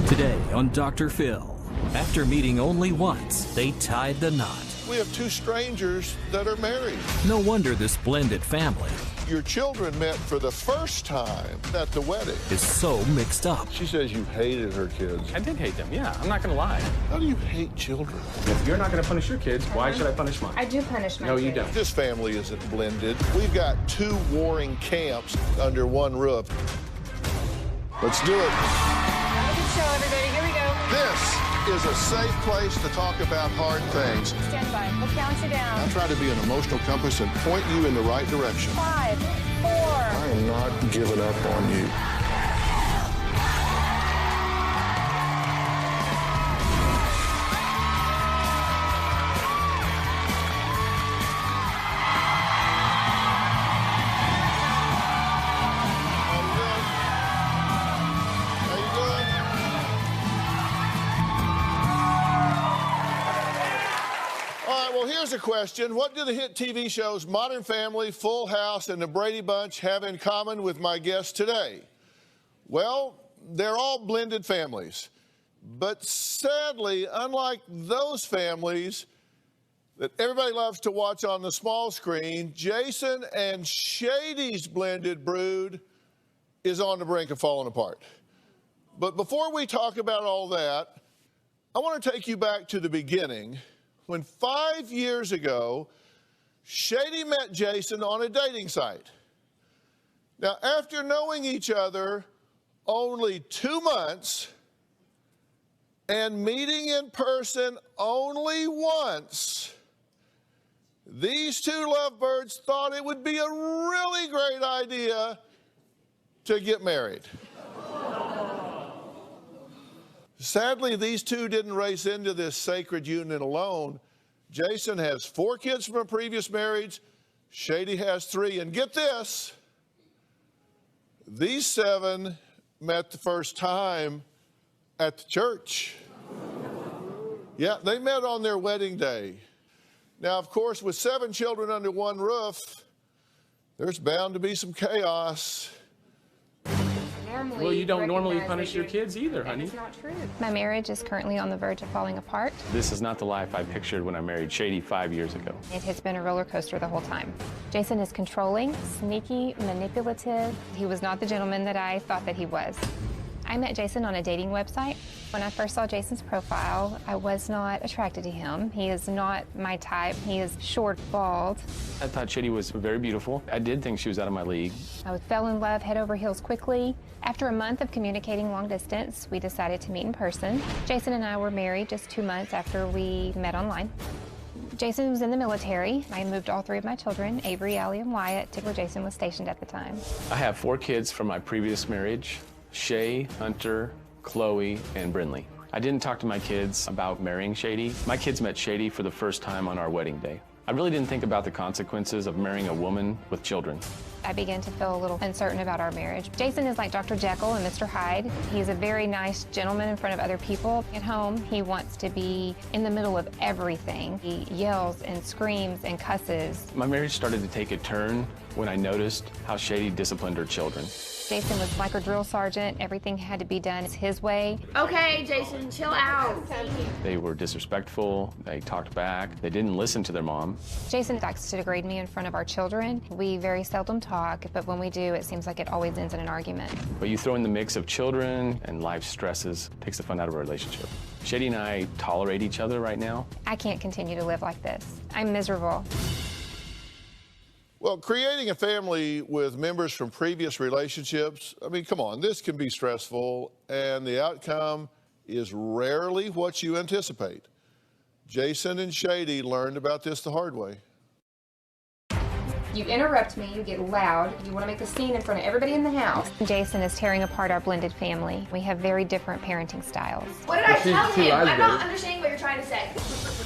Today on Dr. Phil, after meeting only once, they tied the knot. We have two strangers that are married. No wonder this blended family Your children met for the first time at the wedding. is so mixed up. She says you hated her kids. I did hate them, yeah. I'm not gonna lie. How do you hate children? If you're not gonna punish your kids, why should I punish mine? I do punish my No, kids. you don't. This family isn't blended. We've got two warring camps under one roof. Let's do it. Have a good show, everybody. Here we go. This is a safe place to talk about hard things. Stand by. We'll count you down. I try to be an emotional compass and point you in the right direction. 5, 4. I am not giving up on you. How you doing? All right, well, here's a question. What do the hit TV shows Modern Family, Full House, and The Brady Bunch have in common with my guest today? Well, they're all blended families. But sadly, unlike those families that everybody loves to watch on the small screen, Jason and Shady's blended brood is on the brink of falling apart. But before we talk about all that, I want to take you back to the beginning when 5 years ago, Shady met Jason on a dating site. Now, after knowing each other only 2 months and meeting in person only once, these two lovebirds thought it would be a really great idea to get married. Sadly, these two didn't race into this sacred union alone. Jason has 4 kids from a previous marriage. Shady has 3. And get this, these 7 met the first time at the church. Yeah, they met on their wedding day. Now, of course, with 7 children under one roof, there's bound to be some chaos. Well, you don't normally punish your kids either, honey. It's not true. My marriage is currently on the verge of falling apart. This is not the life I pictured when I married Shady 5 years ago. It has been a roller coaster the whole time. Jason is controlling, sneaky, manipulative. He was not the gentleman that I thought that he was. I met Jason on a dating website. When I first saw Jason's profile, I was not attracted to him. He is not my type. He is short, bald. I thought Shady was very beautiful. I did think she was out of my league. I fell in love head over heels quickly. After a month of communicating long distance, we decided to meet in person. Jason and I were married just 2 months after we met online. Jason was in the military. I moved all 3 of my children, Avery, Allie, and Wyatt, to where Jason was stationed at the time. I have 4 kids from my previous marriage: Shay, Hunter, Chloe, and Brinley. I didn't talk to my kids about marrying Shady. My kids met Shady for the first time on our wedding day. I really didn't think about the consequences of marrying a woman with children. I began to feel a little uncertain about our marriage. Jason is like Dr. Jekyll and Mr. Hyde. He's a very nice gentleman in front of other people. At home, he wants to be in the middle of everything. He yells and screams and cusses. My marriage started to take a turn when I noticed how Shady disciplined her children. Jason was like a drill sergeant. Everything had to be done his way. Okay, Jason, chill out. They were disrespectful, they talked back, they didn't listen to their mom. Jason likes to degrade me in front of our children. We very seldom talk, but when we do, it seems like it always ends in an argument. But you throw in the mix of children and life stresses, takes the fun out of a relationship. Shady and I tolerate each other right now. I can't continue to live like this. I'm miserable. Well, creating a family with members from previous relationships, I mean, come on, this can be stressful, and the outcome is rarely what you anticipate. Jason and Shady learned about this the hard way. You interrupt me, you get loud, you want to make a scene in front of everybody in the house. Jason is tearing apart our blended family. We have very different parenting styles. What did I tell him? I'm not understanding what you're trying to say.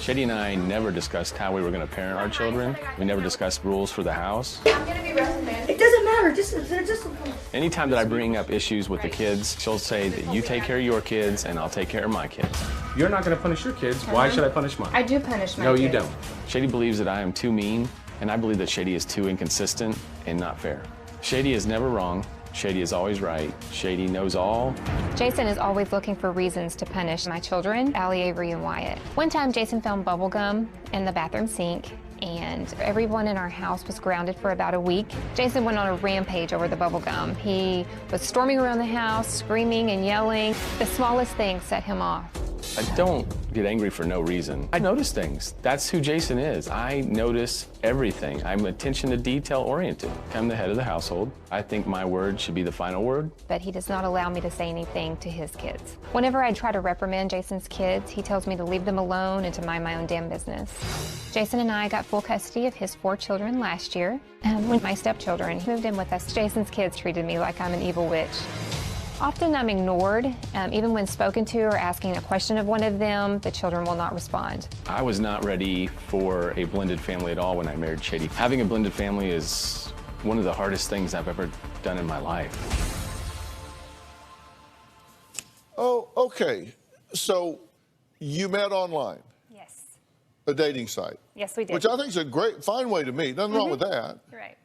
Shady and I never discussed how we were going to parent our children. We never discussed rules for the house. I'm gonna be reprimanded. It doesn't matter. They're just. Anytime that I bring up issues with the kids, she'll say that you take care of your kids and I'll take care of my kids. You're not going to punish your kids. Why should I punish mine? I do punish my No, kids. you don't. Shady believes that I am too mean, and I believe that Shady is too inconsistent and not fair. Shady is never wrong. Shady is always right. Shady knows all. Jason is always looking for reasons to punish my children, Allie, Avery, and Wyatt. One time, Jason found bubble gum in the bathroom sink, and everyone in our house was grounded for about a week. Jason went on a rampage over the bubble gum. He was storming around the house, screaming and yelling. The smallest thing set him off. I don't get angry for no reason. I notice things. That's who Jason is. I notice everything. I'm attention to detail oriented. I'm the head of the household. I think my word should be the final word. But he does not allow me to say anything to his kids. Whenever I try to reprimand Jason's kids, he tells me to leave them alone and to mind my own damn business. Jason and I got full custody of his 4 children last year. When my stepchildren moved in with us, Jason's kids treated me like I'm an evil witch. Often I'm ignored, even when spoken to or asking a question of one of them, the children will not respond. I was not ready for a blended family at all when I married Shady. Having a blended family is one of the hardest things I've ever done in my life. Oh, okay. So you met online, Yes. a dating site. Yes, we did. Which I think is a great, fine way to meet. Nothing wrong with that. You're right.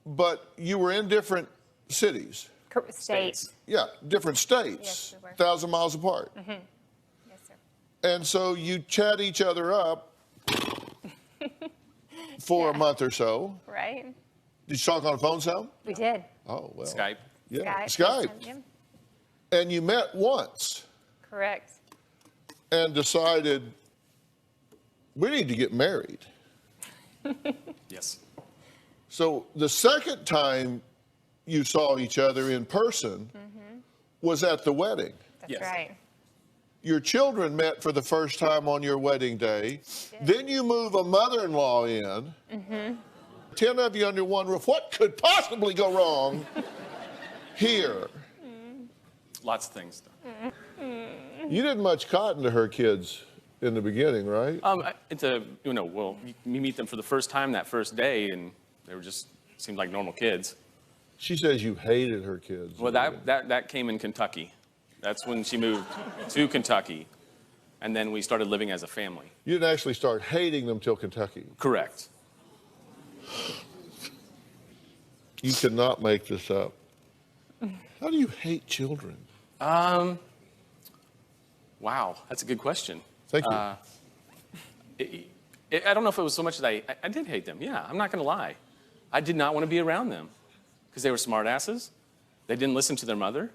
But you were in different cities. States. Yeah, different states. Yes, we were. 1,000 miles apart. Yes, sir. And so you chat each other up for a month or so. Right. Did you talk on the phone some? We did. Oh, well. Skype. Yeah, Skype. Skype. And you met once Correct. and decided, we need to get married. Yes. So the second time you saw each other in person was at the wedding. That's Yes. right. Your children met for the first time on your wedding day. Then you move a mother-in-law in. 10 of you under one roof. What could possibly go wrong here? Lots of things. You didn't much cotton to her kids in the beginning, right? Well, you meet them for the first time that first day, and they were just seemed like normal kids. She says you hated her kids. Well, that came in Kentucky. That's when she moved to Kentucky, and then we started living as a family. You didn't actually start hating them till Kentucky. Correct. You cannot make this up. How do you hate children? Wow, that's a good question. Thank you. I don't know if it was so much that I did hate them. Yeah, I'm not going to lie. I did not want to be around them because they were smart asses. They didn't listen to their mother.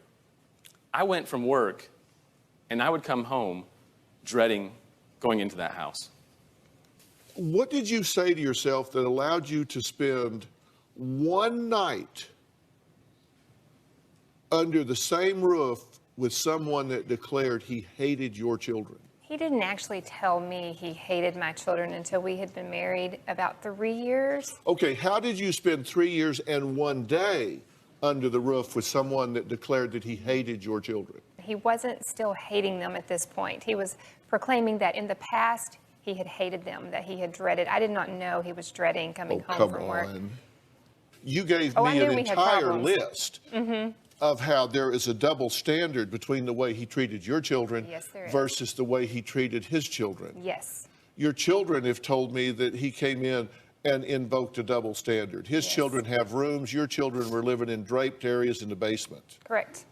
I went from work, and I would come home dreading going into that house. What did you say to yourself that allowed you to spend one night under the same roof with someone that declared he hated your children? He didn't actually tell me he hated my children until we had been married about 3 years. Okay, how did you spend 3 years and 1 day under the roof with someone that declared that he hated your children? He wasn't still hating them at this point. He was proclaiming that in the past he had hated them, that he had dreaded. I did not know he was dreading coming home from work. You gave I me knew an we had entire problems. list of how there is a double standard between the way he treated your children Yes, there is. versus the way he treated his children. Yes. Your children have told me that he came in and invoked a double standard. His Yes. children have rooms. Your children were living in draped areas in the basement. Correct.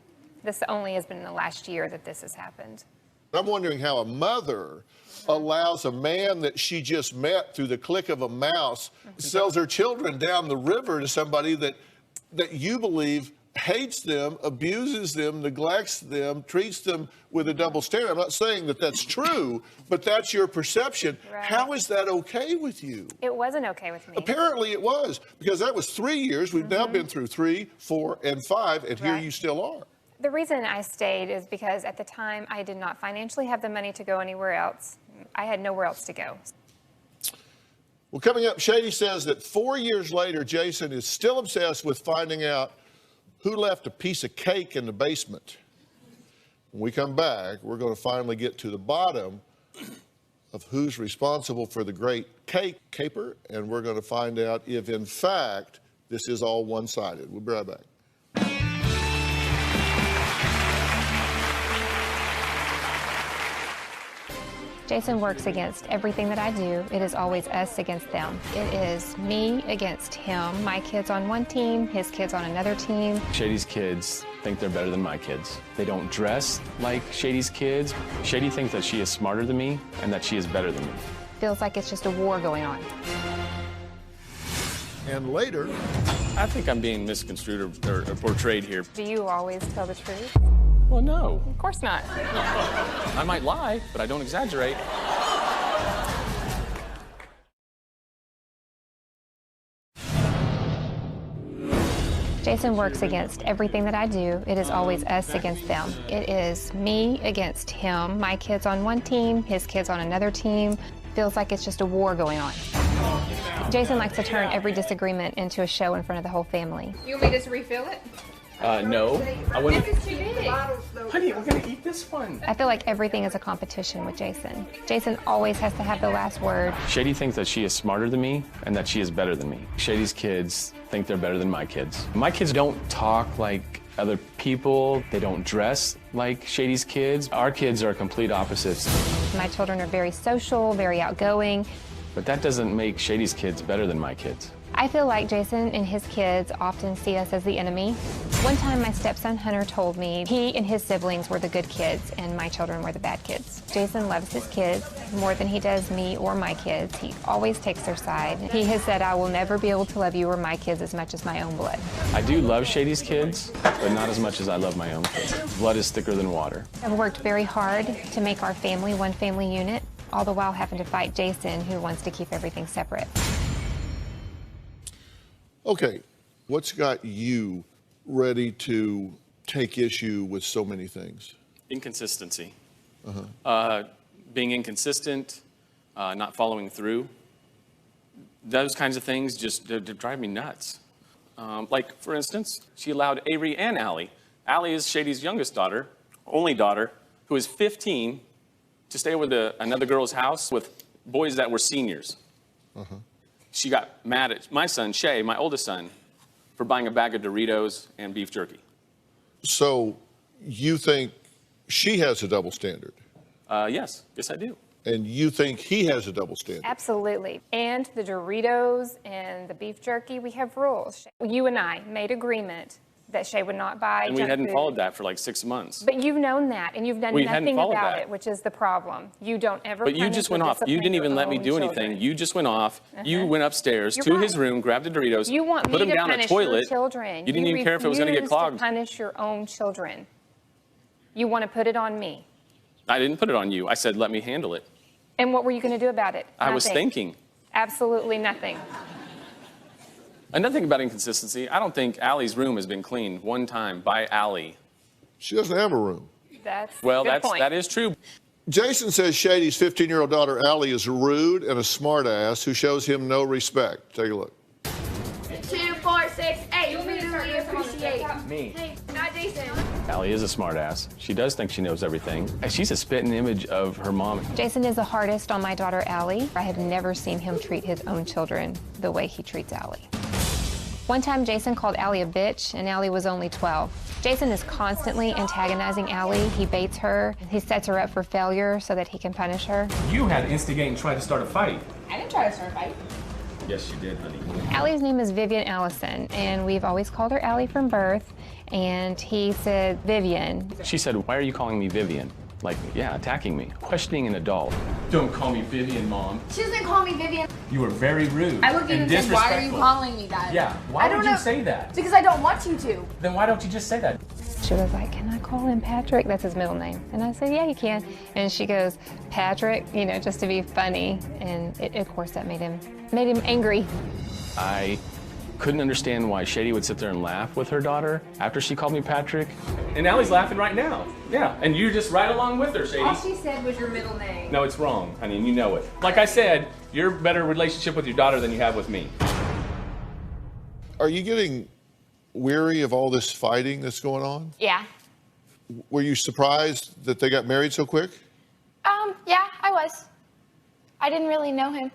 This only has been in the last year that this has happened. I'm wondering how a mother allows a man that she just met through the click of a mouse, sells her children down the river to somebody that you believe hates them, abuses them, neglects them, treats them with a double standard. I'm not saying that that's true, but that's your perception. Right. How is that okay with you? It wasn't okay with me. Apparently it was, because that was 3 years. We've now been through 3, 4, and 5, and here Right. you still are. The reason I stayed is because at the time I did not financially have the money to go anywhere else. I had nowhere else to go. Well, coming up, Shady says that 4 years later, Jason is still obsessed with finding out who left a piece of cake in the basement. When we come back, we're going to finally get to the bottom of who's responsible for the great cake caper, and we're going to find out if, in fact, this is all one-sided. We'll be right back. Jason works against everything that I do. It is always us against them. It is me against him. My kids on one team, his kids on another team. Shady's kids think they're better than my kids. They don't dress like Shady's kids. Shady thinks that she is smarter than me and that she is better than me. Feels like it's just a war going on. And later, I think I'm being misconstrued or portrayed here. Do you always tell the truth? Well, no. Of course not. I might lie, but I don't exaggerate. Jason works against everything that I do. It is always us against them. It is me against him. My kids on one team, his kids on another team. Feels like it's just a war going on. Jason likes to turn every disagreement into a show in front of the whole family. You want me to just refill it? No. I wouldn't. This is too big. Honey, we're gonna eat this one. I feel like everything is a competition with Jason. Jason always has to have the last word. Shady thinks that she is smarter than me and that she is better than me. Shady's kids think they're better than my kids. My kids don't talk like other people. They don't dress like Shady's kids. Our kids are complete opposites. My children are very social, very outgoing. But that doesn't make Shady's kids better than my kids. I feel like Jason and his kids often see us as the enemy. One time my stepson Hunter told me he and his siblings were the good kids and my children were the bad kids. Jason loves his kids more than he does me or my kids. He always takes their side. He has said, I will never be able to love you or my kids as much as my own blood. I do love Shady's kids, but not as much as I love my own kids. Blood is thicker than water. I've worked very hard to make our family one family unit, all the while having to fight Jason, who wants to keep everything separate. okay, what's got you ready to take issue with so many things? Inconsistency. Being inconsistent, not following through. Those kinds of things just they drive me nuts. Like, for instance, she allowed Avery and Allie. Allie is Shady's youngest daughter, only daughter, who is 15, to stay with another girl's house with boys that were seniors. She got mad at my son, Shay, my oldest son, for buying a bag of Doritos and beef jerky. So you think she has a double standard? Yes, I do. And you think he has a double standard? Absolutely. And the Doritos and the beef jerky, we have rules. You and I made agreement that Shay would not buy And we junk hadn't food. followed that for like 6 months. But you've known that, and you've done We hadn't nothing followed about that. it, which is the problem. You don't ever. But you punish just or went off. You discipline didn't even your let me own do children. anything. You just went off. You went upstairs You're to right. his room, grabbed the Doritos, You want put me them to down a punish toilet. your children. You didn't even care if it was going to get refuse clogged. To punish your own children. You want to put it on me. I didn't put it on you. I said, let me handle it. And what were you going to do about it? I was Nothing. thinking. Absolutely nothing. Another thing about inconsistency, I don't think Allie's room has been cleaned one time by Allie. She doesn't have a room. That's Well, a good point. that is true. Jason says Shady's 15-year-old daughter, Allie, is rude and a smartass who shows him no respect. Take a look. 2, 4, 6, 8. Really appreciate. Me. Hey, not Jason. Allie is a smartass. She does think she knows everything. She's a spitting image of her mom. Jason is the hardest on my daughter, Allie. I have never seen him treat his own children the way he treats Allie. One time, Jason called Allie a bitch, and Allie was only 12. Jason is constantly antagonizing Allie. He baits her. He sets her up for failure so that he can punish her. You had to instigate and try to start a fight. I didn't try to start a fight. Yes, you did, honey. Allie's name is Vivian Allison, and we've always called her Allie from birth. And he said, Vivian. She said, why are you calling me Vivian? Like, yeah, attacking me. Questioning an adult. Don't call me Vivian, Mom. She doesn't call me Vivian. You were very rude. I looked at you and said, why are you calling me that? Yeah, why I don't would you know. say that? Because I don't want you to. Then why don't you just say that? She was like, can I call him Patrick? That's his middle name. And I said, yeah, you can. And she goes, Patrick, you know, just to be funny. And of course that made him angry. I couldn't understand why Shady would sit there and laugh with her daughter after she called me Patrick. And Allie's laughing right now. Yeah, and you're just right along with her, Shady. All she said was your middle name. No, it's wrong, honey, and you know it. Like I said, you're a better relationship with your daughter than you have with me. Are you getting weary of all this fighting that's going on? Yeah. Were you surprised that they got married so quick? Yeah, I was. I didn't really know him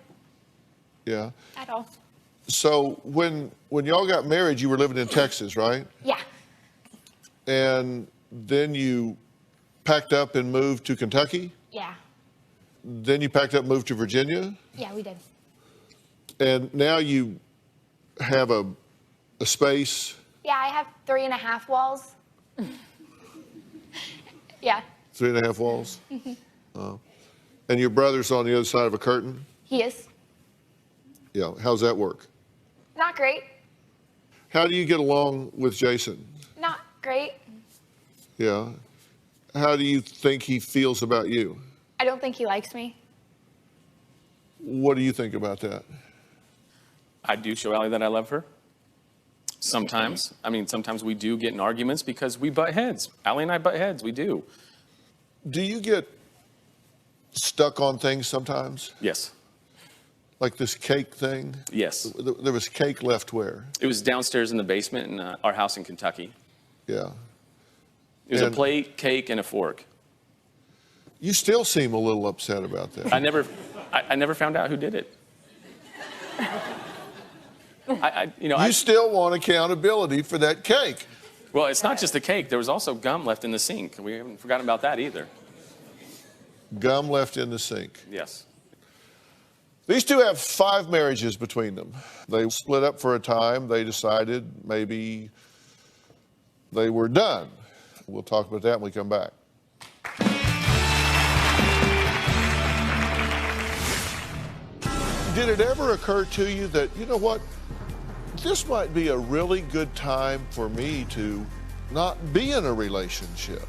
Yeah. at all. So when y'all got married, you were living in Texas, right? Yeah. And then you packed up and moved to Kentucky? Yeah. Then you packed up and moved to Virginia? Yeah, we did. And now you have a space? Yeah, I have 3.5 walls. Yeah. 3.5 walls? And your brother's on the other side of a curtain? He is. Yeah. How's that work? Not great. How do you get along with Jason? Not great. Yeah. How do you think he feels about you? I don't think he likes me. What do you think about that? I do show Allie that I love her. Sometimes. I mean, sometimes we do get in arguments because we butt heads. Allie and I butt heads. We do. Do you get stuck on things sometimes? Yes. Like this cake thing? Yes. There was cake left where? It was downstairs in the basement in our house in Kentucky. Yeah. It was And- a plate, cake, and a fork. You still seem a little upset about that. I never found out who did it. You still want accountability for that cake. Well, it's not just the cake. There was also gum left in the sink. We haven't forgotten about that either. Gum left in the sink. Yes. These two have 5 marriages between them. They split up for a time. They decided maybe they were done. We'll talk about that when we come back. Did it ever occur to you that, you know what, this might be a really good time for me to not be in a relationship?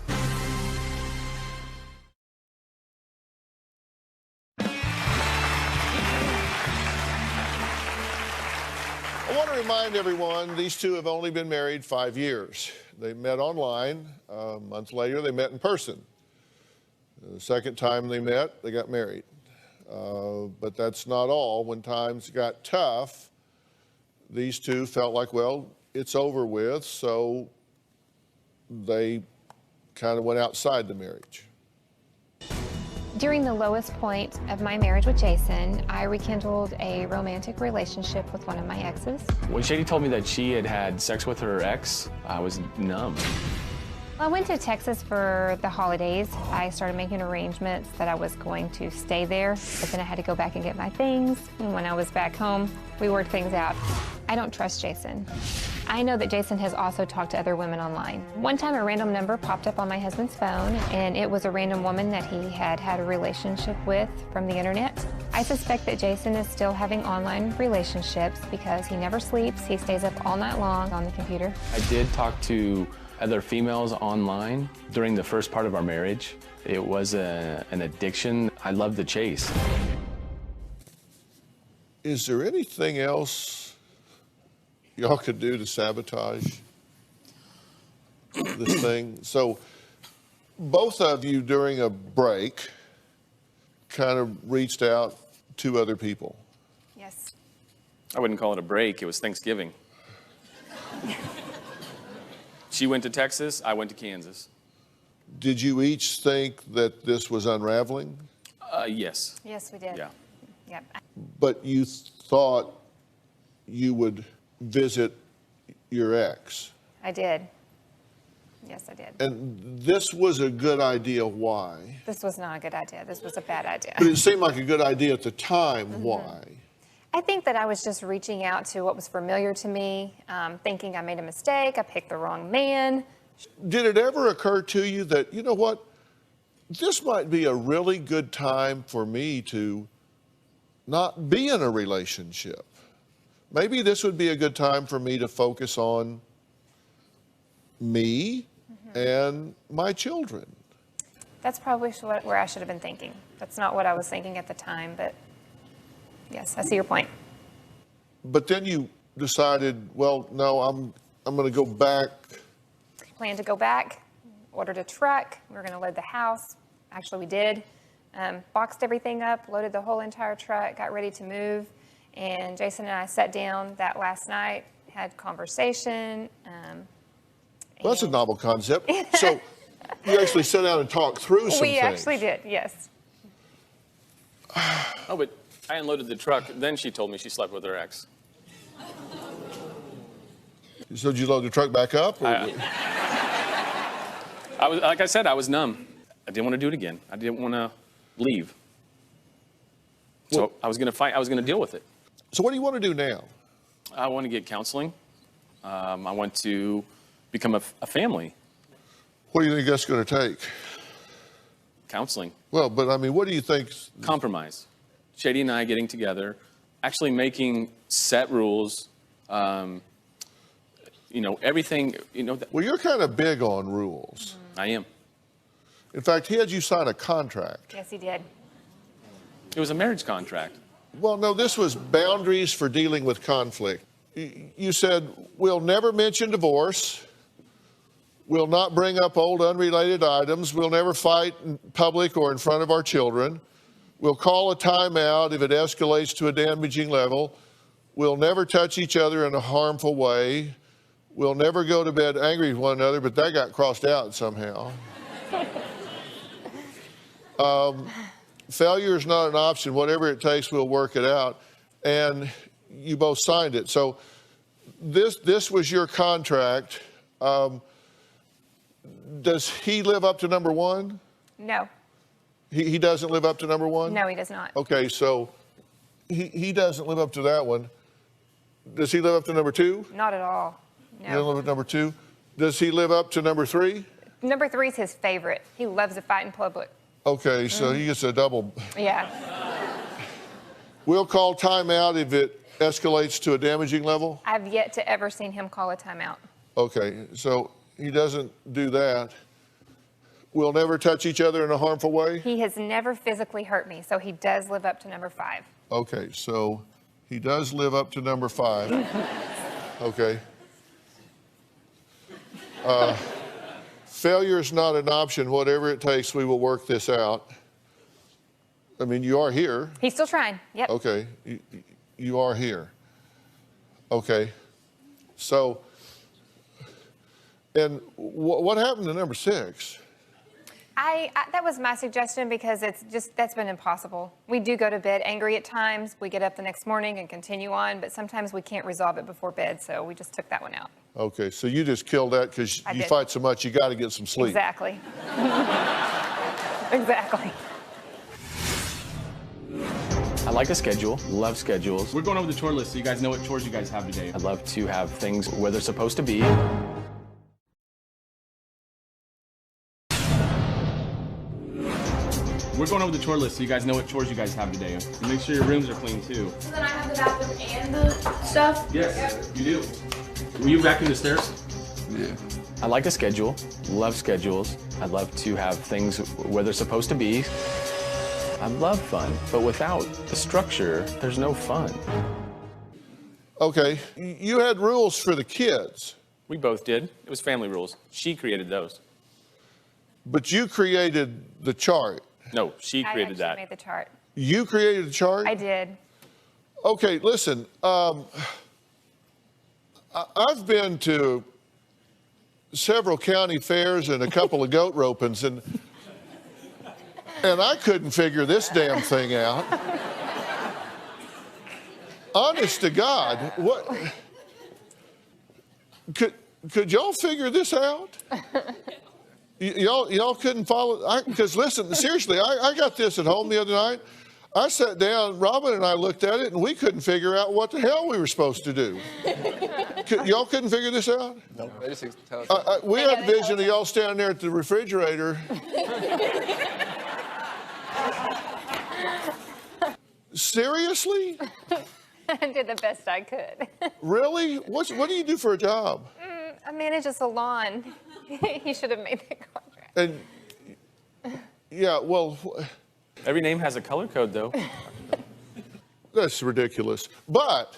I want to remind everyone, these two have only been married 5 years. They met online. A month later, they met in person. The second time they met, they got married. But that's not all. When times got tough, these two felt like, well, it's over with, so they kind of went outside the marriage. During the lowest point of my marriage with Jason, I rekindled a romantic relationship with one of my exes. When Shady told me that she had had sex with her ex, I was numb. I went to Texas for the holidays. I started making arrangements that I was going to stay there, but then I had to go back and get my things. And when I was back home, we worked things out. I don't trust Jason. I know that Jason has also talked to other women online. One time a random number popped up on my husband's phone, and it was a random woman that he had had a relationship with from the internet. I suspect that Jason is still having online relationships because he never sleeps. He stays up all night long on the computer. I did talk to other females online during the first part of our marriage. It was an addiction. I loved the chase. Is there anything else y'all could do to sabotage this thing? So both of you during a break kind of reached out to other people. Yes. I wouldn't call it a break. It was Thanksgiving. She went to Texas, I went to Kansas. Did you each think that this was unraveling? Yes. Yes, we did. Yeah. Yep. But you thought you would visit your ex. I did. Yes, I did. And this was a good idea. Why? This was not a good idea. This was a bad idea. But it seemed like a good idea at the time. Why? I think that I was just reaching out to what was familiar to me, thinking I made a mistake, I picked the wrong man. Did it ever occur to you that, you know what, this might be a really good time for me to not be in a relationship? Maybe this would be a good time for me to focus on me and my children. That's probably where I should have been thinking. That's not what I was thinking at the time, but yes, I see your point. But then you decided, well, no, I'm going to go back. Planned to go back, ordered a truck, we were going to load the house. Actually, we did. Boxed everything up, loaded the whole entire truck, got ready to move. And Jason and I sat down that last night, had conversation. Well, that's a novel concept. So you actually sat down and talked through some We things. actually did, yes. Oh, but I unloaded the truck, then she told me she slept with her ex. So did you load the truck back up? Or I was, like I said, I was numb. I didn't want to do it again. I didn't want to leave. So I was going to fight. I was going to deal with it. So what do you want to do now? I want to get counseling. I want to become a family. What do you think that's going to take? Counseling. Well, but I mean, what do you think? Compromise. Shady and I getting together, actually making set rules. Everything. Well, you're kind of big on rules. I am. In fact, he had you sign a contract. Yes, he did. It was a marriage contract. Well, no, this was boundaries for dealing with conflict. You said, we'll never mention divorce. We'll not bring up old unrelated items. We'll never fight in public or in front of our children. We'll call a timeout if it escalates to a damaging level. We'll never touch each other in a harmful way. We'll never go to bed angry with one another, but that got crossed out somehow. Failure is not an option. Whatever it takes, we'll work it out. And you both signed it. So this was your contract. Does he live up to number one? No. He doesn't live up to number one? No, he does not. Okay, so he doesn't live up to that one. Does he live up to number two? Not at all. He doesn't live No. up to number two. Does he live up to number three? Number 3 is his favorite. He loves to fight in public. Okay, so he gets a double. Yeah. We'll call timeout if it escalates to a damaging level? I've yet to ever seen him call a timeout. Okay, so he doesn't do that. We'll never touch each other in a harmful way? He has never physically hurt me, so he does live up to number 5. Okay, so he does live up to number 5. Okay. Failure is not an option. Whatever it takes, we will work this out. I mean, you are here. He's still trying. Yep. Okay, you are here. Okay, so, and what happened to number 6? That was my suggestion because that's been impossible. We do go to bed angry at times. We get up the next morning and continue on, but sometimes we can't resolve it before bed, so we just took that one out. Okay, so you just killed that because you did. fight so much, you got to get some sleep. Exactly. Exactly. I like a schedule, love schedules. We're going over the chore list so you guys know what chores you guys have today. I love to have things where they're supposed to be. We're going over the chore list so you guys know what chores you guys have today. And make sure your rooms are clean too. So then I have the bathroom and the stuff? Yes, you do. Will you vacuum the stairs? Yeah. I like a schedule, love schedules. I love to have things where they're supposed to be. I love fun, but without the structure, there's no fun. Okay, you had rules for the kids, We both did. It was family rules. She created those. but you created the chart. No, she I created actually that. made the chart. You created the chart? I did. Okay, listen, I've been to several county fairs and a couple of goat ropings, and I couldn't figure this damn thing out. Honest to God, what? Could y'all figure this out? Y'all couldn't follow? Because listen, seriously, I got this at home the other night. I sat down, Robin and I looked at it, and we couldn't figure out what the hell we were supposed to do. Y'all couldn't figure this out? No, they just tell us. We had the vision of y'all standing there at the refrigerator. Seriously? I did the best I could. Really? What do you do for a job? I manage a salon. He should have made the contract. And yeah, well, Every name has a color code, though. that's ridiculous. But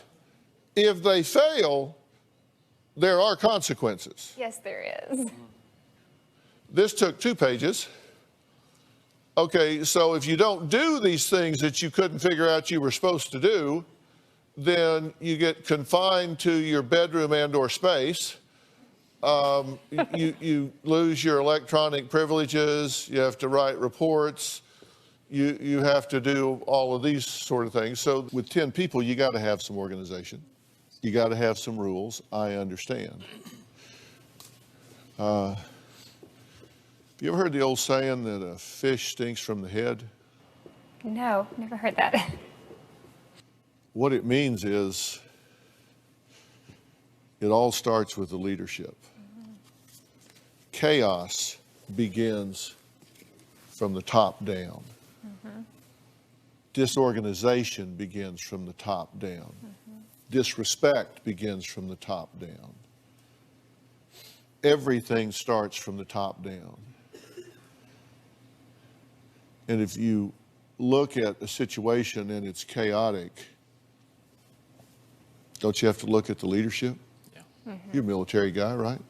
if they fail, there are consequences. Yes, there is. This took 2 pages. Okay, so if you don't do these things that you couldn't figure out you were supposed to do, then you get confined to your bedroom and/or space. You lose your electronic privileges. You have to write reports. You have to do all of these sort of things. So with 10 people, you got to have some organization. You got to have some rules. I understand. Have you ever heard the old saying that a fish stinks from the head? No, never heard that. What it means is it all starts with the leadership. Chaos begins from the top down. Disorganization begins from the top down. Disrespect begins from the top down. Everything starts from the top down. And if you look at a situation and it's chaotic, don't you have to look at the leadership? Yeah. You're a military guy, right?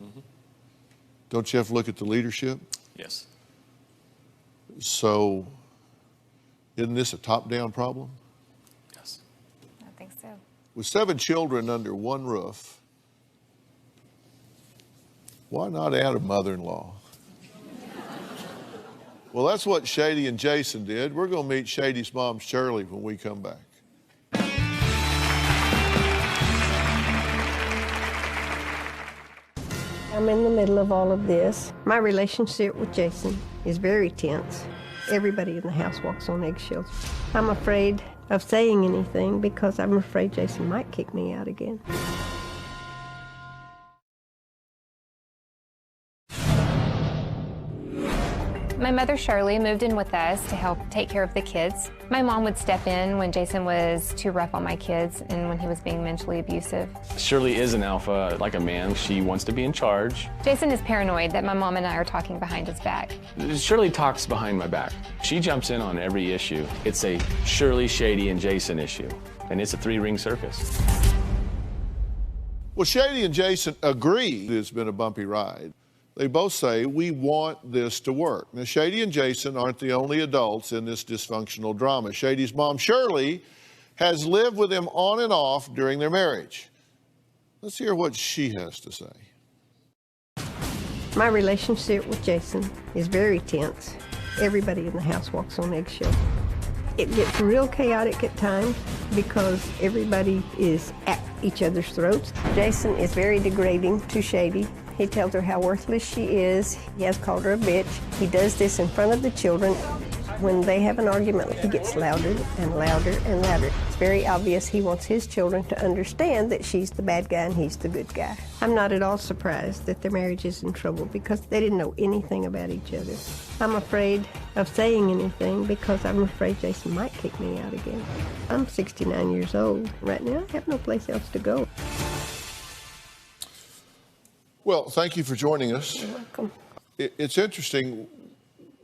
Don't you have to look at the leadership? Yes. So, isn't this a top-down problem? Yes. I think so. With 7 children under one roof, why not add a mother-in-law? Well, that's what Shady and Jason did. We're going to meet Shady's mom, Shirley, when we come back. I'm in the middle of all of this. My relationship with Jason is very tense. Everybody in the house walks on eggshells. I'm afraid of saying anything because I'm afraid Jason might kick me out again. My mother, Shirley, moved in with us to help take care of the kids. My mom would step in when Jason was too rough on my kids and when he was being mentally abusive. Shirley is an alpha, like a man. She wants to be in charge. Jason is paranoid that my mom and I are talking behind his back. Shirley talks behind my back. She jumps in on every issue. It's a Shirley, Shady, and Jason issue, and it's a 3-ring circus. Well, Shady and Jason agree it's been a bumpy ride. They both say, we want this to work. Now, Shady and Jason aren't the only adults in this dysfunctional drama. Shady's mom, Shirley, has lived with him on and off during their marriage. Let's hear what she has to say. My relationship with Jason is very tense. Everybody in the house walks on eggshells. It gets real chaotic at times because everybody is at each other's throats. Jason is very degrading to Shady. He tells her how worthless she is. He has called her a bitch. He does this in front of the children. When they have an argument, he gets louder and louder and louder. It's very obvious he wants his children to understand that she's the bad guy and he's the good guy. I'm not at all surprised that their marriage is in trouble because they didn't know anything about each other. I'm afraid of saying anything because I'm afraid Jason might kick me out again. I'm 69 years old. Right now, I have no place else to go. Well, thank you for joining us. You're welcome. It's interesting.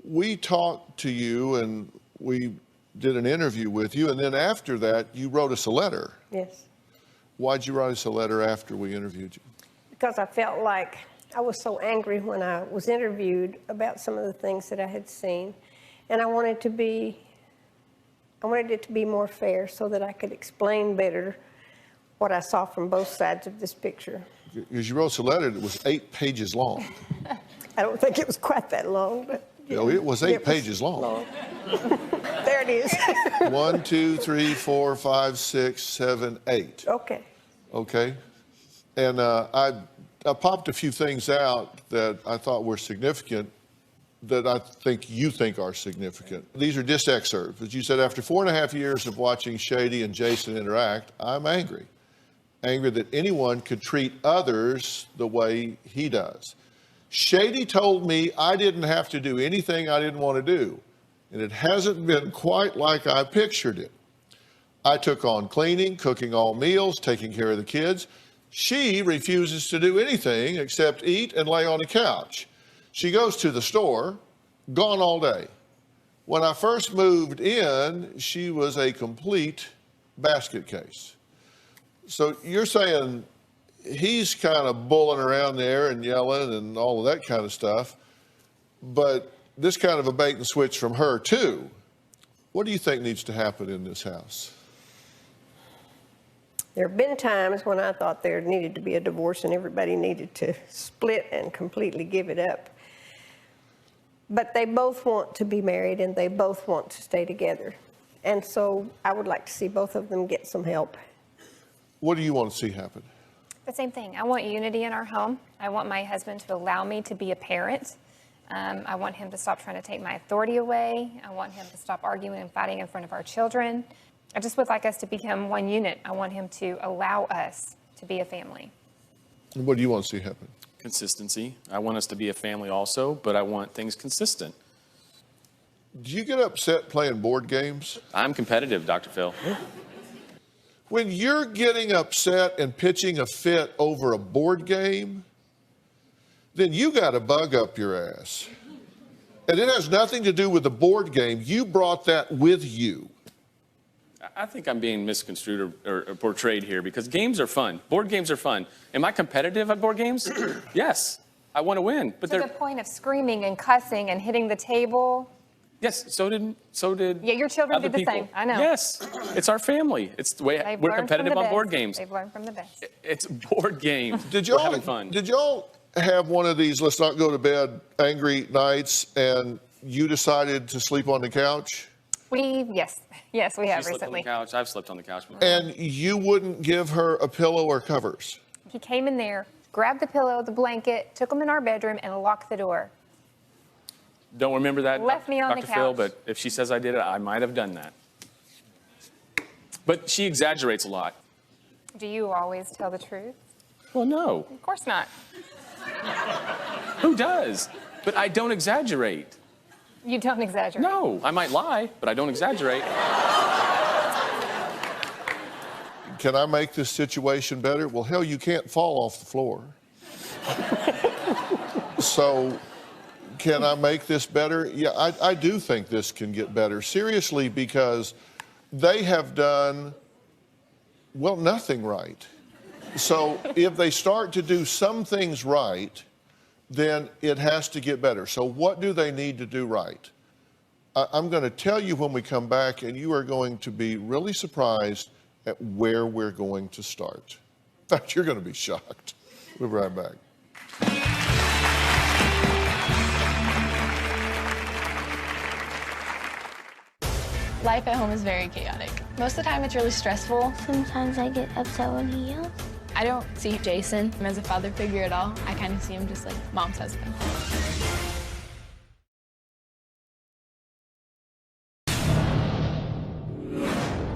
We talked to you and we did an interview with you, and then after that, you wrote us a letter. Yes. Why'd you write us a letter after we interviewed you? Because I felt like I was so angry when I was interviewed about some of the things that I had seen, and I wanted it to be more fair so that I could explain better what I saw from both sides of this picture. Because you wrote us a letter that was 8 pages long. I don't think it was quite that long, but... No, it was 8 pages long. There it is. 1, 2, 3, 4, 5, 6, 7, 8. Okay. Okay. And I popped a few things out that I thought were significant, that I think you think are significant. These are just excerpts. As you said, after 4.5 years of watching Shady and Jason interact, I'm angry. Angry that anyone could treat others the way he does. Shady told me I didn't have to do anything I didn't want to do, and it hasn't been quite like I pictured it. I took on cleaning, cooking all meals, taking care of the kids. She refuses to do anything except eat and lay on the couch. She goes to the store, gone all day. When I first moved in, she was a complete basket case. So you're saying he's kind of bulling around there and yelling and all of that kind of stuff, but this kind of a bait and switch from her too. What do you think needs to happen in this house? There have been times when I thought there needed to be a divorce and everybody needed to split and completely give it up. But they both want to be married and they both want to stay together. And so I would like to see both of them get some help. What do you want to see happen? The same thing. I want unity in our home. I want my husband to allow me to be a parent. I want him to stop trying to take my authority away. I want him to stop arguing and fighting in front of our children. I just would like us to become one unit. I want him to allow us to be a family. What do you want to see happen? Consistency. I want us to be a family also, but I want things consistent. Do you get upset playing board games? I'm competitive, Dr. Phil. When you're getting upset and pitching a fit over a board game, then you got a bug up your ass. And it has nothing to do with the board game. You brought that with you. I think I'm being misconstrued or portrayed here because games are fun. Board games are fun. Am I competitive at board games? Yes. I want to win. But To the point of screaming and cussing and hitting the table. Yes, so did Yeah, your children other did the people. same. I know. Yes, it's our family. It's the way They've we're learned from competitive the on board best. games. They've learned from the best. It's board games. Did We're having fun. y'all have one of these let's not go to bed angry nights and you decided to sleep on the couch? Yes, we have She slept on the recently. couch. I've slept on the couch before. And you wouldn't give her a pillow or covers? He came in there, grabbed the pillow, the blanket, took them in our bedroom, and locked the door. Don't remember that, Left me on the Dr. Phil, couch. but if she says I did it, I might have done that. But she exaggerates a lot. Do you always tell the truth? Well, no. Of course not. Who does? But I don't exaggerate. You don't exaggerate. No, I might lie, but I don't exaggerate. Can I make this situation better? Well, hell, you can't fall off the floor. So, can I make this better? Yeah, I do think this can get better. Seriously, because they have done, well, nothing right. So, if they start to do some things right, then it has to get better. So, what do they need to do right? I'm going to tell you when we come back, and you are going to be really surprised at where we're going to start. In fact, you're going to be shocked. We'll be right back. Life at home is very chaotic. Most of the time, it's really stressful. Sometimes I get upset when he yells. I don't see Jason as a father figure at all. I kind of see him just like mom's husband.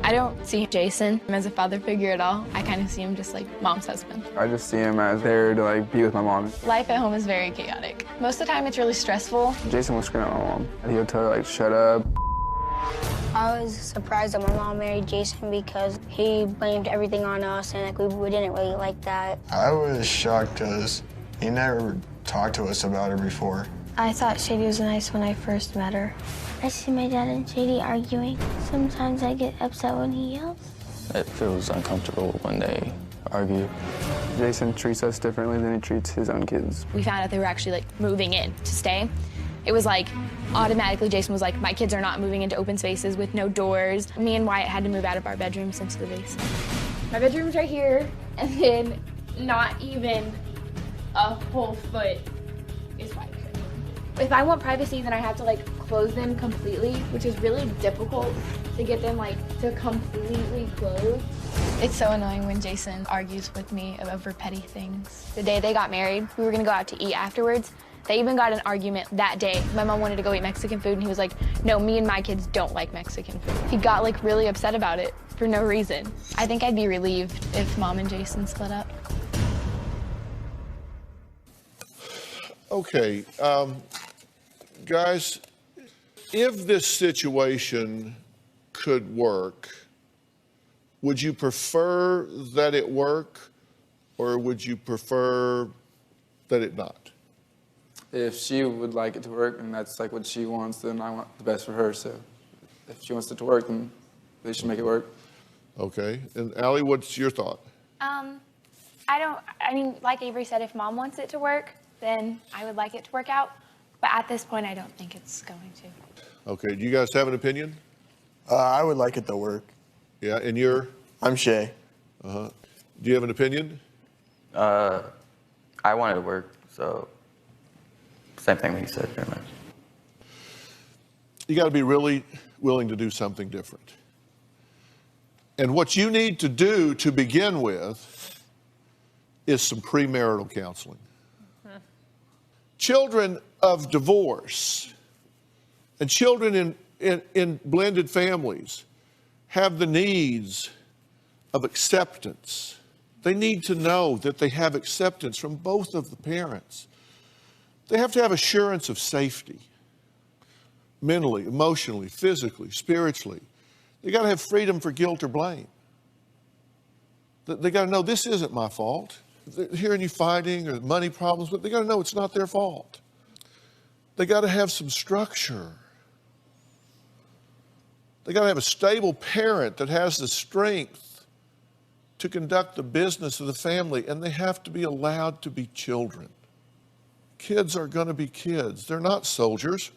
I don't see Jason as a father figure at all. I kind of see him just like mom's husband. I just see him as there to like be with my mom. Life at home is very chaotic. Most of the time, it's really stressful. Jason will scream at my mom. He'll tell her like, shut up. I was surprised that my mom married Jason because he blamed everything on us and like we didn't really like that. I was shocked because he never talked to us about her before. I thought Shady was nice when I first met her. I see my dad and Shady arguing. Sometimes I get upset when he yells. It feels uncomfortable when they argue. Jason treats us differently than he treats his own kids. We found out they were actually like moving in to stay. It was like automatically Jason was like, my kids are not moving into open spaces with no doors. Me and Wyatt had to move out of our bedrooms into the basement. My bedroom's right here, and then not even a whole foot is Wyatt's bedroom. If I want privacy, then I have to like close them completely, which is really difficult to get them like to completely close. It's so annoying when Jason argues with me over petty things. The day they got married, we were gonna go out to eat afterwards. They even got an argument that day. My mom wanted to go eat Mexican food, and he was like, no, me and my kids don't like Mexican food. He got like really upset about it for no reason. I think I'd be relieved if Mom and Jason split up. Okay, guys, if this situation could work, would you prefer that it work, or would you prefer that it not? If she would like it to work and that's like what she wants, then I want the best for her. So if she wants it to work, then they should make it work. Okay, and Allie, what's your thought? I mean, like Avery said, if Mom wants it to work, then I would like it to work out. But at this point, I don't think it's going to. Okay, do you guys have an opinion? I would like it to work. Yeah, and you're? I'm Shay. Do you have an opinion? I want it to work, so same thing you said, pretty much. You got to be really willing to do something different. And what you need to do to begin with is some premarital counseling. Children of divorce and children in blended families have the needs of acceptance. They need to know that they have acceptance from both of the parents. They have to have assurance of safety, mentally, emotionally, physically, spiritually. They got to have freedom for guilt or blame. They got to know this isn't my fault. They're hearing you fighting or money problems, but they got to know it's not their fault. They got to have some structure. They got to have a stable parent that has the strength to conduct the business of the family, and they have to be allowed to be children. Kids are going to be kids. They're not soldiers.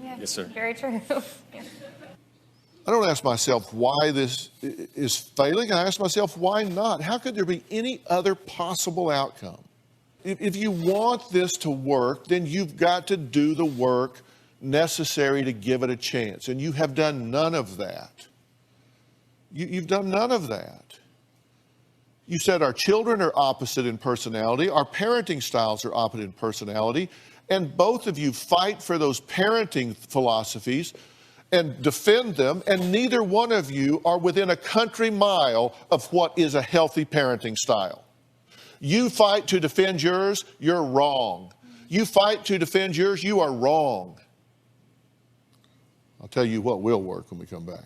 Yeah, Yes, sir. Very true. Yeah. I don't ask myself why this is failing. I ask myself, why not? How could there be any other possible outcome? If you want this to work, then you've got to do the work necessary to give it a chance. And you have done none of that. You've done none of that. You said our children are opposite in personality. Our parenting styles are opposite in personality. And both of you fight for those parenting philosophies and defend them, and neither one of you are within a country mile of what is a healthy parenting style. You fight to defend yours, you're wrong. You fight to defend yours, you are wrong. I'll tell you what will work when we come back.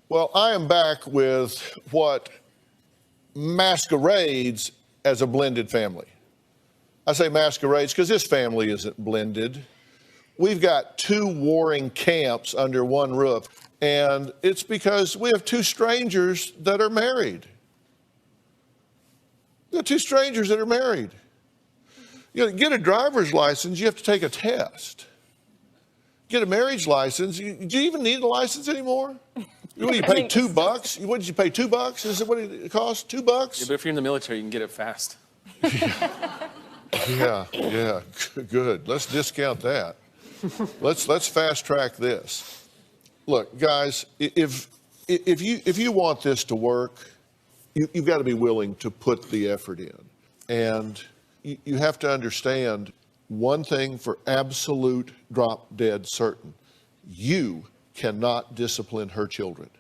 Well, I am back with what masquerades as a blended family. I say masquerades because this family isn't blended. We've got two warring camps under one roof, and it's because we have two strangers that are married. We have two strangers that are married. You know, get a driver's license, you have to take a test. Get a marriage license, do you even need a license anymore? What do you pay, $2? What did you pay, $2? Is it what it costs, $2? Yeah, but if you're in the military, you can get it fast. Yeah, good. Let's discount that. Let's fast track this. Look, guys, if you want this to work, you've got to be willing to put the effort in. And you have to understand one thing for absolute drop dead certain. You cannot discipline her children.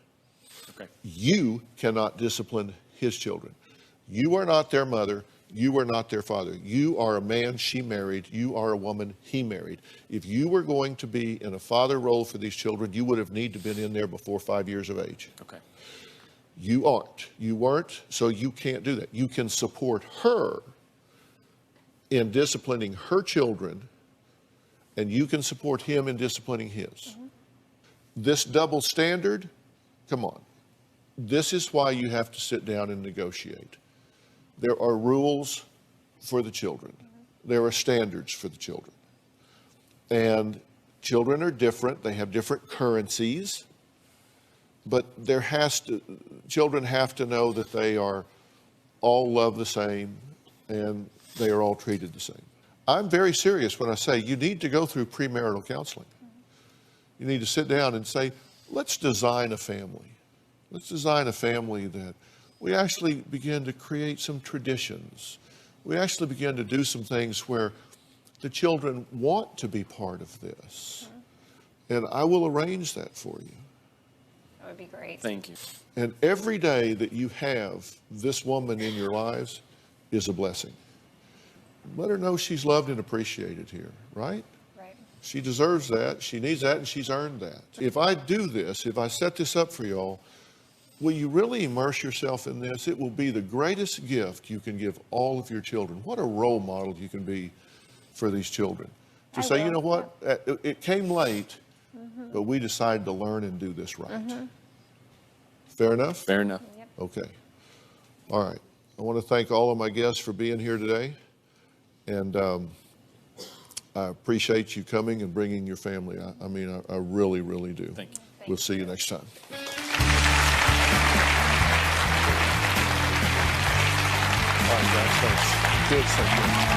Okay. You cannot discipline his children. You are not their mother. You are not their father. You are a man she married. You are a woman he married. If you were going to be in a father role for these children, you would have needed to have been in there before 5 years of age. Okay. You aren't. You weren't, so you can't do that. You can support her in disciplining her children, and you can support him in disciplining his. Mm-hmm. This double standard, come on. This is why you have to sit down and negotiate. There are rules for the children. There are standards for the children. And children are different. They have different currencies. But children have to know that they are all loved the same and they are all treated the same. I'm very serious when I say you need to go through premarital counseling. You need to sit down and say, let's design a family. Let's design a family that we actually begin to create some traditions. We actually begin to do some things where the children want to be part of this. And I will arrange that for you. That would be great. Thank you. And every day that you have this woman in your lives is a blessing. Let her know she's loved and appreciated here, right? Right. She deserves that, she needs that, and she's earned that. If I do this, if I set this up for y'all, will you really immerse yourself in this? It will be the greatest gift you can give all of your children. What a role model you can be for these children. To say, you know what, it came late, but we decided to learn and do this right. Fair enough? Fair enough. Yep. Okay. All right. I want to thank all of my guests for being here today. And I appreciate you coming and bringing your family. I mean, I really, really do. Thank you. We'll see you next time. All right, guys, thanks. Good, thank you.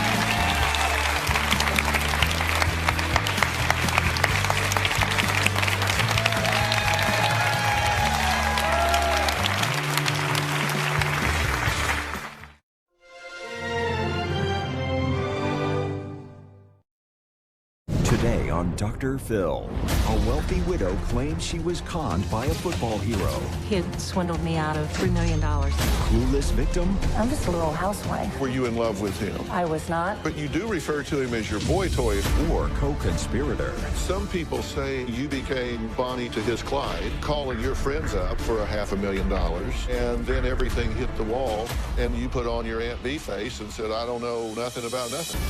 today on Dr. Phil. A wealthy widow claims she was conned by a football hero. He had swindled me out of $3 million. Clueless victim? I'm just a little housewife. Were you in love with him? I was not. But you do refer to him as your boy toy. Or co-conspirator? Some people say you became Bonnie to his Clyde, calling your friends up for $500,000, and then everything hit the wall, and you put on your Aunt B face and said, I don't know nothing about nothing.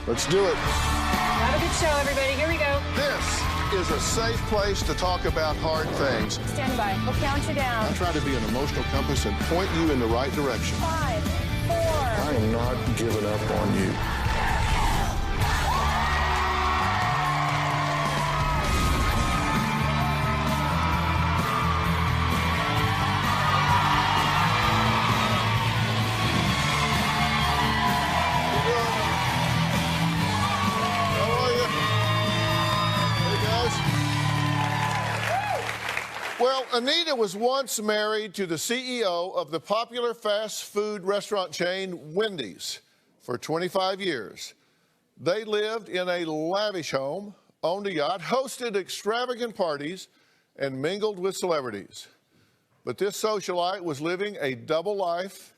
Let's do it. Have a good show, everybody. Here we go. This is a safe place to talk about hard things. Stand by. We'll count you down. I try to be an emotional compass and point you in the right direction. 5, 4. I am not giving up on you. Well, Anita was once married to the CEO of the popular fast food restaurant chain Wendy's for 25 years. They lived in a lavish home, owned a yacht, hosted extravagant parties, and mingled with celebrities. But this socialite was living a double life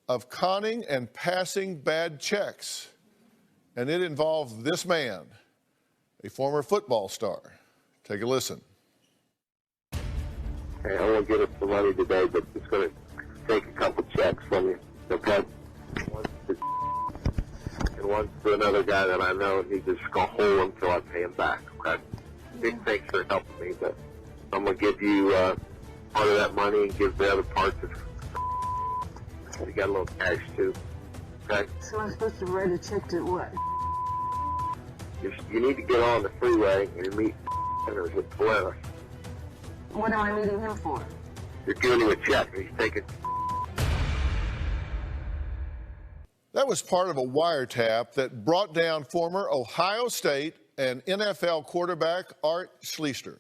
of conning and passing bad checks. And it involved this man, a former football star. Take a listen. Hey, I won't get us the money today, but it's going to take a couple checks from you, okay? And one's to another guy that I know, and he's just going to hold him until I pay him back, okay? Big thanks for helping me, but I'm going to give you part of that money and give the other part to... You got a little cash, too, okay? So I'm supposed to write a check to what? You need to get on the freeway and meet centers with Polaris. What am I meeting him for? You're giving him a check, and he's taking... That was part of a wiretap that brought down former Ohio State and NFL quarterback Art Schlichter,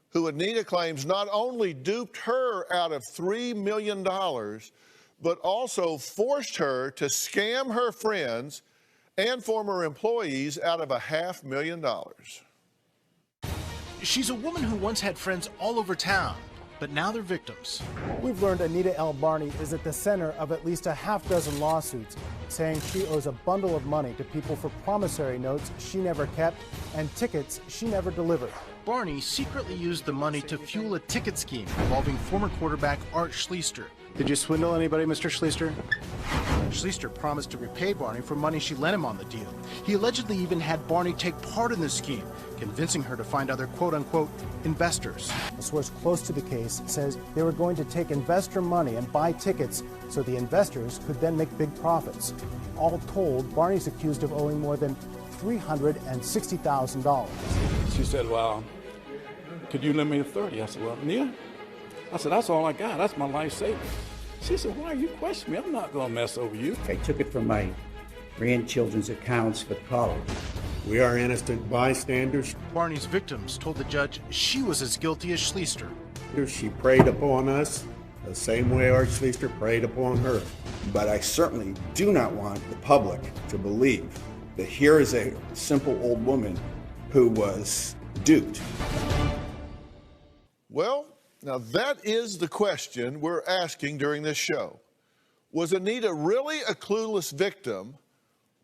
who Anita claims not only duped her out of $3 million, but also forced her to scam her friends and former employees out of $500,000. She's a woman who once had friends all over town, but now they're victims. We've learned Anita L. Barney is at the center of at least a half-dozen lawsuits, saying she owes a bundle of money to people for promissory notes she never kept and tickets she never delivered. Barney secretly used the money to fuel a ticket scheme involving former quarterback Art Schlichter. Did you swindle anybody, Mr. Schlichter? Schlichter promised to repay Barney for money she lent him on the deal. He allegedly even had Barney take part in the scheme, convincing her to find other quote-unquote investors. A source close to the case says they were going to take investor money and buy tickets so the investors could then make big profits. All told, Barney's accused of owing more than $360,000. She said, well, could you lend me $30? I said, well, Nia, I said, that's all I got. That's my life savings. She said, why are you questioning me? I'm not going to mess over you. I took it from my grandchildren's accounts for college. We are innocent bystanders. Barney's victims told the judge she was as guilty as Schlichter. She preyed upon us the same way Art Schlichter preyed upon her. But I certainly do not want the public to believe that here is a simple old woman who was duped. Well, now that is the question we're asking during this show. Was Anita really a clueless victim,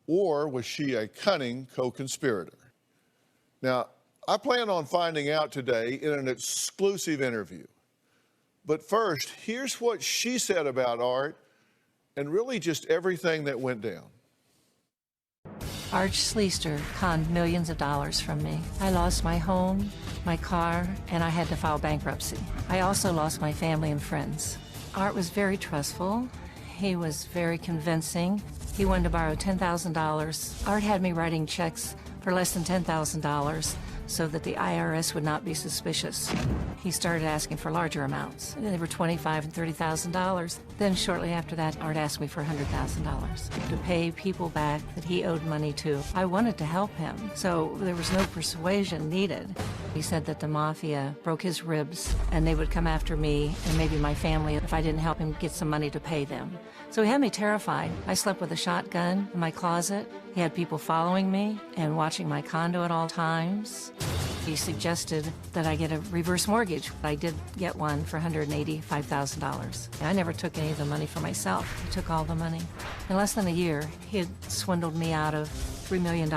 or was she a cunning co-conspirator? Now, I plan on finding out today in an exclusive interview. But first, here's what she said about Art and really just everything that went down. Art Schlichter conned millions of dollars from me. I lost my home, my car, and I had to file bankruptcy. I also lost my family and friends. Art was very trustful. He was very convincing. He wanted to borrow $10,000. Art had me writing checks for less than $10,000 so that the IRS would not be suspicious. He started asking for larger amounts. They were $25,000 and $30,000. Then shortly after that, Art asked me for $100,000 to pay people back that he owed money to. I wanted to help him, so there was no persuasion needed. He said that the mafia broke his ribs and they would come after me and maybe my family if I didn't help him get some money to pay them. So he had me terrified. I slept with a shotgun in my closet. He had people following me and watching my condo at all times. He suggested that I get a reverse mortgage. I did get one for $185,000. I never took any of the money for myself. He took all the money. In less than a year, he had swindled me out of $3 million.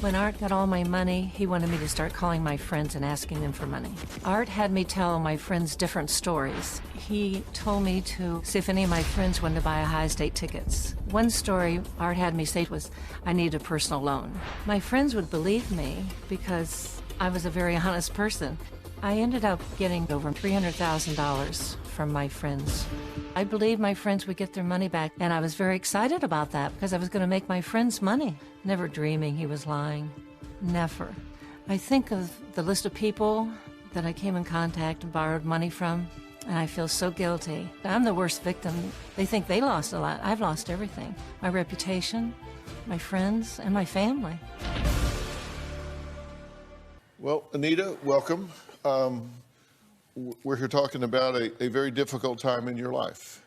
When Art got all my money, he wanted me to start calling my friends and asking them for money. Art had me tell my friends different stories. He told me to see if any of my friends wanted to buy high state tickets. One story Art had me say was, I need a personal loan. My friends would believe me because I was a very honest person. I ended up getting over $300,000 from my friends. I believed my friends would get their money back, and I was very excited about that because I was going to make my friends money. Never dreaming he was lying. Never. I think of the list of people that I came in contact and borrowed money from, and I feel so guilty. I'm the worst victim. They think they lost a lot. I've lost everything. My reputation, my friends, and my family. Well, Anita, welcome. We're here talking about a very difficult time in your life.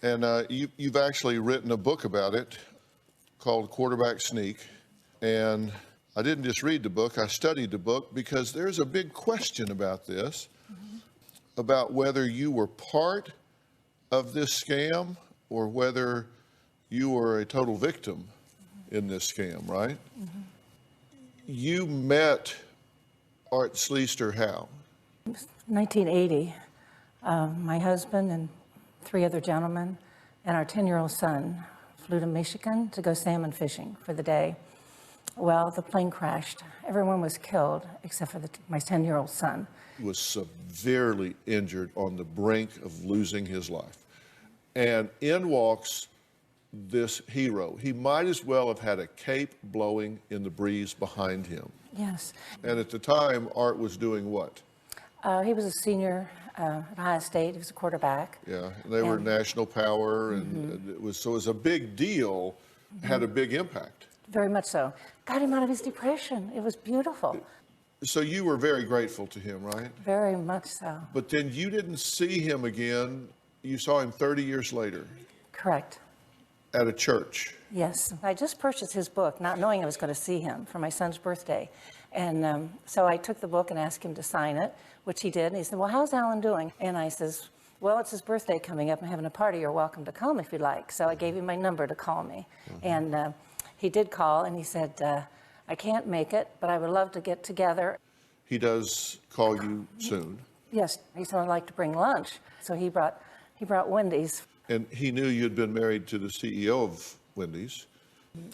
And you've actually written a book about it called Quarterback Sneak. And I didn't just read the book, I studied the book because there's a big question about this, about whether you were part of this scam or whether you were a total victim in this scam, right? You met Art Schleister how? 1980, my husband and 3 other gentlemen and our 10-year-old son flew to Michigan to go salmon fishing for the day. Well, the plane crashed. Everyone was killed except for my 10-year-old son. He was severely injured on the brink of losing his life. And in walks this hero. He might as well have had a cape blowing in the breeze behind him. Yes. And at the time, Art was doing what? He was a senior at Ohio State. He was a quarterback. Yeah, and they were national power, and it was a big deal, had a big impact. Very much so. Got him out of his depression. It was beautiful. So you were very grateful to him, right? Very much so. But then you didn't see him again. You saw him 30 years later. Correct. At a church. Yes. I just purchased his book, not knowing I was going to see him for my son's birthday. And so I took the book and asked him to sign it, which he did. And he said, well, how's Alan doing? And I says, well, it's his birthday coming up. I'm having a party. You're welcome to come if you'd like. So I gave him my number to call me. And he did call, and he said, I can't make it, but I would love to get together. He does call you soon. Yes. He said, I'd like to bring lunch. So he brought Wendy's. And he knew you'd been married to the CEO of Wendy's.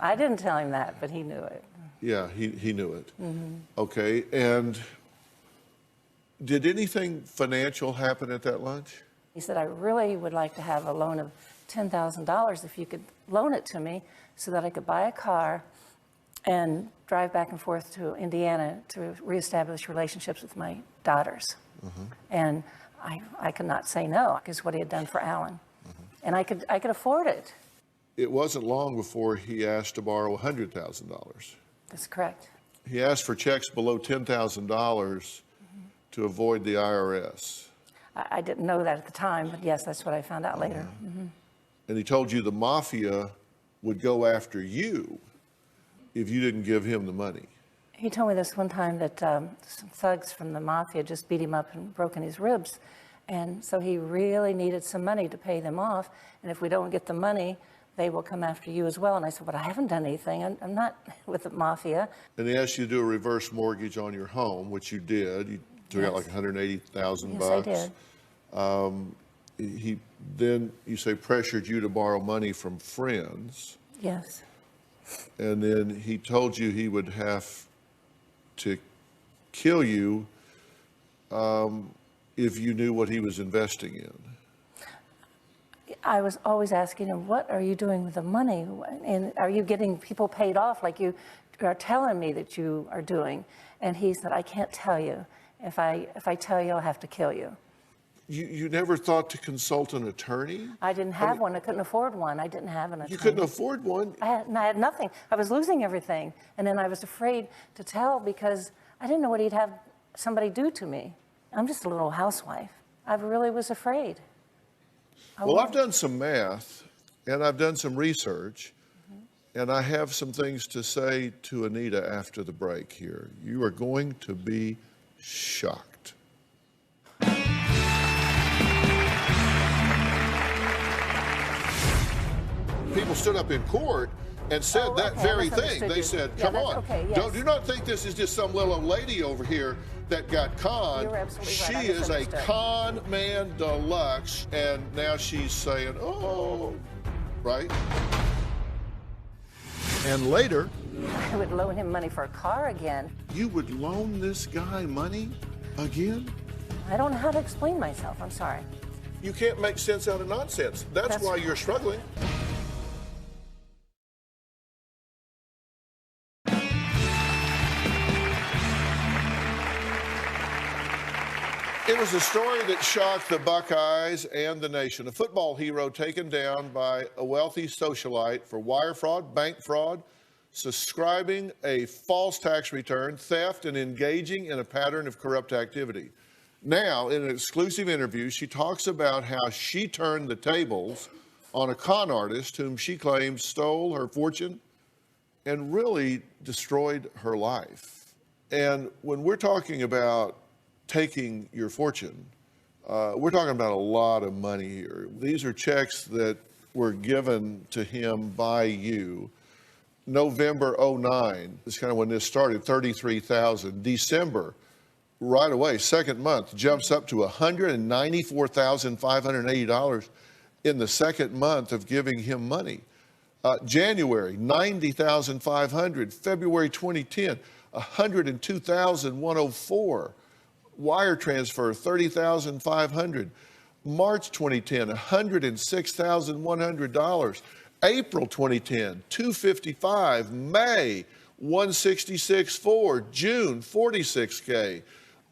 I didn't tell him that, but he knew it. Yeah, he knew it. Okay, and did anything financial happen at that lunch? He said, I really would like to have a loan of $10,000 if you could loan it to me so that I could buy a car and drive back and forth to Indiana to reestablish relationships with my daughters. And I could not say no, because what he had done for Alan. And I could afford it. It wasn't long before he asked to borrow $100,000. That's correct. He asked for checks below $10,000 to avoid the IRS. I didn't know that at the time, but yes, that's what I found out later. And he told you the mafia would go after you if you didn't give him the money. He told me this one time that some thugs from the mafia just beat him up and broken his ribs. And so he really needed some money to pay them off. And if we don't get the money, they will come after you as well. And I said, but I haven't done anything. I'm not with the mafia. And he asked you to do a reverse mortgage on your home, which you did. You took out like $180,000. Yes, I did. He then, you say, pressured you to borrow money from friends. Yes. And then he told you he would have to kill you if you knew what he was investing in. I was always asking him, what are you doing with the money? And are you getting people paid off like you are telling me that you are doing? And he said, I can't tell you. If I tell you, I'll have to kill you. You never thought to consult an attorney? I didn't have one. I couldn't afford one. I didn't have an attorney. You couldn't afford one? I had nothing. I was losing everything. And then I was afraid to tell because I didn't know what he'd have somebody do to me? I'm just a little housewife. I really was afraid. Well, I've done some math, and I've done some research, and I have some things to say to Anita after the break here. You are going to be shocked. People stood up in court and said that very thing. They said, come on, do not think this is just some little old lady over here that got conned. She is a con man deluxe, and now she's saying, oh, right? And later, I would loan him money for a car again. You would loan this guy money again? I don't know how to explain myself. I'm sorry. You can't make sense out of nonsense. That's why you're struggling. It was a story that shocked the Buckeyes and the nation. A football hero taken down by a wealthy socialite for wire fraud, bank fraud, subscribing a false tax return, theft, and engaging in a pattern of corrupt activity. Now, in an exclusive interview, she talks about how she turned the tables on a con artist whom she claims stole her fortune and really destroyed her life. And when we're talking about taking your fortune, we're talking about a lot of money here. These are checks that were given to him by you. November 09 is kind of when this started, $33,000. December, right away, second month, jumps up to $194,580 in the second month of giving him money. January, $90,500. February 2010, $102,104. Wire transfer, $30,500. March 2010, $106,100. April 2010, $255,000. May, $166,400. June, $46,000.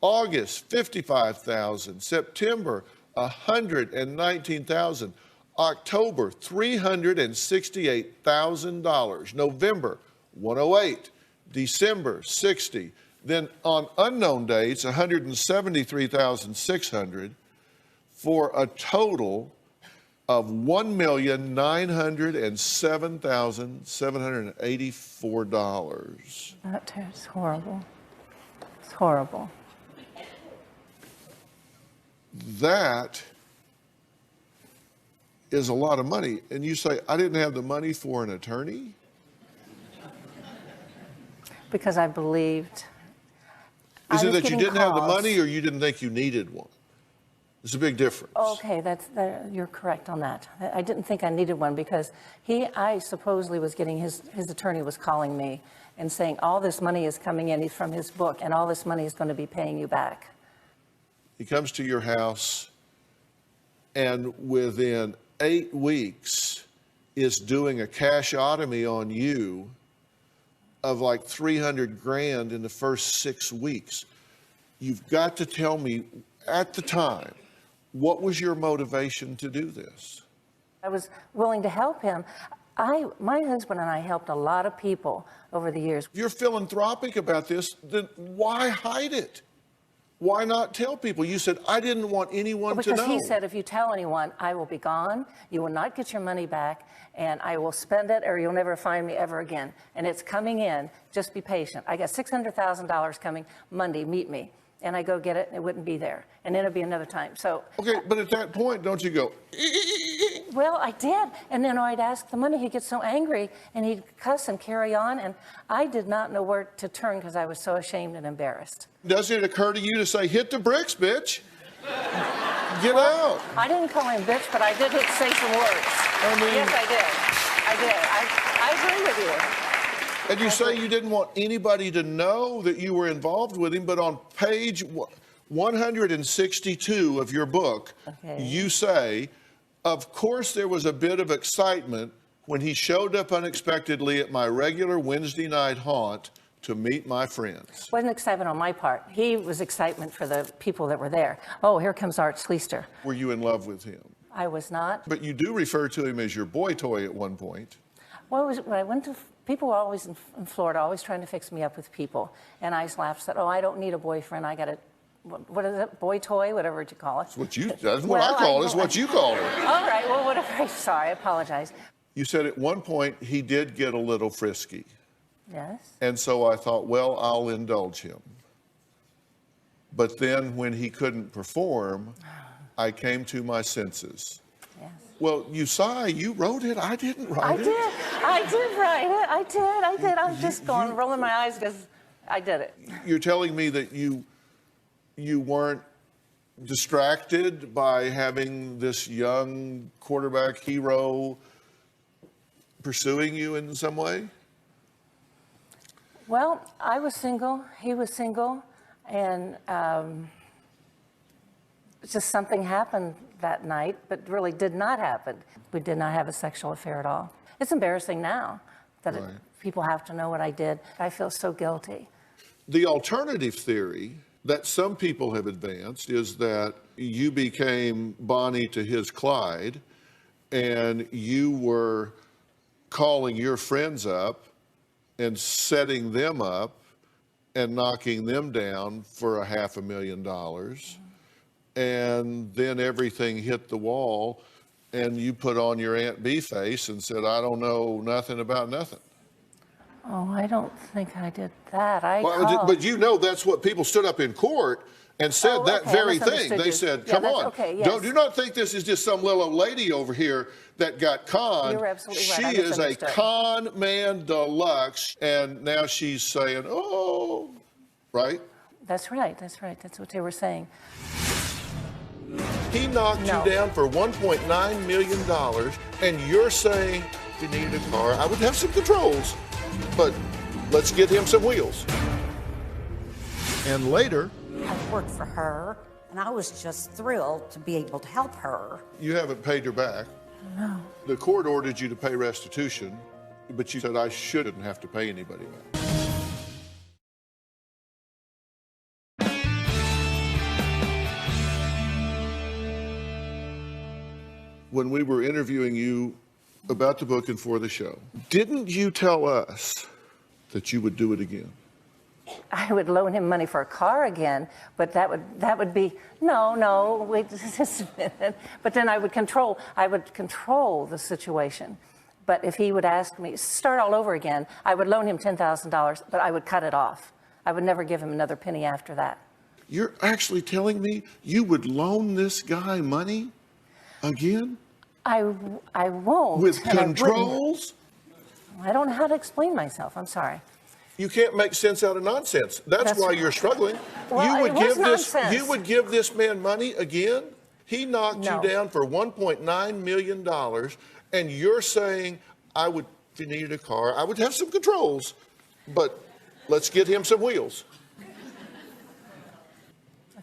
August, $55,000. September, $119,000. October, $368,000. November, $108,000. December, $60,000. Then on unknown dates, $173,600 for a total of $1,907,784. That's horrible. It's horrible. That is a lot of money. And you say, I didn't have the money for an attorney? Because I believed. Is it that you didn't have the money or you didn't think you needed one? There's a big difference. Okay, you're correct on that. I didn't think I needed one because I supposedly was getting, his attorney was calling me and saying all this money is coming in from his book and all this money is going to be paying you back. He comes to your house and within 8 weeks is doing a cashotomy on you of like $300,000 in the first 6 weeks. You've got to tell me at the time, what was your motivation to do this? I was willing to help him. My husband and I helped a lot of people over the years. If you're philanthropic about this, then why hide it? Why not tell people? You said, I didn't want anyone to know. Because he said, if you tell anyone, I will be gone, you will not get your money back, and I will spend it or you'll never find me ever again. And it's coming in, just be patient. I got $600,000 coming Monday, meet me. And I go get it, and it wouldn't be there. And then it'll be another time, so. Okay, but at that point, don't you go, Well, I did. And then I'd ask the money, he'd get so angry, and he'd cuss and carry on, and I did not know where to turn because I was so ashamed and embarrassed. Doesn't it occur to you to say, hit the bricks, bitch? Get out. I didn't call him bitch, but I did say some words. Yes, I did. I agree with you. And you say you didn't want anybody to know that you were involved with him, but on page 162 of your book, you say, of course there was a bit of excitement when he showed up unexpectedly at my regular Wednesday night haunt to meet my friends. Wasn't excitement on my part. He was excitement for the people that were there. Oh, here comes Art Schleister. Were you in love with him? I was not. But you do refer to him as your boy toy at one point. when I went to, people were always in Florida, always trying to fix me up with people. And I laughed, said, oh, I don't need a boyfriend. I got a, what is it, boy toy, whatever you call it. That's what I call it, is what you call it. All right, well, whatever. Sorry, I apologize. You said at one point he did get a little frisky. Yes. And so I thought, well, I'll indulge him. But then when he couldn't perform, I came to my senses. Yes. Well, you sigh, you wrote it. I didn't write it. I did write it. I did. I'm just rolling my eyes because I did it. You're telling me that you weren't distracted by having this young quarterback hero pursuing you in some way? Well, I was single. He was single. And just something happened that night, but really did not happen. We did not have a sexual affair at all. It's embarrassing now that people have to know what I did. I feel so guilty. The alternative theory that some people have advanced is that you became Bonnie to his Clyde, and you were calling your friends up and setting them up and knocking them down for $500,000. And then everything hit the wall, and you put on your Aunt B face and said, I don't know nothing about nothing. Oh, I don't think I did that. But you know that's what people stood up in court and said that very thing. They said, come on, do not think this is just some little old lady over here that got conned. You're absolutely right. She is a con man deluxe, and now she's saying, oh, right? That's right. That's right. That's what they were saying. He knocked you down for $1.9 million, and you're saying, if you needed a car, I would have some controls, but let's get him some wheels. And later, I worked for her, and I was just thrilled to be able to help her. You haven't paid her back. No. The court ordered you to pay restitution, but you said I shouldn't have to pay anybody back. When we were interviewing you about the book and for the show, didn't you tell us that you would do it again? I would loan him money for a car again, but that would be, no, wait just a minute. But then I would control the situation. But if he would ask me, start all over again, I would loan him $10,000, but I would cut it off. I would never give him another penny after that. You're actually telling me you would loan this guy money again? I won't. With controls? I don't know how to explain myself. I'm sorry. You can't make sense out of nonsense. That's why you're struggling. Well, You would give this man money again? He knocked you down for $1.9 million, and you're saying, if you needed a car, I would have some controls, but let's get him some wheels.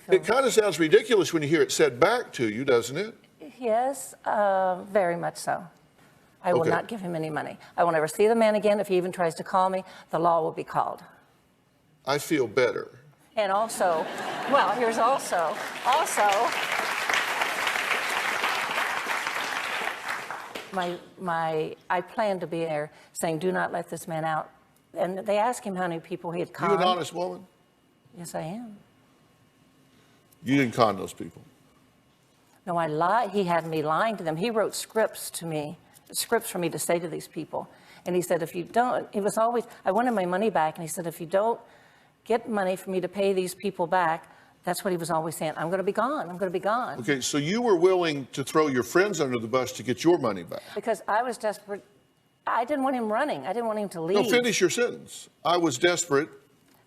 It kind of sounds ridiculous when you hear it said back to you, doesn't it? Yes, very much so. I will not give him any money. I will never see the man again. If he even tries to call me, the law will be called. I feel better. And also, well, here's also, I plan to be there saying, do not let this man out. And they asked him how many people he had conned. You an honest woman? Yes, I am. You didn't con those people? No, I lied. He had me lying to them. He wrote scripts for me to say to these people. And he said, if you don't, it was always, I wanted my money back. And he said, if you don't get money for me to pay these people back, that's what he was always saying. I'm going to be gone. I'm going to be gone. Okay, so you were willing to throw your friends under the bus to get your money back? Because I was desperate. I didn't want him running. I didn't want him to leave. No, finish your sentence. I was desperate.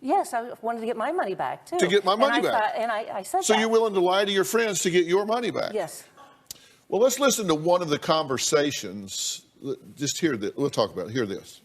Yes, I wanted to get my money back, too. To get my money back. And I said so that. you're willing to lie to your friends to get your money back? Yes. Well, let's listen to one of the conversations. Just hear this. We'll talk about it. Hear this.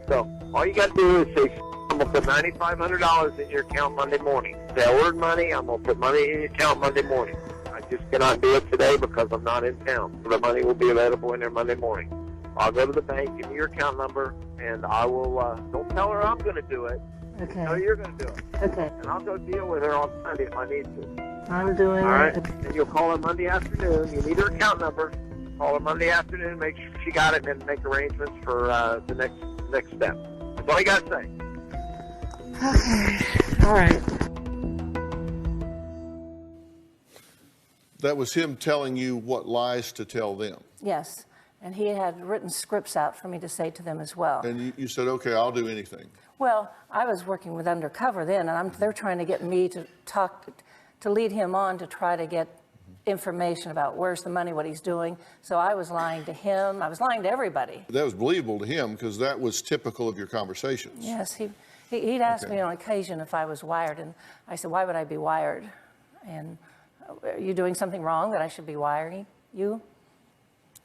So all you got to do is say, I'm going to put $9,500 in your account Monday morning. They ordered money, I'm going to put money in your account Monday morning. I just cannot do it today because I'm not in town. So the money will be available in there Monday morning. I'll go to the bank, give me your account number, and I will, don't tell her I'm going to do it. Okay. Tell her you're going to do it. Okay. And I'll go deal with her on Sunday if I need to. I'm doing All right? it. And you'll call her Monday afternoon. You need her account number. Call her Monday afternoon, make sure she got it, and then make arrangements for the next step. That's all you got to say. Okay. All right. That was him telling you what lies to tell them. Yes. And he had written scripts out for me to say to them as well. And you said, okay, I'll do anything. Well, I was working with undercover then, and they're trying to get me to lead him on to try to get information about where's the money, what he's doing. So I was lying to him. I was lying to everybody. That was believable to him because that was typical of your conversations. Yes, he'd asked me on occasion if I was wired, and I said, why would I be wired? And are you doing something wrong that I should be wiring you?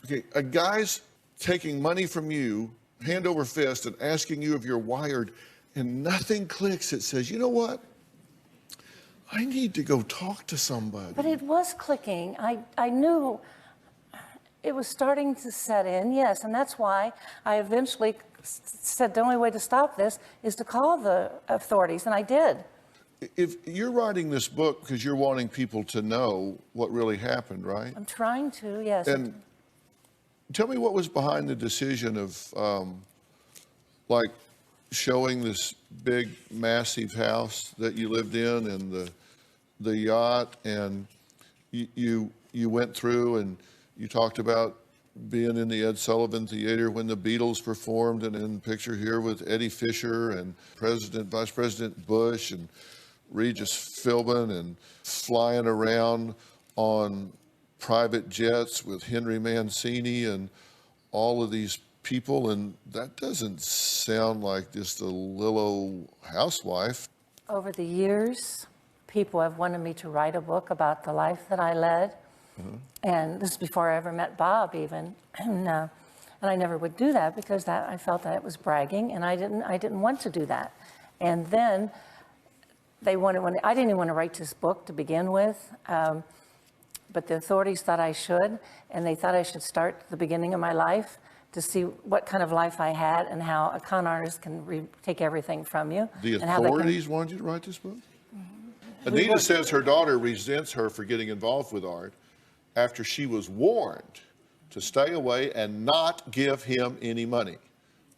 Okay, a guy's taking money from you, hand over fist, and asking you if you're wired, and nothing clicks. It says, you know what? I need to go talk to somebody. But it was clicking. I knew it was starting to set in, yes, and that's why I eventually said the only way to stop this is to call the authorities, and I did. If you're writing this book because you're wanting people to know what really happened, right? I'm trying to, yes. And tell me what was behind the decision of, like, showing this big, massive house that you lived in and the yacht, and you went through and you talked about being in the Ed Sullivan Theater when the Beatles performed, and in the picture here with Eddie Fisher and Vice President Bush and Regis Philbin, and flying around on private jets with Henry Mancini and all of these people, and that doesn't sound like just a little old housewife. Over the years, people have wanted me to write a book about the life that I led, and this is before I ever met Bob even, and I never would do that because I felt that it was bragging, and I didn't want to do that. And then they wanted, I didn't even want to write this book to begin with, but the authorities thought I should, and they thought I should start the beginning of my life to see what kind of life I had and how a con artist can take everything from you. The authorities wanted you to write this book? Anita says her daughter resents her for getting involved with Art after she was warned to stay away and not give him any money.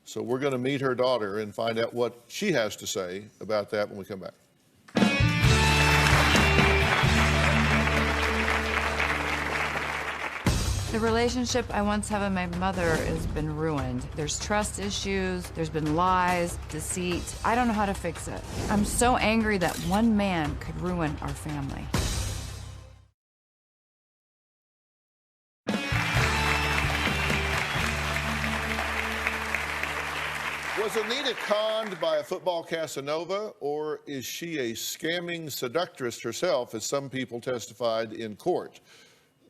So we're going to meet her daughter and find out what she has to say about that when we come back. The relationship I once had with my mother has been ruined. There's trust issues, there's been lies, deceit. I don't know how to fix it. I'm so angry that one man could ruin our family. Was Anita conned by a football Casanova, or is she a scamming seductress herself, as some people testified in court?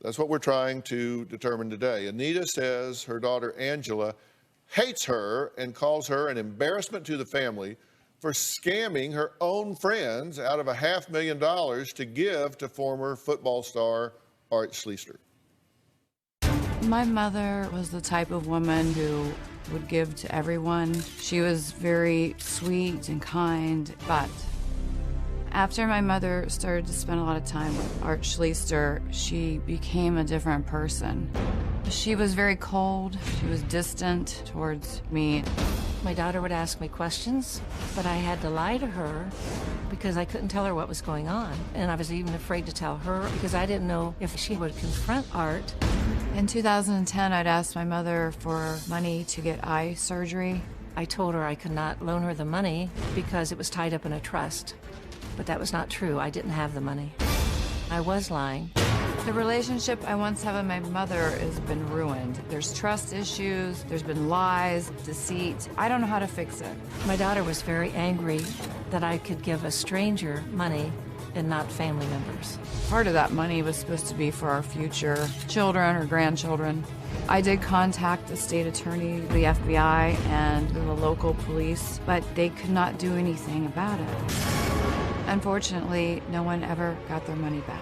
That's what we're trying to determine today. Anita says her daughter Angela hates her and calls her an embarrassment to the family for scamming her own friends out of $500,000 to give to former football star Art Schlichter. My mother was the type of woman who would give to everyone. She was very sweet and kind, but after my mother started to spend a lot of time with Art Schlichter, she became a different person. She was very cold. She was distant towards me. My daughter would ask me questions, but I had to lie to her because I couldn't tell her what was going on. And I was even afraid to tell her because I didn't know if she would confront Art. In 2010, I'd asked my mother for money to get eye surgery. I told her I could not loan her the money because it was tied up in a trust. But that was not true. I didn't have the money. I was lying. The relationship I once had with my mother has been ruined. There's trust issues, there's been lies, deceit. I don't know how to fix it. My daughter was very angry that I could give a stranger money and not family members. Part of that money was supposed to be for our future children or grandchildren. I did contact the state attorney, the FBI, and the local police, but they could not do anything about it. Unfortunately, no one ever got their money back.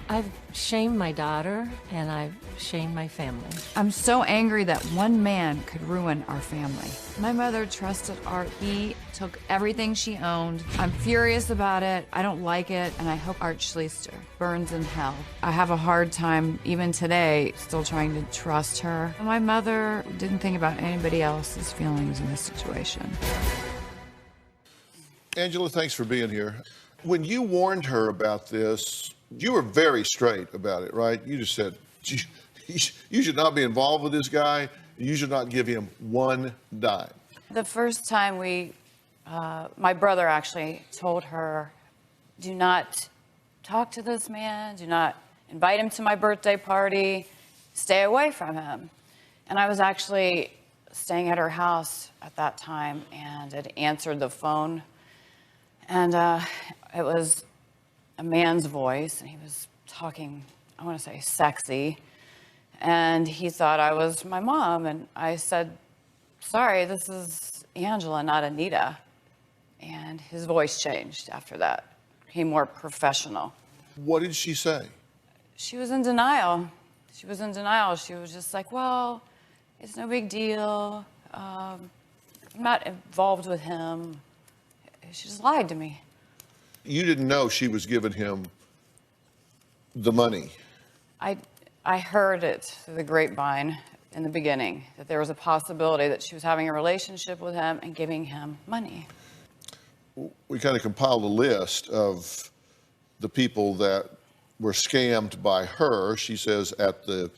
I've shamed my daughter, and I've shamed my family. I'm so angry that one man could ruin our family. My mother trusted Art. He took everything she owned. I'm furious about it. I don't like it, and I hope Art Schleister burns in hell. I have a hard time, even today, still trying to trust her. My mother didn't think about anybody else's feelings in this situation. Angela, thanks for being here. When you warned her about this, you were very straight about it, right? You just said, you should not be involved with this guy. You should not give him one dime. The first time my brother actually told her, do not talk to this man, do not invite him to my birthday party, stay away from him. And I was actually staying at her house at that time and had answered the phone. And it was a man's voice, and he was talking, I want to say sexy, and he thought I was my mom, and I said, sorry, this is Angela, not Anita. And his voice changed after that, became more professional. What did she say? She was in denial. She was in denial. She was just like, well, it's no big deal. I'm not involved with him. She just lied to me. You didn't know she was giving him the money. I heard it through the grapevine in the beginning, that there was a possibility that she was having a relationship with him and giving him money. We kind of compiled a list of the people that were scammed by her, she says, at the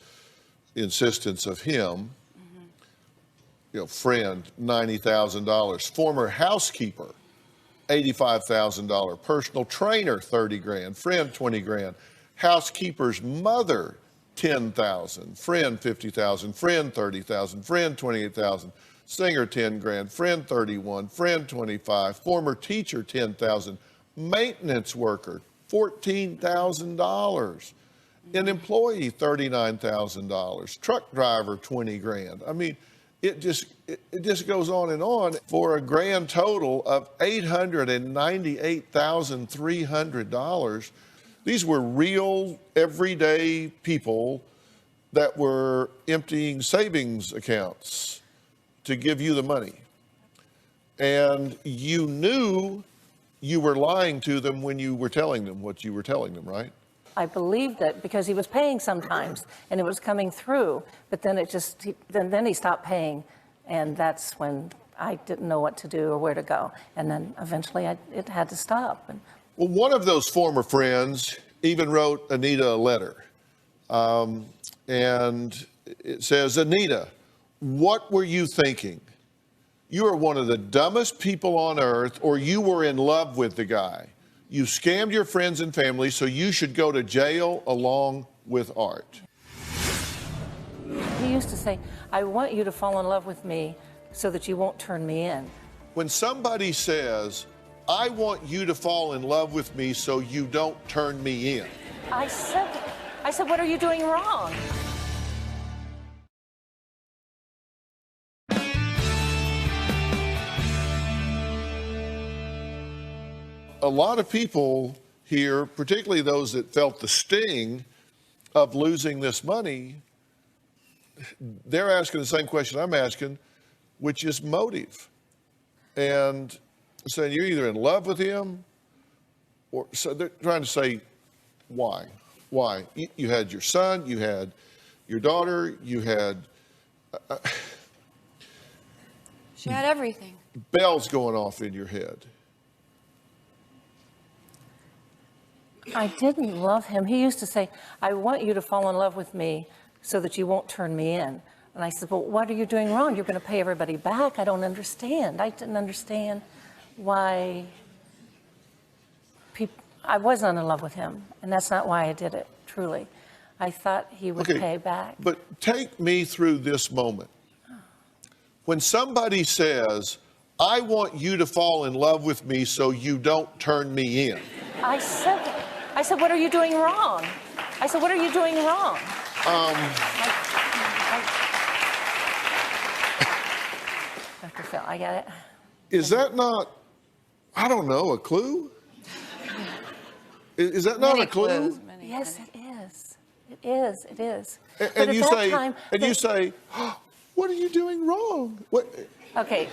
insistence of him. You know, friend, $90,000. Former housekeeper, $85,000. Personal trainer, $30,000. Friend, $20,000. Housekeeper's mother, $10,000. Friend, $50,000. Friend, $30,000. Friend, $28,000. Singer, $10,000. Friend, $31,000. Friend, $25,000. Former teacher, $10,000. Maintenance worker, $14,000. An employee, $39,000. Truck driver, $20,000. I mean, it just goes on and on for a grand total of $898,300. These were real, everyday people that were emptying savings accounts to give you the money. And you knew you were lying to them when you were telling them what you were telling them, right? I believed it because he was paying sometimes and it was coming through, but then then he stopped paying, and that's when I didn't know what to do or where to go. And then eventually it had to stop. Well, one of those former friends even wrote Anita a letter. And it says, Anita, what were you thinking? You are one of the dumbest people on earth, or you were in love with the guy. You scammed your friends and family, so you should go to jail along with Art. He used to say, I want you to fall in love with me so that you won't turn me in. When somebody says, I want you to fall in love with me so you don't turn me in. I said, what are you doing wrong? A lot of people here, particularly those that felt the sting of losing this money, they're asking the same question I'm asking, which is motive. And saying you're either in love with him, or so they're trying to say, why? Why? You had your son, you had your daughter, you had... She had everything. Bells going off in your head. I didn't love him. He used to say, I want you to fall in love with me so that you won't turn me in. And I said, well, what are you doing wrong? You're going to pay everybody back. I don't understand. I didn't understand why I wasn't in love with him. And that's not why I did it, truly. I thought he would pay back. But take me through this moment. When somebody says, I want you to fall in love with me so you don't turn me in. I said, what are you doing wrong? I said, what are you doing wrong? Dr. Phil, I got it. Is that not, I don't know, a clue? Is that not a clue? Yes, it is. It is. It is. And, But at you that say, time, and you say, oh, what are you doing wrong? What? Okay.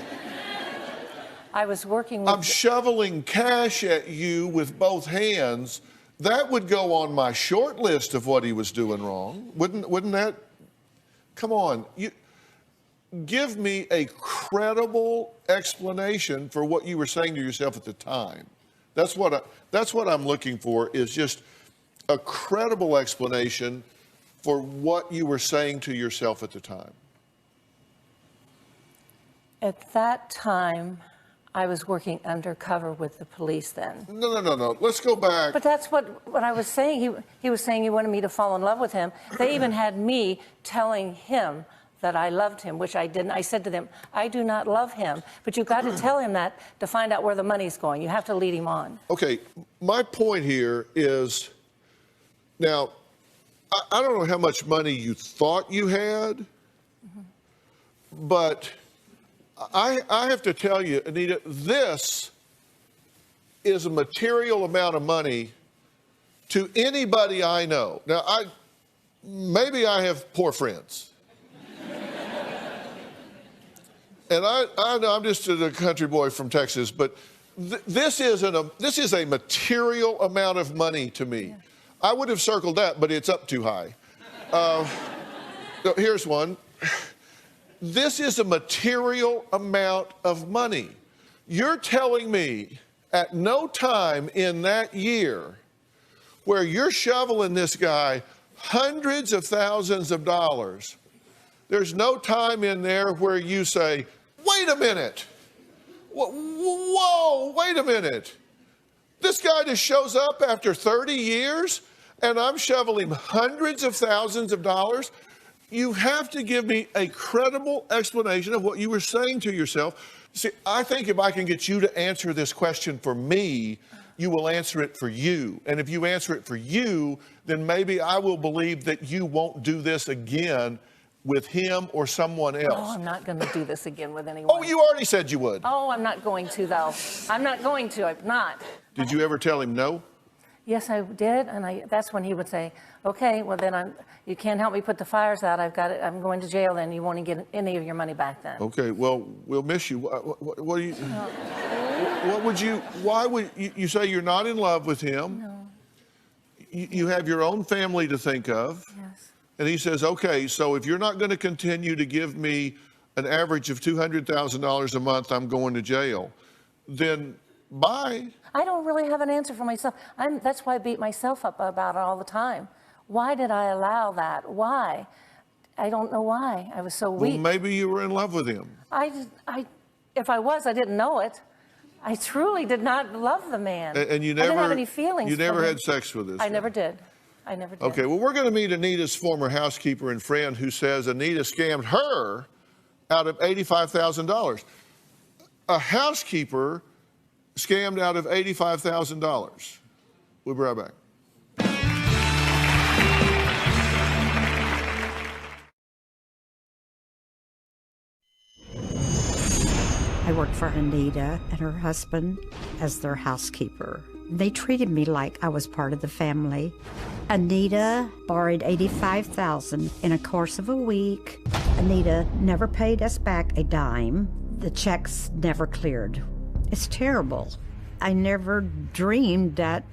I was working with... I'm shoveling cash at you with both hands. That would go on my short list of what he was doing wrong. Wouldn't that? Come on. Give me a credible explanation for what you were saying to yourself at the time. That's what I'm looking for, is just a credible explanation for what you were saying to yourself at the time. At that time, I was working undercover with the police then. No. Let's go back. But that's what I was saying. He was saying he wanted me to fall in love with him. They even had me telling him that I loved him, which I didn't. I said to them, I do not love him, but you've got to tell him that to find out where the money's going. You have to lead him on. Okay, my point here is, now, I don't know how much money you thought you had, but I have to tell you, Anita, this is a material amount of money to anybody I know. Now, maybe I have poor friends. And I know I'm just a country boy from Texas, but this is a material amount of money to me. Yeah. I would have circled that, but it's up too high. So here's one. This is a material amount of money. You're telling me at no time in that year where you're shoveling this guy hundreds of thousands of dollars, there's no time in there where you say, wait a minute. Whoa, wait a minute. This guy just shows up after 30 years and I'm shoveling hundreds of thousands of dollars. You have to give me a credible explanation of what you were saying to yourself. See, I think if I can get you to answer this question for me, you will answer it for you. And if you answer it for you, then maybe I will believe that you won't do this again with him or someone else. Oh, I'm not going to do this again with anyone. Oh, you already said you would. Oh, I'm not going to, though. I'm not going to. I'm not. Did you ever tell him no? Yes, I did, and that's when he would say, okay, well then you can't help me put the fires out. I'm going to jail then. You won't get any of your money back then. Okay, well, we'll miss you. What do you, why would you say you're not in love with him? No. You have your own family to think of. Yes. And he says, okay, so if you're not going to continue to give me an average of $200,000 a month, I'm going to jail. Then bye. I don't really have an answer for myself. That's why I beat myself up about it all the time. Why did I allow that? Why? I don't know why. I was so weak. Well, maybe you were in love with him. If I was, I didn't know it. I truly did not love the man. And you never, I didn't have any feelings. You never had sex with this? I never did. I never did. Okay, well, we're going to meet Anita's former housekeeper and friend who says Anita scammed her out of $85,000. A housekeeper scammed out of $85,000. We'll be right back. I worked for Anita and her husband as their housekeeper. They treated me like I was part of the family. Anita borrowed $85,000 in a course of a week. Anita never paid us back a dime. The checks never cleared. It's terrible. I never dreamed that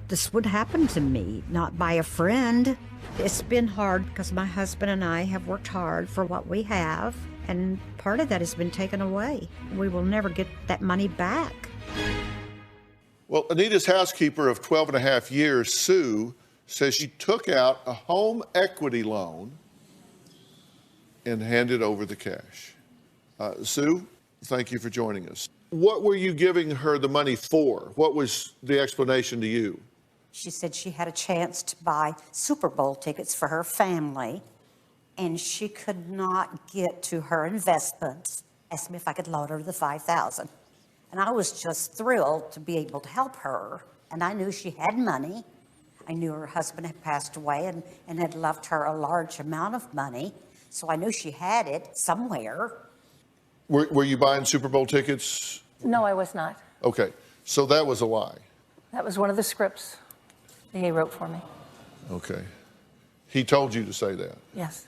this would happen to me, not by a friend. It's been hard because my husband and I have worked hard for what we have, and part of that has been taken away. We will never get that money back. Well, Anita's housekeeper of 12 and a half years, Sue, says she took out a home equity loan and handed over the cash. Sue, thank you for joining us. What were you giving her the money for? What was the explanation to you? She said she had a chance to buy Super Bowl tickets for her family, and she could not get to her investments. Asked me if I could loan her the $5,000. And I was just thrilled to be able to help her. And I knew she had money. I knew her husband had passed away and had left her a large amount of money. So I knew she had it somewhere. Were you buying Super Bowl tickets? No, I was not. Okay, so that was a lie. That was one of the scripts that he wrote for me. Okay. He told you to say that. Yes.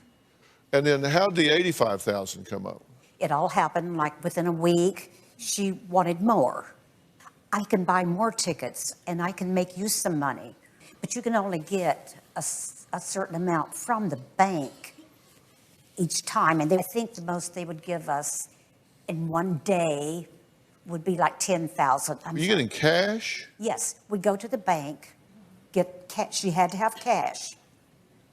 And then how'd the $85,000 come up? It all happened like within a week. She wanted more. I can buy more tickets and I can make you some money, but you can only get a certain amount from the bank each time. And I think the most they would give us in one day would be like $10,000. Are you getting cash? Yes, we go to the bank, get cash. She had to have cash.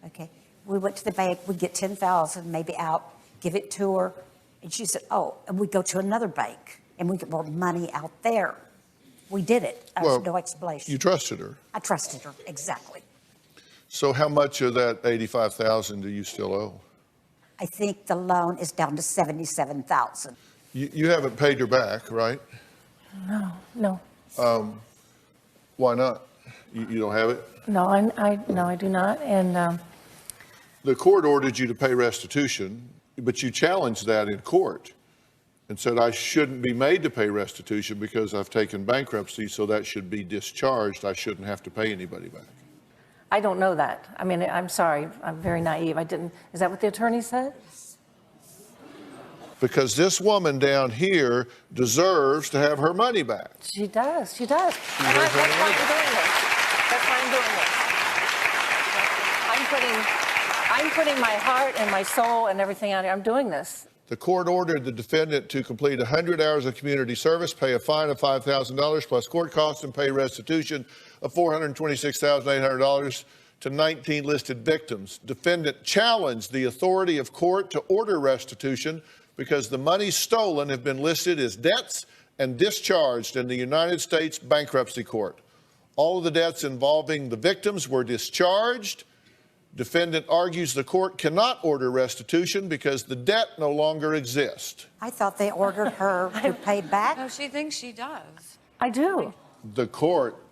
Okay, we went to the bank, we get $10,000 maybe out, give it to her, and she said, "Oh," and we go to another bank and we get more money out there. We did it. There was no explanation. You trusted her. I trusted her, exactly. So how much of that $85,000 do you still owe? I think the loan is down to $77,000. You haven't paid her back, right? No. Why not? You don't have it? No, I do not. And the court ordered you to pay restitution, but you challenged that in court and said, I shouldn't be made to pay restitution because I've taken bankruptcy, so that should be discharged. I shouldn't have to pay anybody back. I don't know that. I mean, I'm sorry. I'm very naive. I didn't. Is that what the attorney said? Because this woman down here deserves to have her money back. She does. She does. And that's why I'm doing this. That's why I'm doing this. I'm putting my heart and my soul and everything out here. I'm doing this. The court ordered the defendant to complete 100 hours of community service, pay a fine of $5,000 plus court costs, and pay restitution of $426,800 to 19 listed victims. Defendant challenged the authority of court to order restitution because the money stolen have been listed as debts and discharged in the United States Bankruptcy Court. All of the debts involving the victims were discharged. Defendant argues the court cannot order restitution because the debt no longer exists. I thought they ordered her to pay back. No, she thinks she does. I do. The court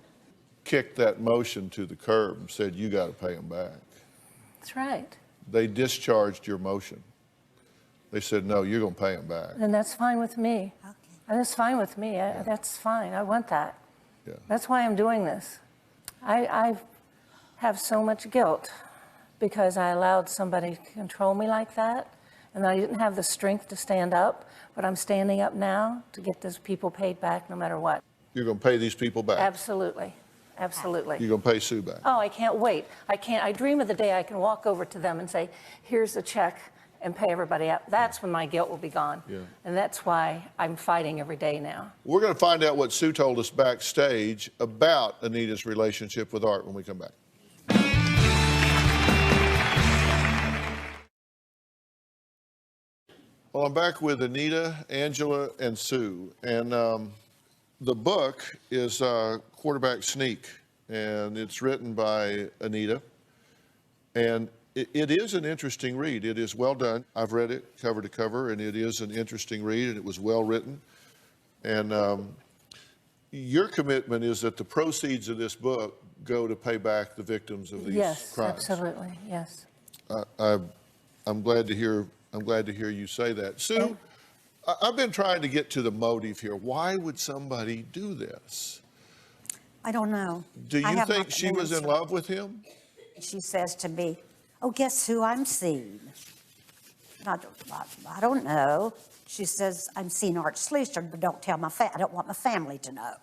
kicked that motion to the curb and said, you got to pay them back. That's right. They discharged your motion. They said, no, you're going to pay them back. And that's fine with me. Okay. And that's fine with me. That's fine. I want that. Yeah. That's why I'm doing this. I have so much guilt because I allowed somebody to control me like that, and I didn't have the strength to stand up, but I'm standing up now to get those people paid back no matter what. You're going to pay these people back? Absolutely. Absolutely. You're going to pay Sue back? Oh, I can't wait. I dream of the day I can walk over to them and say, here's a check, and pay everybody out. That's when my guilt will be gone. Yeah. And that's why I'm fighting every day now. We're going to find out what Sue told us backstage about Anita's relationship with Art when we come back. Well, I'm back with Anita, Angela, and Sue. And the book is Quarterback Sneak, and it's written by Anita. And it is an interesting read. It is well done. I've read it cover to cover, and it is an interesting read, and it was well written. And your commitment is that the proceeds of this book go to pay back the victims of these crimes. Yes, absolutely, yes. I'm glad to hear you say that. Sue, I've been trying to get to the motive here. Why would somebody do this? I don't know. Do you think she was in love with him? She says to me, oh, guess who I'm seeing? I don't know. She says, I'm seeing Art Schleister, but don't tell I don't want my family to know.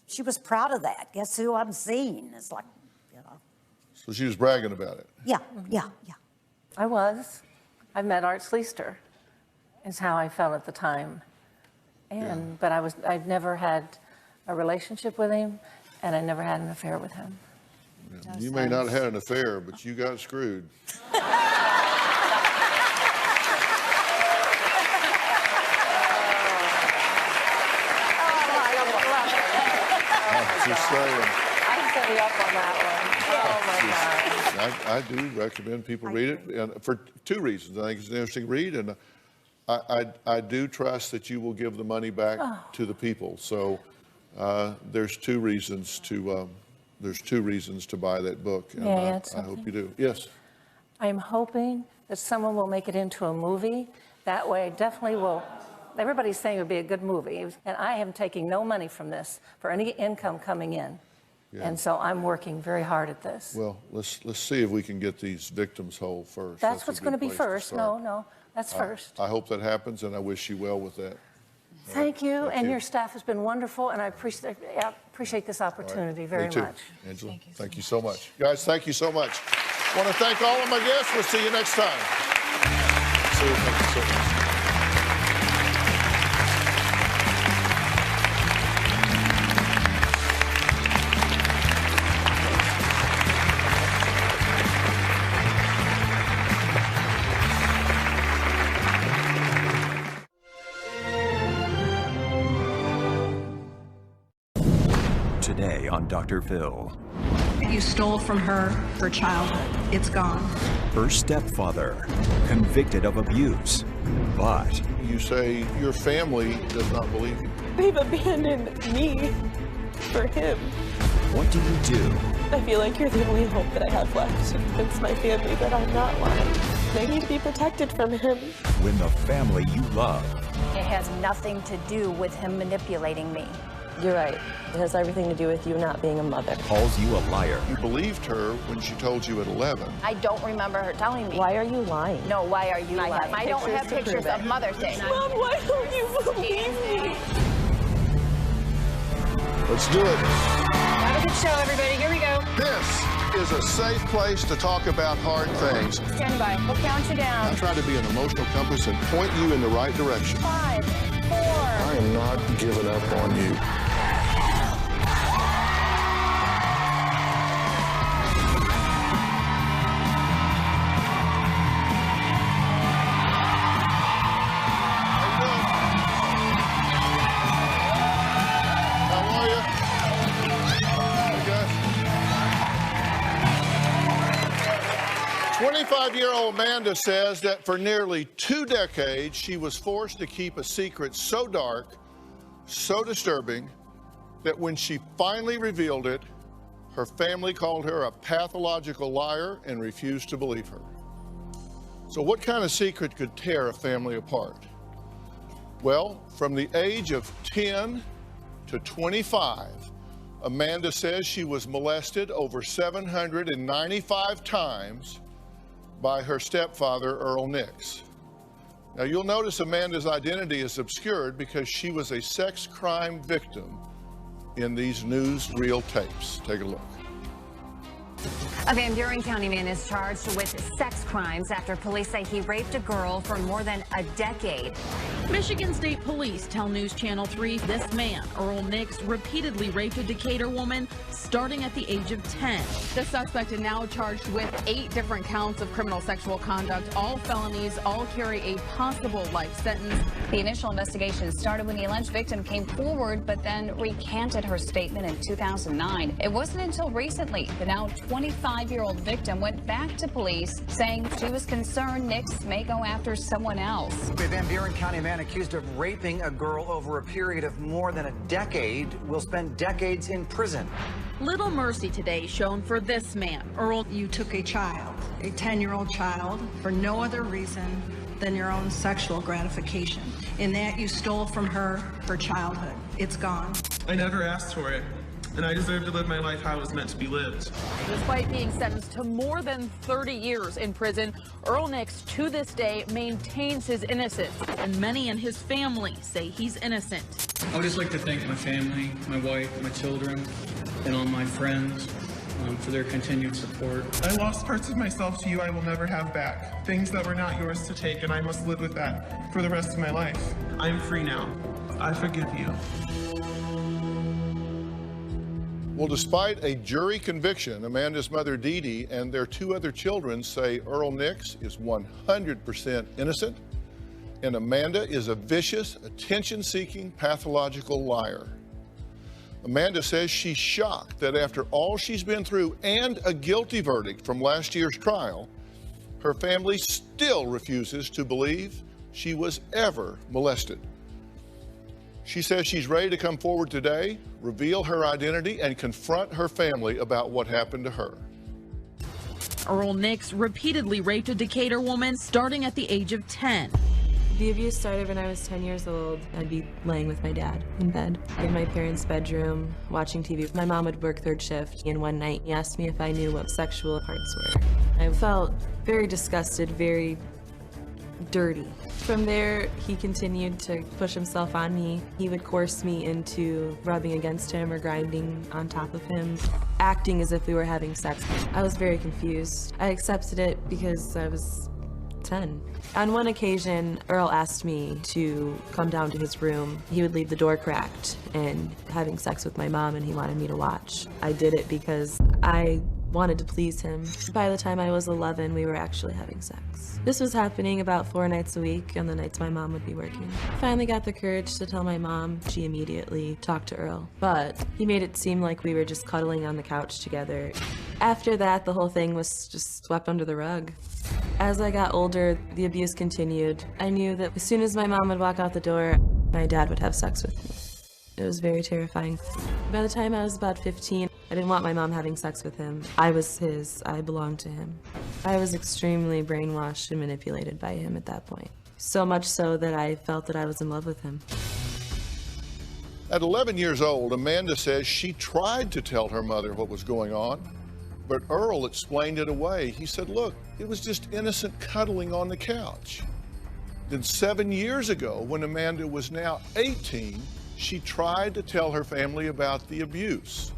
She was proud of that. Guess who I'm seeing? It's like, you know. So she was bragging about it. Yeah. I was. I met Art Schleister, is how I felt at the time. But I'd never had a relationship with him, and I never had an affair with him. Yeah. You may not have had an affair, but you got screwed. Just saying. I set you up on that one. Oh, my God. I do recommend people read it, and for two reasons. I think it's an interesting read, and I do trust that you will give the money back to the people. So there's two reasons to buy that book, and I hope you do. Yes. I'm hoping that someone will make it into a movie. That way, I definitely will. Everybody's saying it would be a good movie, and I am taking no money from this for any income coming in. Yeah. And so I'm working very hard at this. Well, let's see if we can get these victims whole first. That's a what's good going to be place first. start. No, that's first. I hope that happens, and I wish you well with that. Thank you, and your staff has been wonderful, and I appreciate this opportunity very Me too. much. Angela, thank you so much. Guys, thank you so much. I want to thank all of my guests. We'll see you next time. See you. Thank you so much. Today on Dr. Phil. You stole from her childhood. It's gone. Her stepfather, convicted of abuse, but... You say your family does not believe you. They've abandoned me for him. What do you do I feel like you're the only hope that I have left to convince my family that I'm not lying. I need to be protected from him. when the family you love It has nothing to do with him manipulating me. You're right. It has everything to do with you not being a mother. calls you a liar? You believed her when she told you at 11. I don't remember her telling me. Why are you lying? No, why are you lying? I don't have pictures of Mother's Day. Mom, why don't you believe me? Let's do it. Have a good show, everybody. Here we go. This is a safe place to talk about hard things. Stand by. We'll count you down. I try to be an emotional compass and point you in the right direction. 5, 4. I am not giving up on you. How are you? Hey, guys. 25-year-old Amanda says that for nearly 2 decades, she was forced to keep a secret so dark, so disturbing, that when she finally revealed it, her family called her a pathological liar and refused to believe her. So what kind of secret could tear a family apart? Well, from the age of 10 to 25, Amanda says she was molested over 795 times by her stepfather, Earl Nix. Now, you'll notice Amanda's identity is obscured because she was a sex crime victim in these newsreel tapes. Take a look. A Van Buren County man is charged with sex crimes after police say he raped a girl for more than a decade. Michigan State Police tell News Channel 3 this man, Earl Nix, repeatedly raped a Decatur woman starting at the age of 10. The suspect is now charged with 8 different counts of criminal sexual conduct, all felonies, all carry a possible life sentence. The initial investigation started when the alleged victim came forward but then recanted her statement in 2009. It wasn't until recently the now 25-year-old victim went back to police saying she was concerned Nix may go after someone else. A Van Buren County man accused of raping a girl over a period of more than a decade will spend decades in prison. Little mercy today shown for this man, Earl. You took a child, a 10-year-old child, for no other reason than your own sexual gratification. In that, you stole from her childhood. It's gone. I never asked for it, and I deserve to live my life how it was meant to be lived. Despite being sentenced to more than 30 years in prison, Earl Nix to this day maintains his innocence. And many in his family say he's innocent. I would just like to thank my family, my wife, my children, and all my friends for their continued support. I lost parts of myself to you I will never have back. Things that were not yours to take, and I must live with that for the rest of my life. I am free now. I forgive you. Well, despite a jury conviction, Amanda's mother, Dee Dee, and their 2 other children say Earl Nix is 100% innocent, and Amanda is a vicious, attention-seeking, pathological liar. Amanda says she's shocked that after all she's been through and a guilty verdict from last year's trial, her family still refuses to believe she was ever molested. She says she's ready to come forward today, reveal her identity, and confront her family about what happened to her. Earl Nix repeatedly raped a Decatur woman starting at the age of 10. The abuse started when I was 10 years old. I'd be laying with my dad in bed in my parents' bedroom, watching TV. My mom would work third shift, and one night he asked me if I knew what sexual parts were. I felt very disgusted, very dirty. From there, he continued to push himself on me. He would coerce me into rubbing against him or grinding on top of him, acting as if we were having sex. I was very confused. I accepted it because I was 10. On one occasion, Earl asked me to come down to his room. He would leave the door cracked and having sex with my mom, and he wanted me to watch. I did it because I wanted to please him. By the time I was 11, we were actually having sex. This was happening about 4 nights a week on the nights my mom would be working. I finally got the courage to tell my mom. She immediately talked to Earl, but he made it seem like we were just cuddling on the couch together. After that, the whole thing was just swept under the rug. As I got older, the abuse continued. I knew that as soon as my mom would walk out the door, my dad would have sex with me. It was very terrifying. By the time I was about 15, I didn't want my mom having sex with him. I was his. I belonged to him. I was extremely brainwashed and manipulated by him at that point. So much so that I felt that I was in love with him. At 11 years old, Amanda says she tried to tell her mother what was going on, but Earl explained it away. He said, look, it was just innocent cuddling on the couch. Then 7 years ago, when Amanda was now 18, she tried to tell her family about the abuse,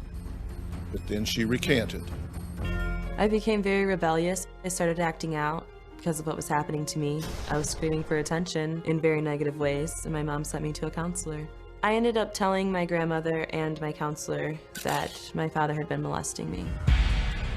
but then she recanted. I became very rebellious. I started acting out because of what was happening to me. I was screaming for attention in very negative ways, and my mom sent me to a counselor. I ended up telling my grandmother and my counselor that my father had been molesting me.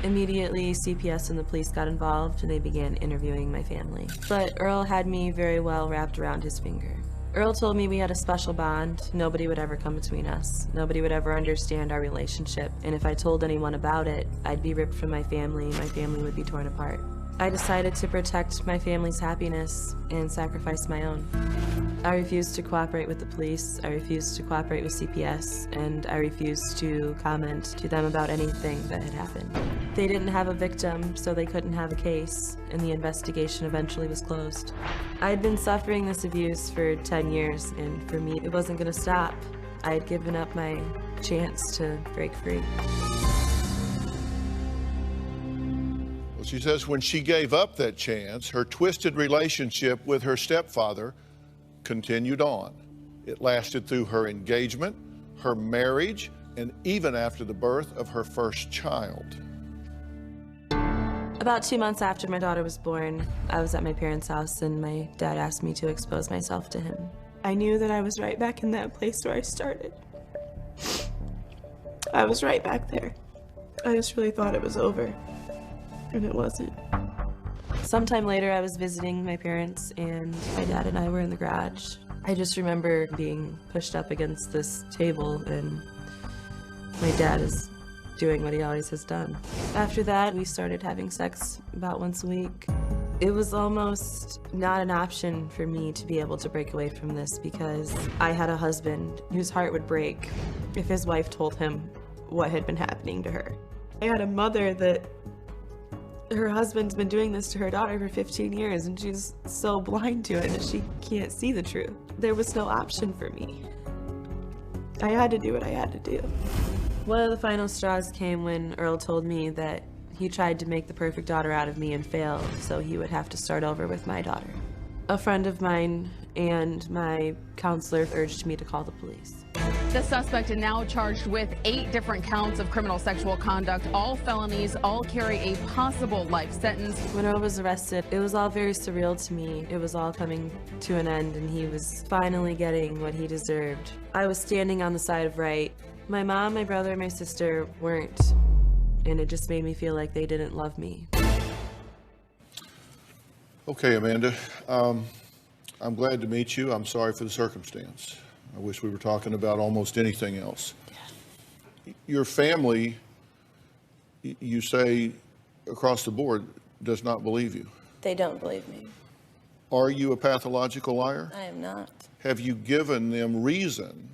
Immediately, CPS and the police got involved, and they began interviewing my family. But Earl had me very well wrapped around his finger. Earl told me we had a special bond. Nobody would ever come between us. Nobody would ever understand our relationship. And if I told anyone about it, I'd be ripped from my family would be torn apart. I decided to protect my family's happiness and sacrifice my own. I refused to cooperate with the police, I refused to cooperate with CPS, and I refused to comment to them about anything that had happened. They didn't have a victim, so they couldn't have a case, and the investigation eventually was closed. I had been suffering this abuse for 10 years, and for me, it wasn't gonna stop. I had given up my chance to break free. She says when she gave up that chance, her twisted relationship with her stepfather continued on. It lasted through her engagement, her marriage, and even after the birth of her first child. About 2 months after my daughter was born, I was at my parents' house and my dad asked me to expose myself to him. I knew that I was right back in that place where I started. I was right back there. I just really thought it was over. And it wasn't. Sometime later, I was visiting my parents, and my dad and I were in the garage. I just remember being pushed up against this table, and my dad is doing what he always has done. After that, we started having sex about once a week. It was almost not an option for me to be able to break away from this because I had a husband whose heart would break if his wife told him what had been happening to her. I had a mother that her husband's been doing this to her daughter for 15 years and she's so blind to it that she can't see the truth. There was no option for me. I had to do what I had to do. One of the final straws came when Earl told me that he tried to make the perfect daughter out of me and failed, so he would have to start over with my daughter. A friend of mine and my counselor urged me to call the police. The suspect is now charged with 8 different counts of criminal sexual conduct, all felonies, all carry a possible life sentence. When Earl was arrested, it was all very surreal to me. It was all coming to an end and he was finally getting what he deserved. I was standing on the side of right. My mom, my brother, and my sister weren't, and it just made me feel like they didn't love me. Okay, Amanda, I'm glad to meet you. I'm sorry for the circumstance. I wish we were talking about almost anything else. Your family, you say across the board, does not believe you. They don't believe me. Are you a pathological liar? I am not. Have you given them reason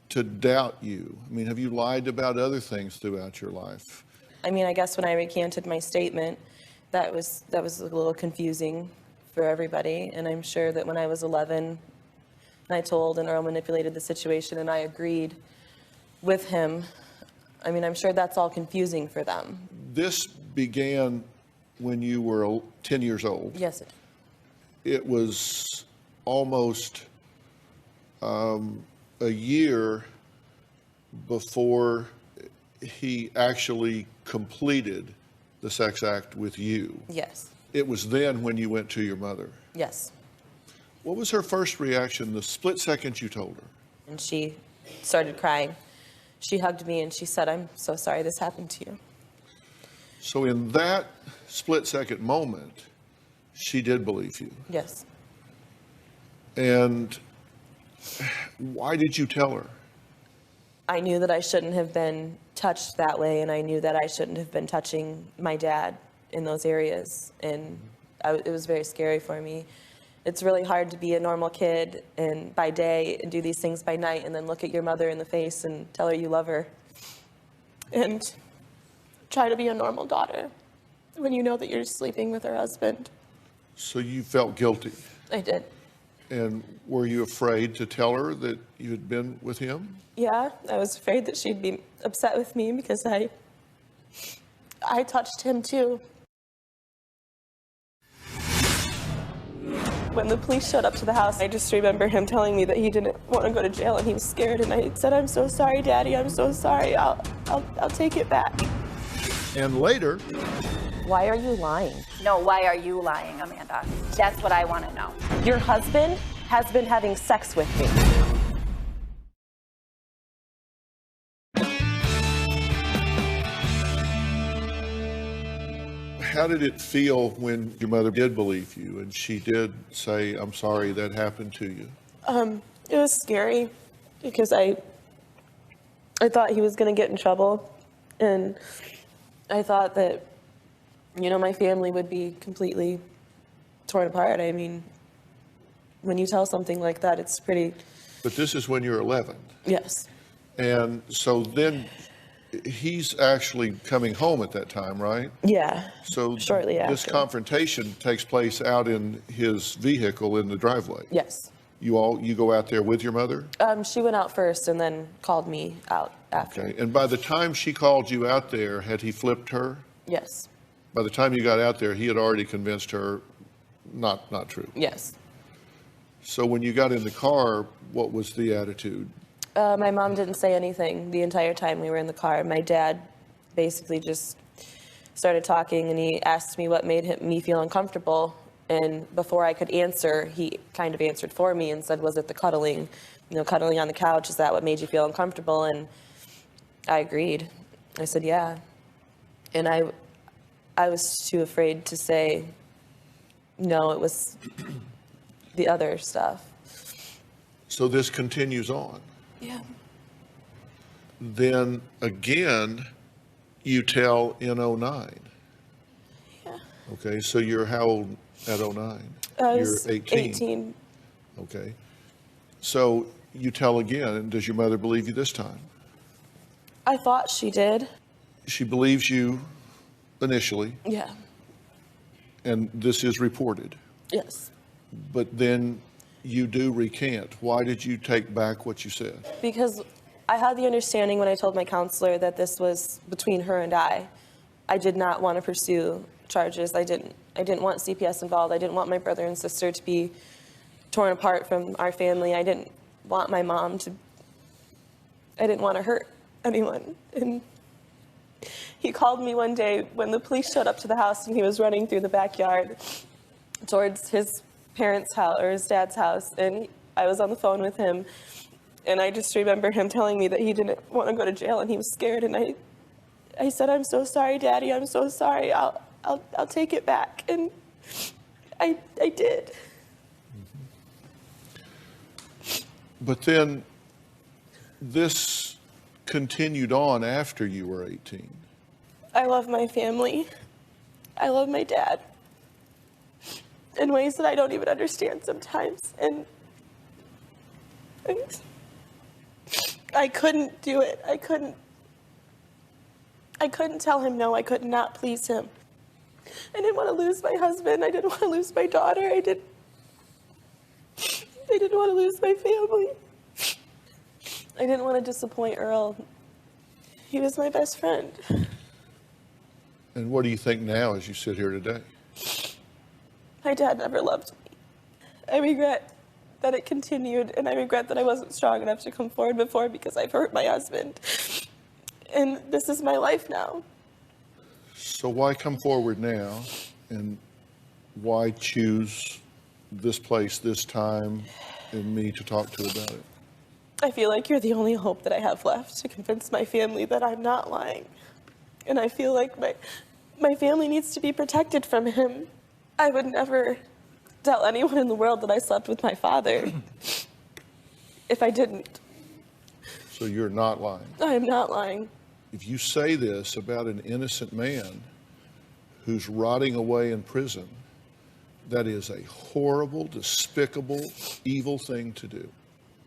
to doubt you? I mean, have you lied about other things throughout your life? I mean, I guess when I recanted my statement, that was a little confusing for everybody. And I'm sure that when I was 11, I told and Earl manipulated the situation and I agreed with him. I mean, I'm sure that's all confusing for them. This began when you were 10 years old. Yes. It was almost a year before he actually completed the sex act with you. Yes. It was then when you went to your mother. Yes. What was her first reaction the split second you told her? And she started crying. She hugged me and she said, "I'm so sorry this happened to you." So in that split second moment, she did believe you. Yes. And why did you tell her? I knew that I shouldn't have been touched that way, and I knew that I shouldn't have been touching my dad in those areas, and it was very scary for me. It's really hard to be a normal kid and by day and do these things by night and then look at your mother in the face and tell her you love her and try to be a normal daughter when you know that you're sleeping with her husband. So you felt guilty? I did. And were you afraid to tell her that you had been with him? Yeah, I was afraid that she'd be upset with me because I touched him too. When the police showed up to the house, I just remember him telling me that he didn't want to go to jail and he was scared, and I said, "I'm so sorry, Daddy, I'm so sorry, I'll take it back." And later... Why are you lying? No, why are you lying, Amanda? That's what I want to know. Your husband has been having sex with me. How did it feel when your mother did believe you and she did say, "I'm sorry that happened to you"? It was scary because I thought he was going to get in trouble, and I thought that, you know, my family would be completely torn apart. I mean, when you tell something like that, it's pretty... But this is when you're 11. Yes. And so then he's actually coming home at that time, right? Yeah. So shortly after. This confrontation takes place out in his vehicle in the driveway. Yes. You go out there with your mother? She went out first and then called me out after. Okay. And by the time she called you out there, had he flipped her? Yes. By the time you got out there, he had already convinced her not true. Yes. So when you got in the car, what was the attitude? My mom didn't say anything the entire time we were in the car. My dad basically just started talking, and he asked me what made me feel uncomfortable. And before I could answer, he kind of answered for me and said, "Was it the cuddling? You know, cuddling on the couch, is that what made you feel uncomfortable?" And I agreed. I said, "Yeah." And I was too afraid to say, no, it was the other stuff. So this continues on. Yeah. Then again, you tell in 09. Yeah. Okay, so you're how old at 09? You're 18. 18. Okay. So you tell again, and does your mother believe you this time? I thought she did. She believes you initially. Yeah. And this is reported. Yes. But then you do recant. Why did you take back what you said? Because I had the understanding when I told my counselor that this was between her and I. I did not want to pursue charges. I didn't want CPS involved. I didn't want my brother and sister to be torn apart from our family. I didn't want my mom to, I didn't want to hurt anyone. And he called me one day when the police showed up to the house, and he was running through the backyard towards his parents' house, or his dad's house, and I was on the phone with him, and I just remember him telling me that he didn't want to go to jail and he was scared, and I said, "I'm so sorry, Daddy, I'm so sorry, I'll take it back," and I did. But then this continued on after you were 18. I love my family. I love my dad in ways that I don't even understand sometimes. And I couldn't do it. I couldn't tell him no. I could not please him. I didn't want to lose my husband. I didn't want to lose my daughter. I didn't want to lose my family. I didn't want to disappoint Earl. He was my best friend. And what do you think now as you sit here today? My dad never loved me. I regret that it continued, and I regret that I wasn't strong enough to come forward before because I've hurt my husband. And this is my life now. So why come forward now, and why choose this place, this time, and me to talk to about it? I feel like you're the only hope that I have left to convince my family that I'm not lying. And I feel like my family needs to be protected from him. I would never tell anyone in the world that I slept with my father if I didn't. So you're not lying? I am not lying. If you say this about an innocent man who's rotting away in prison, that is a horrible, despicable, evil thing to do.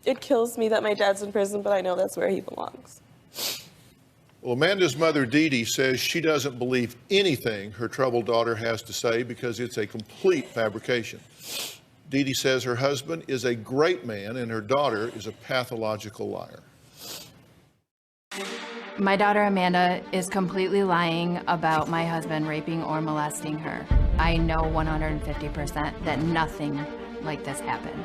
It kills me that my dad's in prison, but I know that's where he belongs. Well, Amanda's mother, Dee Dee, says she doesn't believe anything her troubled daughter has to say because it's a complete fabrication. Dee Dee says her husband is a great man and her daughter is a pathological liar. My daughter Amanda is completely lying about my husband raping or molesting her. I know 150% that nothing like this happened.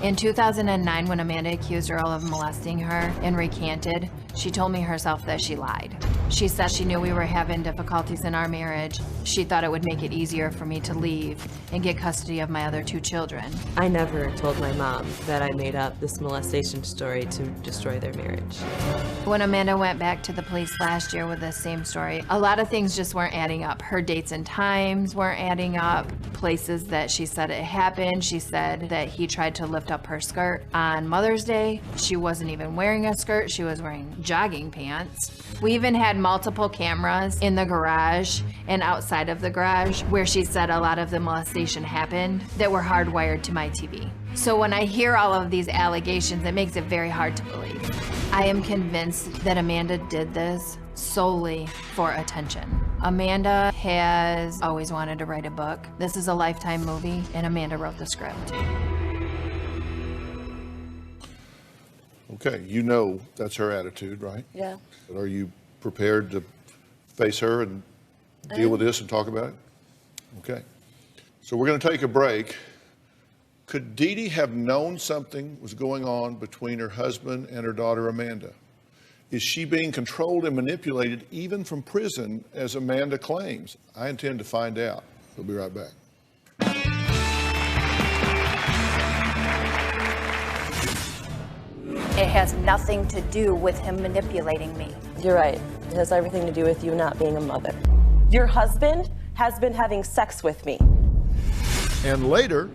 In 2009, when Amanda accused Earl of molesting her and recanted, she told me herself that she lied. She said she knew we were having difficulties in our marriage. She thought it would make it easier for me to leave and get custody of my other 2 children. I never told my mom that I made up this molestation story to destroy their marriage. When Amanda went back to the police last year with the same story, a lot of things just weren't adding up. Her dates and times weren't adding up. Places that she said it happened, she said that he tried to lift up her skirt on Mother's Day. She wasn't even wearing a skirt, she was wearing jogging pants. We even had multiple cameras in the garage and outside of the garage where she said a lot of the molestation happened that were hardwired to my TV. So when I hear all of these allegations, it makes it very hard to believe. I am convinced that Amanda did this solely for attention. Amanda has always wanted to write a book. This is a Lifetime movie, and Amanda wrote the script. Okay, you know that's her attitude, right? Yeah. But are you prepared to face her and deal with this and talk about it? Okay. So we're going to take a break. Could Dee Dee have known something was going on between her husband and her daughter Amanda? Is she being controlled and manipulated even from prison, as Amanda claims? I intend to find out. We'll be right back. It has nothing to do with him manipulating me. You're right. It has everything to do with you not being a mother. Your husband has been having sex with me. And later,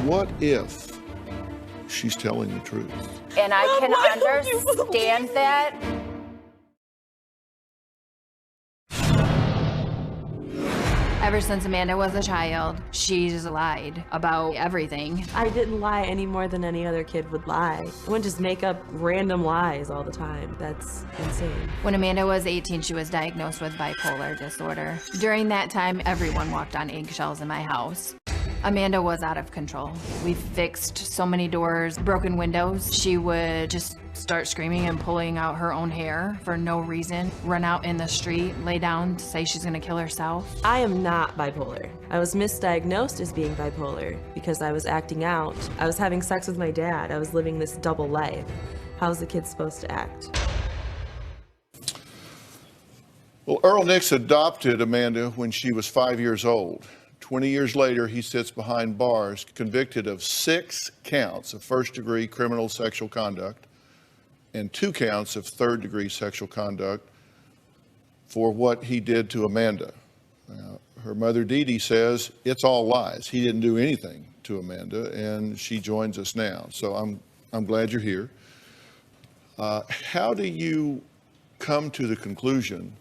what if she's telling the truth? And I can understand that. Ever since Amanda was a child, she's lied about everything. I didn't lie any more than any other kid would lie. I wouldn't just make up random lies all the time. That's insane. When Amanda was 18, she was diagnosed with bipolar disorder. During that time, everyone walked on eggshells in my house. Amanda was out of control. We fixed so many doors, broken windows. She would just start screaming and pulling out her own hair for no reason, run out in the street, lay down, say she's gonna kill herself. I am not bipolar. I was misdiagnosed as being bipolar because I was acting out. I was having sex with my dad. I was living this double life. How's a kid supposed to act? Well, Earl Nix adopted Amanda when she was 5 years old. 20 years later, he sits behind bars, convicted of 6 counts of first-degree criminal sexual conduct and 2 counts of third-degree sexual conduct for what he did to Amanda. Her mother, Dee Dee, says it's all lies. He didn't do anything to Amanda, and she joins us now. So I'm glad you're here. How do you come to the conclusion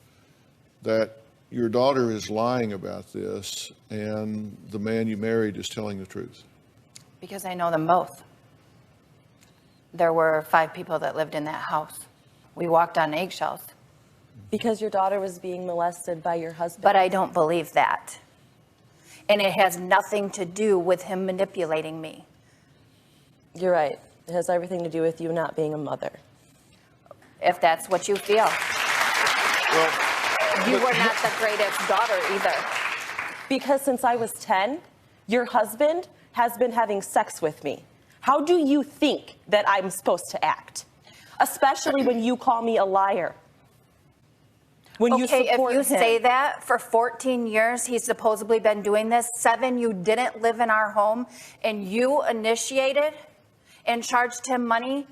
that your daughter is lying about this and the man you married is telling the truth? Because I know them both. There were 5 people that lived in that house. We walked on eggshells. Because your daughter was being molested by your husband. But I don't believe that. And it has nothing to do with him manipulating me. You're right. It has everything to do with you not being a mother. If that's what you feel. You were not the greatest daughter either. Because since I was 10, your husband has been having sex with me. How do you think that I'm supposed to act? Especially when you call me a liar. When you support if you say that for 14 years, he's supposedly been doing this, 7 you didn't live in our home, and you initiated and charged him money,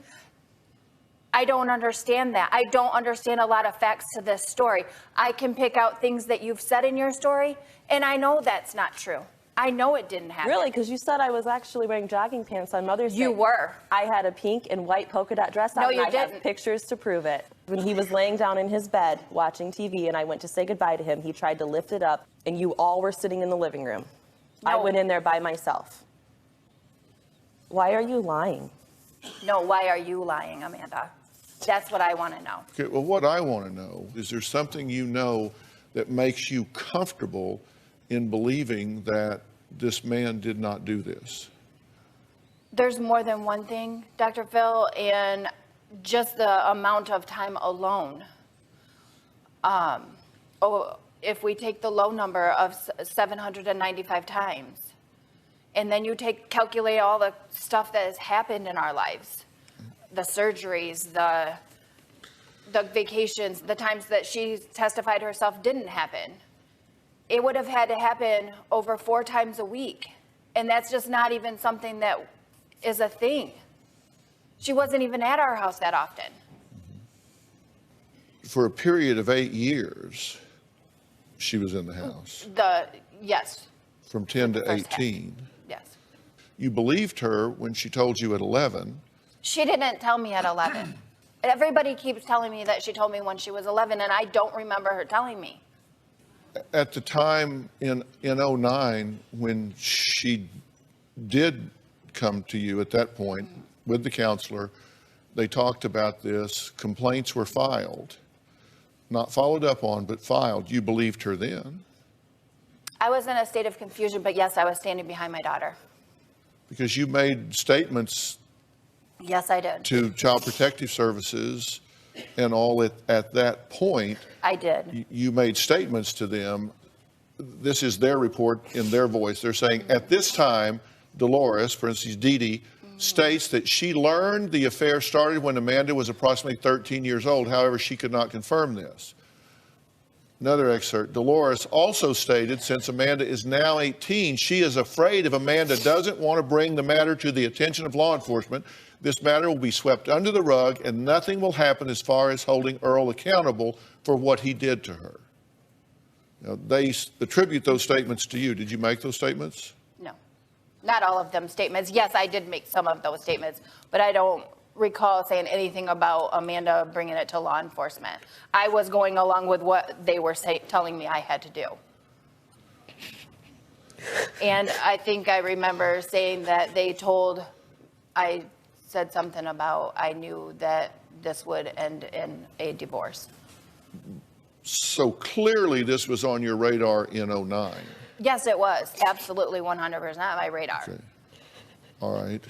I don't understand that. I don't understand a lot of facts to this story. I can pick out things that you've said in your story, and I know that's not true. I know it didn't happen. Really? Because you said I was actually wearing jogging pants on Mother's Day. You were. I had a pink and white polka dot dress on. No, you and I have didn't. pictures to prove it. When he was laying down in his bed watching TV and I went to say goodbye to him, he tried to lift it up, and you all were sitting in the living room. No. I went in there by myself. Why are you lying? No, why are you lying, Amanda? That's what I want to know. Okay, well, what I want to know is there something you know that makes you comfortable in believing that this man did not do this? There's more than one thing, Dr. Phil, and just the amount of time alone. If we take the low number of 795 times, and then you calculate all the stuff that has happened in our lives, the surgeries, the vacations, the times that she testified herself didn't happen, it would have had to happen over 4 times a week. And that's just not even something that is a thing. She wasn't even at our house that often. For a period of 8 years, she was in the house. Yes. From 10 to 18. Yes. You believed her when she told you at 11. She didn't tell me at 11. Everybody keeps telling me that she told me when she was 11, and I don't remember her telling me. At the time in 09, when she did come to you at that point with the counselor, they talked about this. Complaints were filed. Not followed up on, but filed. You believed her then? I was in a state of confusion, but yes, I was standing behind my daughter. Because you made statements Yes, I did. to Child Protective Services and all at that point. I did. You made statements to them. This is their report in their voice. They're saying at this time, Dolores, for instance, Dee Dee, states that she learned the affair started when Amanda was approximately 13 years old. However, she could not confirm this. Another excerpt. Dolores also stated, since Amanda is now 18, she is afraid if Amanda doesn't want to bring the matter to the attention of law enforcement, this matter will be swept under the rug and nothing will happen as far as holding Earl accountable for what he did to her. Now, they attribute those statements to you. Did you make those statements? No, not all of them statements. Yes, I did make some of those statements, but I don't recall saying anything about Amanda bringing it to law enforcement. I was going along with what they were telling me I had to do. And I think I remember saying that I said something about I knew that this would end in a divorce. So clearly this was on your radar in 09. Yes, it was. Absolutely 100% on my radar. Okay. All right.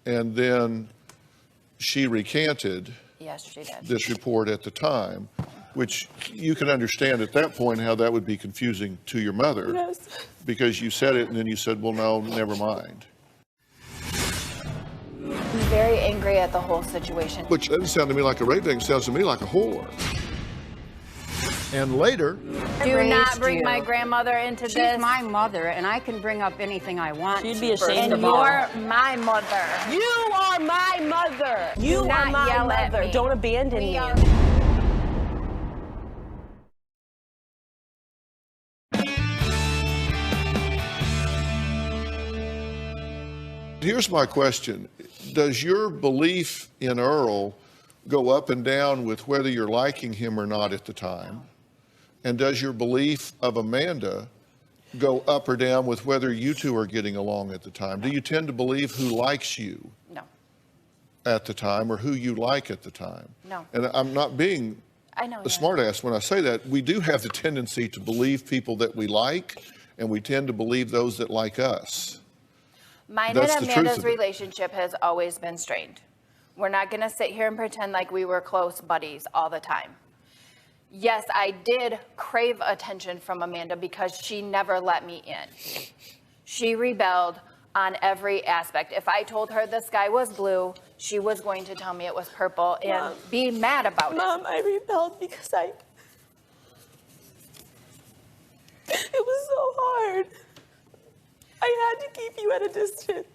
And then she recanted Yes, she did. this report at the time, which you can understand at that point how that would be confusing to your mother. Yes. Because you said it and then you said, well, no, never mind. I'm very angry at the whole situation. Which doesn't sound to me like a rape thing, sounds to me like a whore. And later, Do not bring my grandmother into this. She's my mother, and I can bring up anything I want. She'd be ashamed And of all. you're my mother. You are my mother. You Do are not my yell at mother. me. Don't abandon We me. are- here's my question. Does your belief in Earl go up and down with whether you're liking him or not at the time? And does your belief of Amanda go up or down with whether you two are getting along at the time? Do you tend to believe who likes you No. at the time or who you like at the time? No. And I'm not being I know a that. smartass when I say that. We do have the tendency to believe people that we like and we tend to believe those that like us. Mine That's and the truth Amanda's of it. relationship has always been strained. We're not going to sit here and pretend like we were close buddies all the time. Yes, I did crave attention from Amanda because she never let me in. She rebelled on every aspect. If I told her the sky was blue, she was going to tell me it was purple and be mad about it. Mom, I rebelled because it was so hard. I had to keep you at a distance.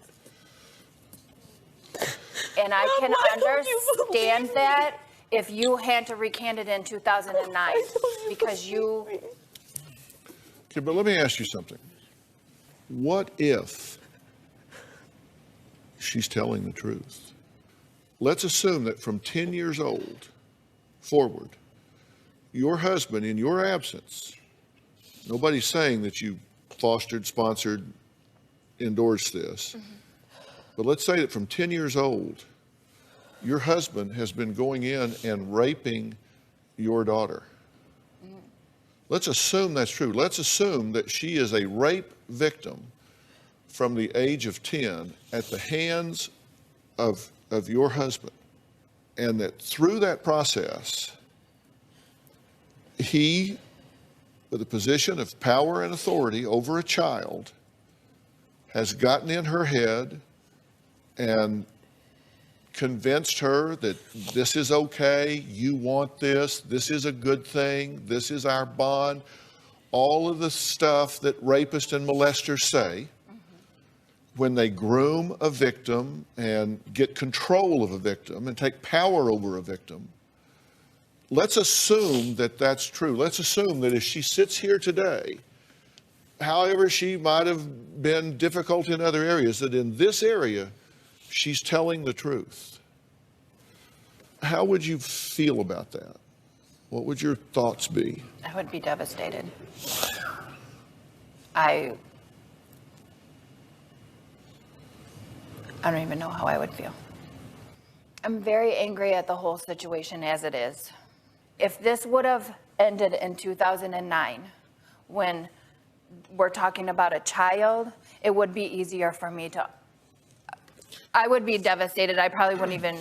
And I Mom, can why don't you understand believe that if you had to recant it in 2009 because you... Okay, but let me ask you something. What if she's telling the truth? Let's assume that from 10 years old forward, your husband, in your absence, nobody's saying that you fostered, sponsored, endorsed this, but let's say that from 10 years old, your husband has been going in and raping your daughter. Let's assume that's true. Let's assume that she is a rape victim from the age of 10 at the hands of your husband, and that through that process, he, with a position of power and authority over a child, has gotten in her head and convinced her that this is okay, you want this is a good thing, this is our bond, all of the stuff that rapists and molesters say when they groom a victim and get control of a victim and take power over a victim. Let's assume that that's true. Let's assume that if she sits here today, however she might have been difficult in other areas, that in this area, she's telling the truth. How would you feel about that? What would your thoughts be? I would be devastated. I don't even know how I would feel. I'm very angry at the whole situation as it is. If this would have ended in 2009, when we're talking about a child, it would be easier for me to, I would be devastated. I probably wouldn't even,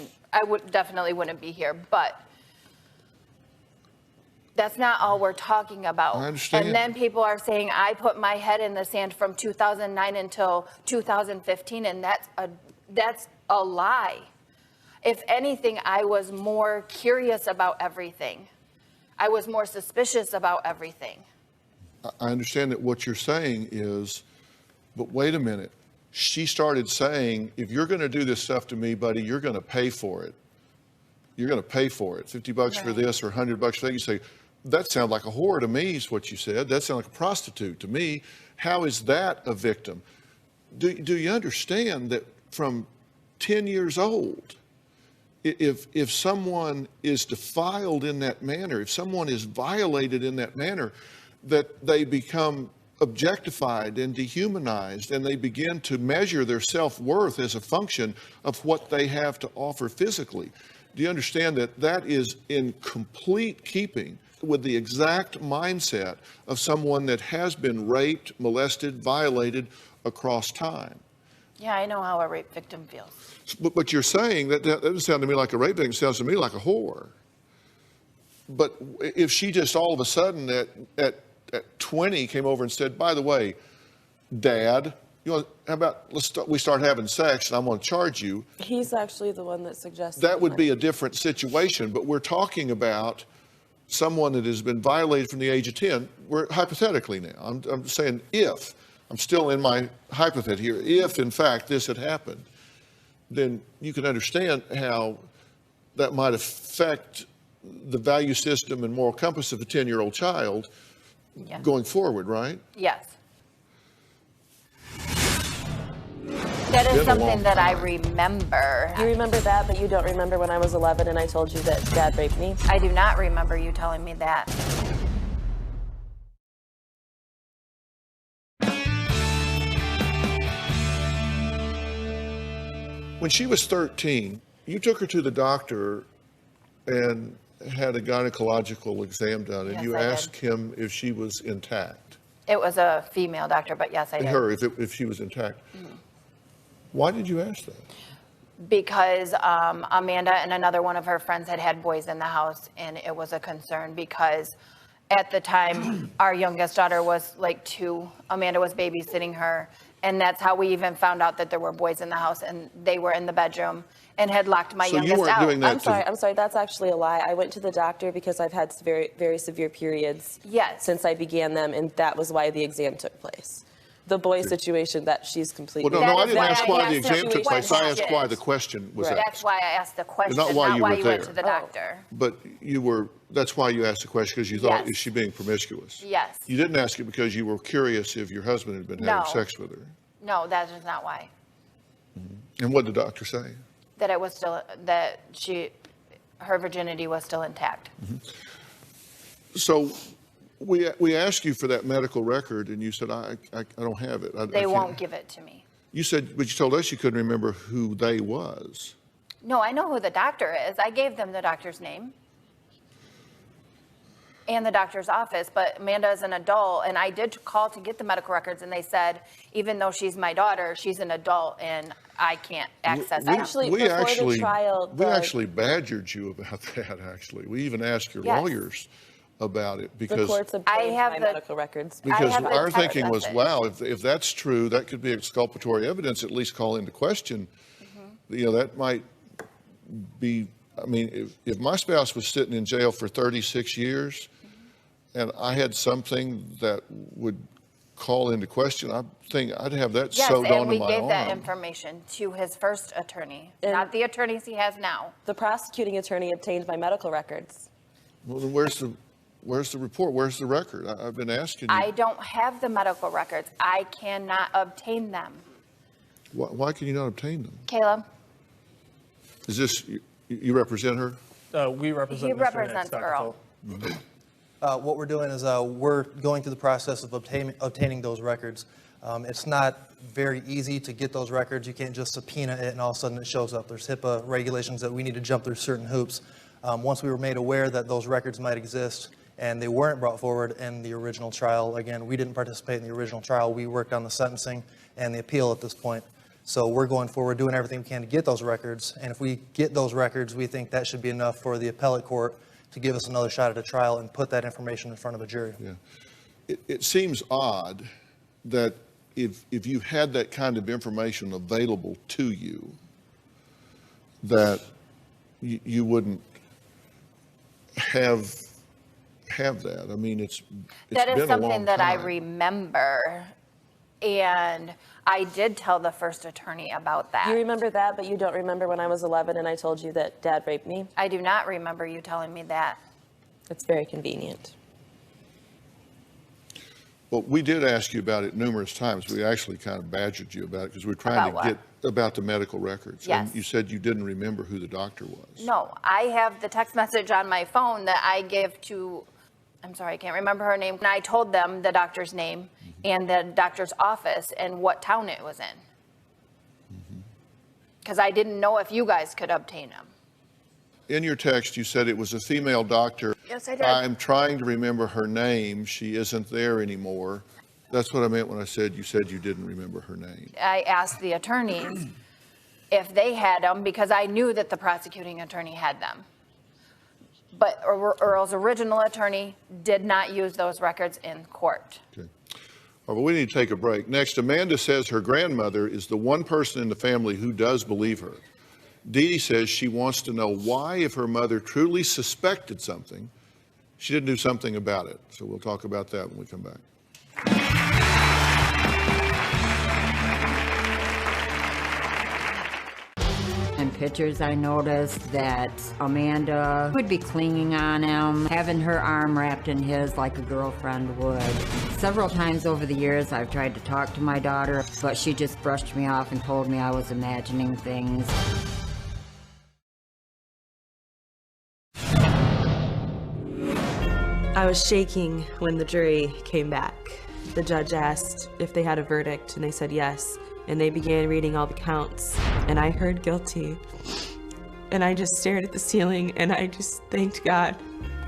definitely wouldn't be here, but that's not all we're talking about. I understand. And then people are saying, I put my head in the sand from 2009 until 2015, and that's a lie. If anything, I was more curious about everything. I was more suspicious about everything. I understand that what you're saying is, but wait a minute. She started saying, if you're going to do this stuff to me, buddy, you're going to pay for it. You're going to pay for it. $50 for this or $100 for that. You say, that sounds like a whore to me, is what you said. That sounds like a prostitute to me. How is that a victim? Do you understand that from 10 years old, if someone is defiled in that manner, if someone is violated in that manner, that they become objectified and dehumanized, and they begin to measure their self-worth as a function of what they have to offer physically. Do you understand that that is in complete keeping with the exact mindset of someone that has been raped, molested, violated across time? Yeah, I know how a rape victim feels. But you're saying that doesn't sound to me like a rape victim, it sounds to me like a whore. But if she just all of a sudden at 20 came over and said, by the way, Dad, how about we start having sex and I'm going to charge you. He's actually the one that suggested that would be a different situation. But we're talking about someone that has been violated from the age of 10. We're hypothetically now. I'm saying if. I'm still in my hypothetical here. If, in fact, this had happened, then you can understand how that might affect the value system and moral compass of a 10-year-old child going forward, right? Yes. That is something that I remember. You remember that, but you don't remember when I was 11 and I told you that Dad raped me? I do not remember you telling me that. When she was 13, you took her to the doctor and had a gynecological exam done, and Yes, you I did. asked him if she was intact. It was a female doctor, but yes, I did. Her, if she was intact. Why did you ask that? Because Amanda and another one of her friends had boys in the house, and it was a concern because at the time, our youngest daughter was like 2. Amanda was babysitting her, and that's how we even found out that there were boys in the house, and they were in the bedroom and had locked my youngest out. So you weren't doing that I'm sorry, that's actually a lie. I went to the doctor because I've had very, very severe periods since I began them, and that was why the exam took place. The boy situation, that she's completely... Well, no, I didn't ask why the exam took place. I asked why the question was asked. That's why I asked the question, not why you went to the doctor. But that's why you asked the question, because you thought, is she being promiscuous? Yes. You didn't ask it because you were curious if your husband had been having sex with her. No, that is not why. And what did the doctor say? That it was still, that her virginity was still intact. So we asked you for that medical record, and you said, I don't have it. They won't give it to me. You said, but you told us you couldn't remember who they was. No, I know who the doctor is. I gave them the doctor's name and the doctor's office, but Amanda is an adult, and I did call to get the medical records, and they said, even though she's my daughter, she's an adult, and I can't access it. We actually badgered you about that, actually. We even asked your lawyers about it because the courts obtained my medical records. Because our thinking was, wow, if that's true, that could be exculpatory evidence, at least call into question. You know, that might be, I mean, if my spouse was sitting in jail for 36 years and I had something that would call into question, I think I'd have that sewed onto my arm. Yes, and we gave that information to his first attorney, not the attorneys he has now. The prosecuting attorney obtained my medical records. Well, then where's the report? Where's the record? I've been asking you. I don't have the medical records. I cannot obtain them. Why can you not obtain them? Caleb? Is this, you represent her? We represent He represents Earl. What we're doing is we're going through the process of obtaining those records. It's not very easy to get those records. You can't just subpoena it and all of a sudden it shows up. There's HIPAA regulations that we need to jump through certain hoops. Once we were made aware that those records might exist and they weren't brought forward in the original trial, again, we didn't participate in the original trial. We worked on the sentencing and the appeal at this point. So we're going forward, doing everything we can to get those records. And if we get those records, we think that should be enough for the appellate court to give us another shot at a trial and put that information in front of a jury. Yeah. It seems odd that if you had that kind of information available to you, that you wouldn't have that. I mean, it's that been is a something long that I time. remember, and I did tell the first attorney about that. You remember that, but you don't remember when I was 11 and I told you that Dad raped me? I do not remember you telling me that. It's very convenient. Well, we did ask you about it numerous times. We actually kind of badgered you about it because we were trying to get about the medical records. Yes. And you said you didn't remember who the doctor was. No, I have the text message on my phone that I gave to, I'm sorry, I can't remember her name. And I told them the doctor's name and the doctor's office and what town it was in. Because I didn't know if you guys could obtain them. In your text, you said it was a female doctor. Yes, I did. I'm trying to remember her name. She isn't there anymore. That's what I meant when I said you didn't remember her name. I asked the attorneys if they had them because I knew that the prosecuting attorney had them. But Earl's original attorney did not use those records in court. Okay. All right, well, we need to take a break. Next, Amanda says her grandmother is the one person in the family who does believe her. Dee Dee says she wants to know why, if her mother truly suspected something, she didn't do something about it. So we'll talk about that when we come back. In pictures, I noticed that Amanda would be clinging on him, having her arm wrapped in his like a girlfriend would. Several times over the years, I've tried to talk to my daughter, but she just brushed me off and told me I was imagining things. I was shaking when the jury came back. The judge asked if they had a verdict, and they said yes. And they began reading all the counts, and I heard guilty. And I just stared at the ceiling, and I just thanked God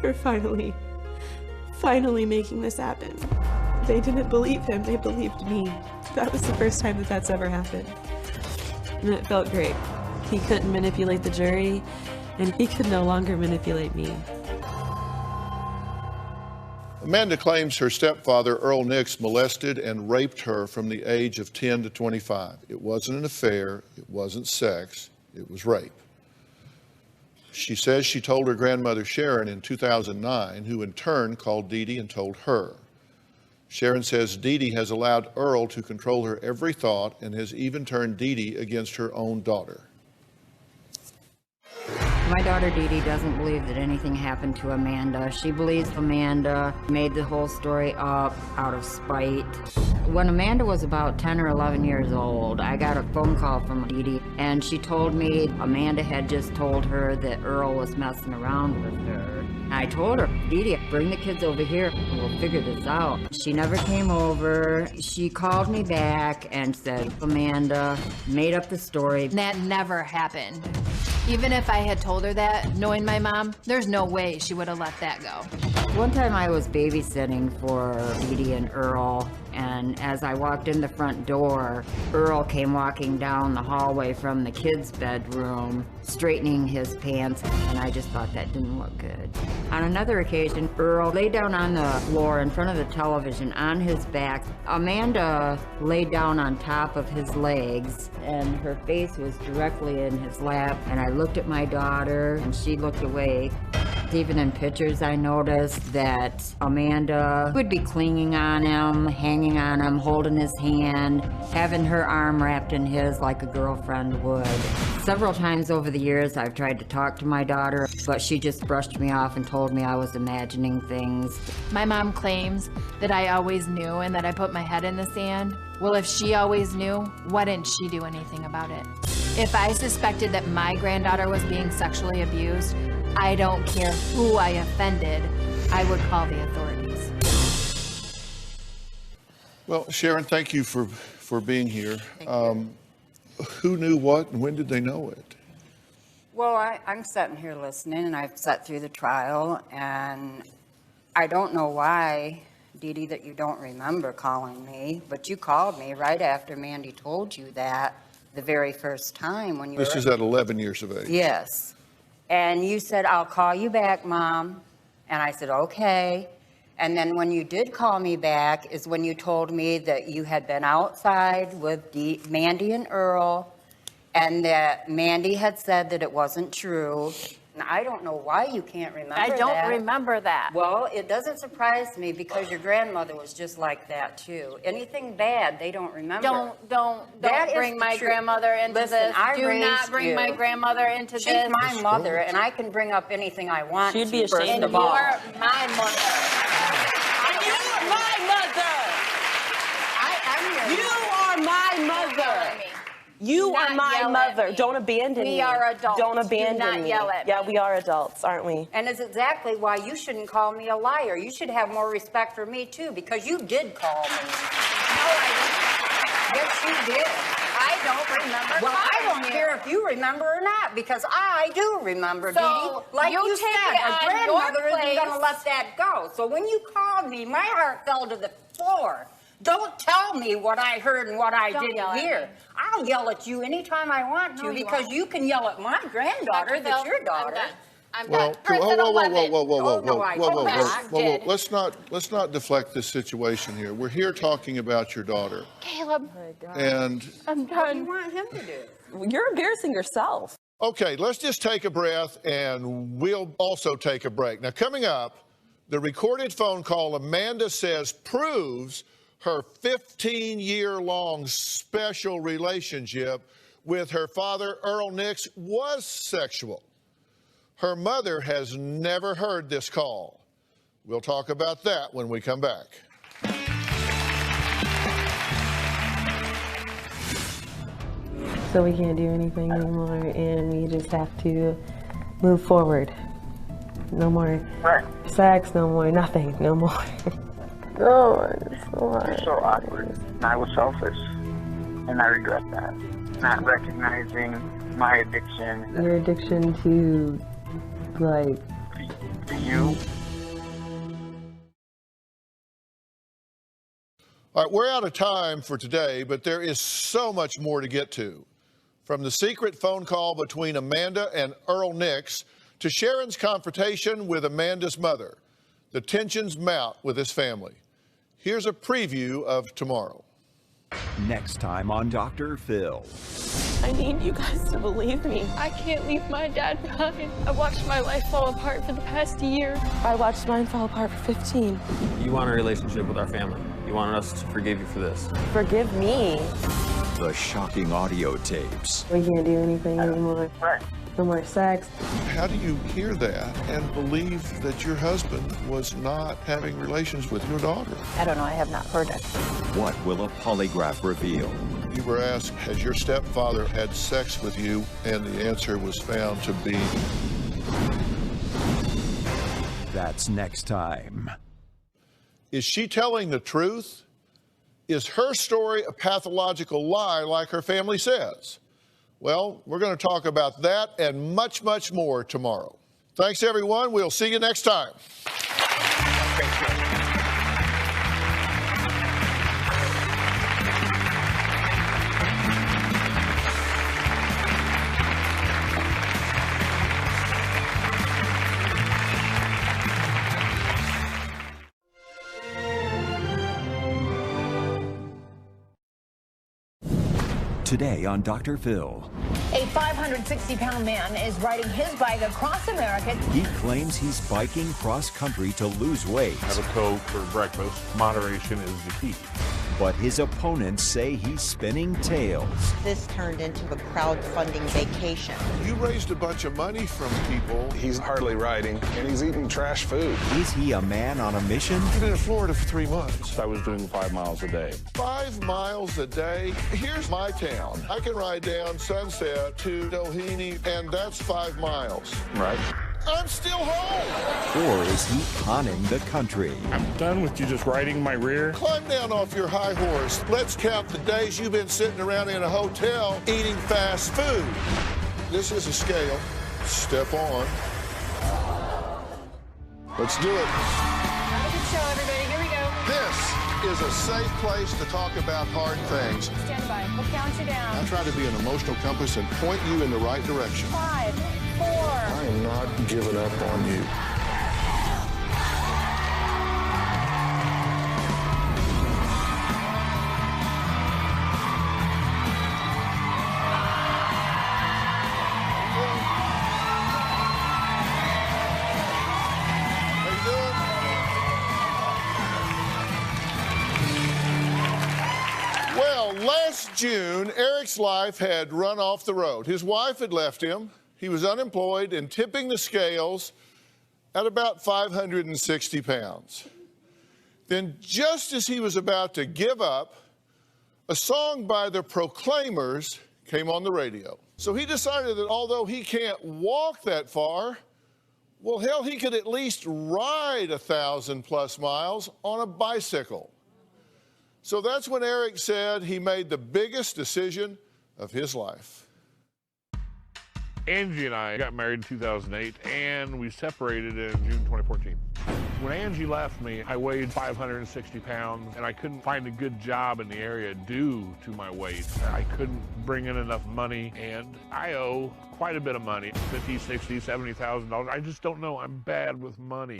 for finally making this happen. They didn't believe him, they believed me. That was the first time that that's ever happened. And it felt great. He couldn't manipulate the jury, and he could no longer manipulate me. Amanda claims her stepfather, Earl Nix, molested and raped her from the age of 10 to 25. It wasn't an affair, it wasn't sex, it was rape. She says she told her grandmother Sharon in 2009, who in turn called Dee Dee and told her. Sharon says Dee Dee has allowed Earl to control her every thought and has even turned Dee Dee against her own daughter. My daughter Dee Dee doesn't believe that anything happened to Amanda. She believes Amanda made the whole story up out of spite. When Amanda was about 10 or 11 years old, I got a phone call from Dee Dee, and she told me Amanda had just told her that Earl was messing around with her. I told her, Dee Dee, bring the kids over here and we'll figure this out. She never came over. She called me back and said Amanda made up the story. That never happened. Even if I had told her that, knowing my mom, there's no way she would have let that go. One time I was babysitting for Dee Dee and Earl, and as I walked in the front door, Earl came walking down the hallway from the kids' bedroom, straightening his pants, and I just thought that didn't look good. On another occasion, Earl lay down on the floor in front of the television on his back. Amanda laid down on top of his legs, and her face was directly in his lap, and I looked at my daughter, and she looked away. Even in pictures, I noticed that Amanda would be clinging on him, hanging on him, holding his hand, having her arm wrapped in his like a girlfriend would. Several times over the years, I've tried to talk to my daughter, but she just brushed me off and told me I was imagining things. My mom claims that I always knew and that I put my head in the sand. Well, if she always knew, why didn't she do anything about it? If I suspected that my granddaughter was being sexually abused, I don't care who I offended, I would call the authorities. Well, Sharon, thank you for being here. Who knew what and when did they know it? Well, I'm sitting here listening, and I've sat through the trial, and I don't know why, Dee Dee, that you don't remember calling me, but you called me right after Mandy told you that the very first time when you This is at 11 years of age. Yes. And you said, I'll call you back, Mom. And I said, okay. And then when you did call me back is when you told me that you had been outside with Mandy and Earl, and that Mandy had said that it wasn't true. And I don't know why you can't remember that. I don't remember that. Well, it doesn't surprise me because your grandmother was just like that too. Anything bad, they don't remember. Don't bring my grandmother into this. Do not bring my grandmother into this. She's my mother, and I can bring up anything I want to. She'd be ashamed of all. You're my mother. You're my mother. You are my mother. You are my mother. Don't abandon me. We are adults. Don't abandon Do not me. yell at me. Yeah, we are adults, aren't we? And it's exactly why you shouldn't call me a liar. You should have more respect for me, too, because you did call me. No, I didn't. Yes, you did. I don't remember Well, I calling don't you. care if you remember or not, because I do remember, So, Dee Dee. Like you you take said, it a on your grandmother isn't place. going to let that go. So when you called me, my heart fell to the floor. Don't tell me what I heard and what I Don't didn't yell at hear. me. I'll yell at you anytime I want to, No, you because won't. you can yell at my granddaughter that's your daughter. I'm Well, done. whoa. Let's not deflect this situation here. We're here talking about your daughter. Caleb, And I'm done. What do you want him to do? You're embarrassing yourself. okay, let's just take a breath and we'll also take a break. Now, coming up, the recorded phone call Amanda says proves her 15-year-long special relationship with her father, Earl Nix, was sexual. Her mother has never heard this call. We'll talk about that when we come back. So we can't do anything anymore, and we just have to move forward. No more sex, no more nothing, no more. No, it's so hard. It's so awkward. I was selfish, and I regret that. Not recognizing my addiction. Your addiction to, like... To you. All right, we're out of time for today, but there is so much more to get to. From the secret phone call between Amanda and Earl Nix to Sharon's confrontation with Amanda's mother, the tensions mount with this family. Here's a preview of tomorrow. Next time on Dr. Phil. I need you guys to believe me. I can't leave my dad behind. I watched my life fall apart for the past year. I watched mine fall apart for 15. You want a relationship with our family. You want us to forgive you for this. Forgive me. The shocking audio tapes. We can't do anything anymore. No more sex. How do you hear that and believe that your husband was not having relations with your daughter? I don't know, I have not heard it. What will a polygraph reveal? You were asked, has your stepfather had sex with you? And the answer was found to be... That's next time. Is she telling the truth? Is her story a pathological lie like her family says? Well, we're going to talk about that and much, much more tomorrow. Thanks, everyone. We'll see you next time. Today on Dr. Phil. A 560-pound man is riding his bike across America. He claims he's biking cross-country to lose weight. Have a Coke for breakfast. Moderation is the key. But his opponents say he's spinning tails. This turned into a crowdfunding vacation. You raised a bunch of money from people. He's hardly riding, and he's eating trash food. Is he a man on a mission? You've been in Florida for 3 months. I was doing 5 miles a day. 5 miles a day? Here's my town. I can ride down Sunset to Doheny, and that's 5 miles. Right. I'm still home. Or is he conning the country? I'm done with you just riding my rear. Climb down off your high horse. Let's count the days you've been sitting around in a hotel eating fast food. This is a scale. Step on. Let's do it. Have a good show, everybody. Here we go. This is a safe place to talk about hard things. Stand by. We'll count you down. I try to be an emotional compass and point you in the right direction. 5, 4. I am not giving up on you. Last June, Eric's life had run off the road. His wife had left him. He was unemployed and tipping the scales at about 560 pounds. Then, just as he was about to give up, a song by the Proclaimers came on the radio. So he decided that although he can't walk that far, well, hell, he could at least ride 1,000+ miles on a bicycle. So that's when Eric said he made the biggest decision of his life. Angie and I got married in 2008, and we separated in June 2014. When Angie left me, I weighed 560 pounds, and I couldn't find a good job in the area due to my weight. I couldn't bring in enough money, and I owe quite a bit of money, $50,000, $60,000, $70,000. I just don't know. I'm bad with money.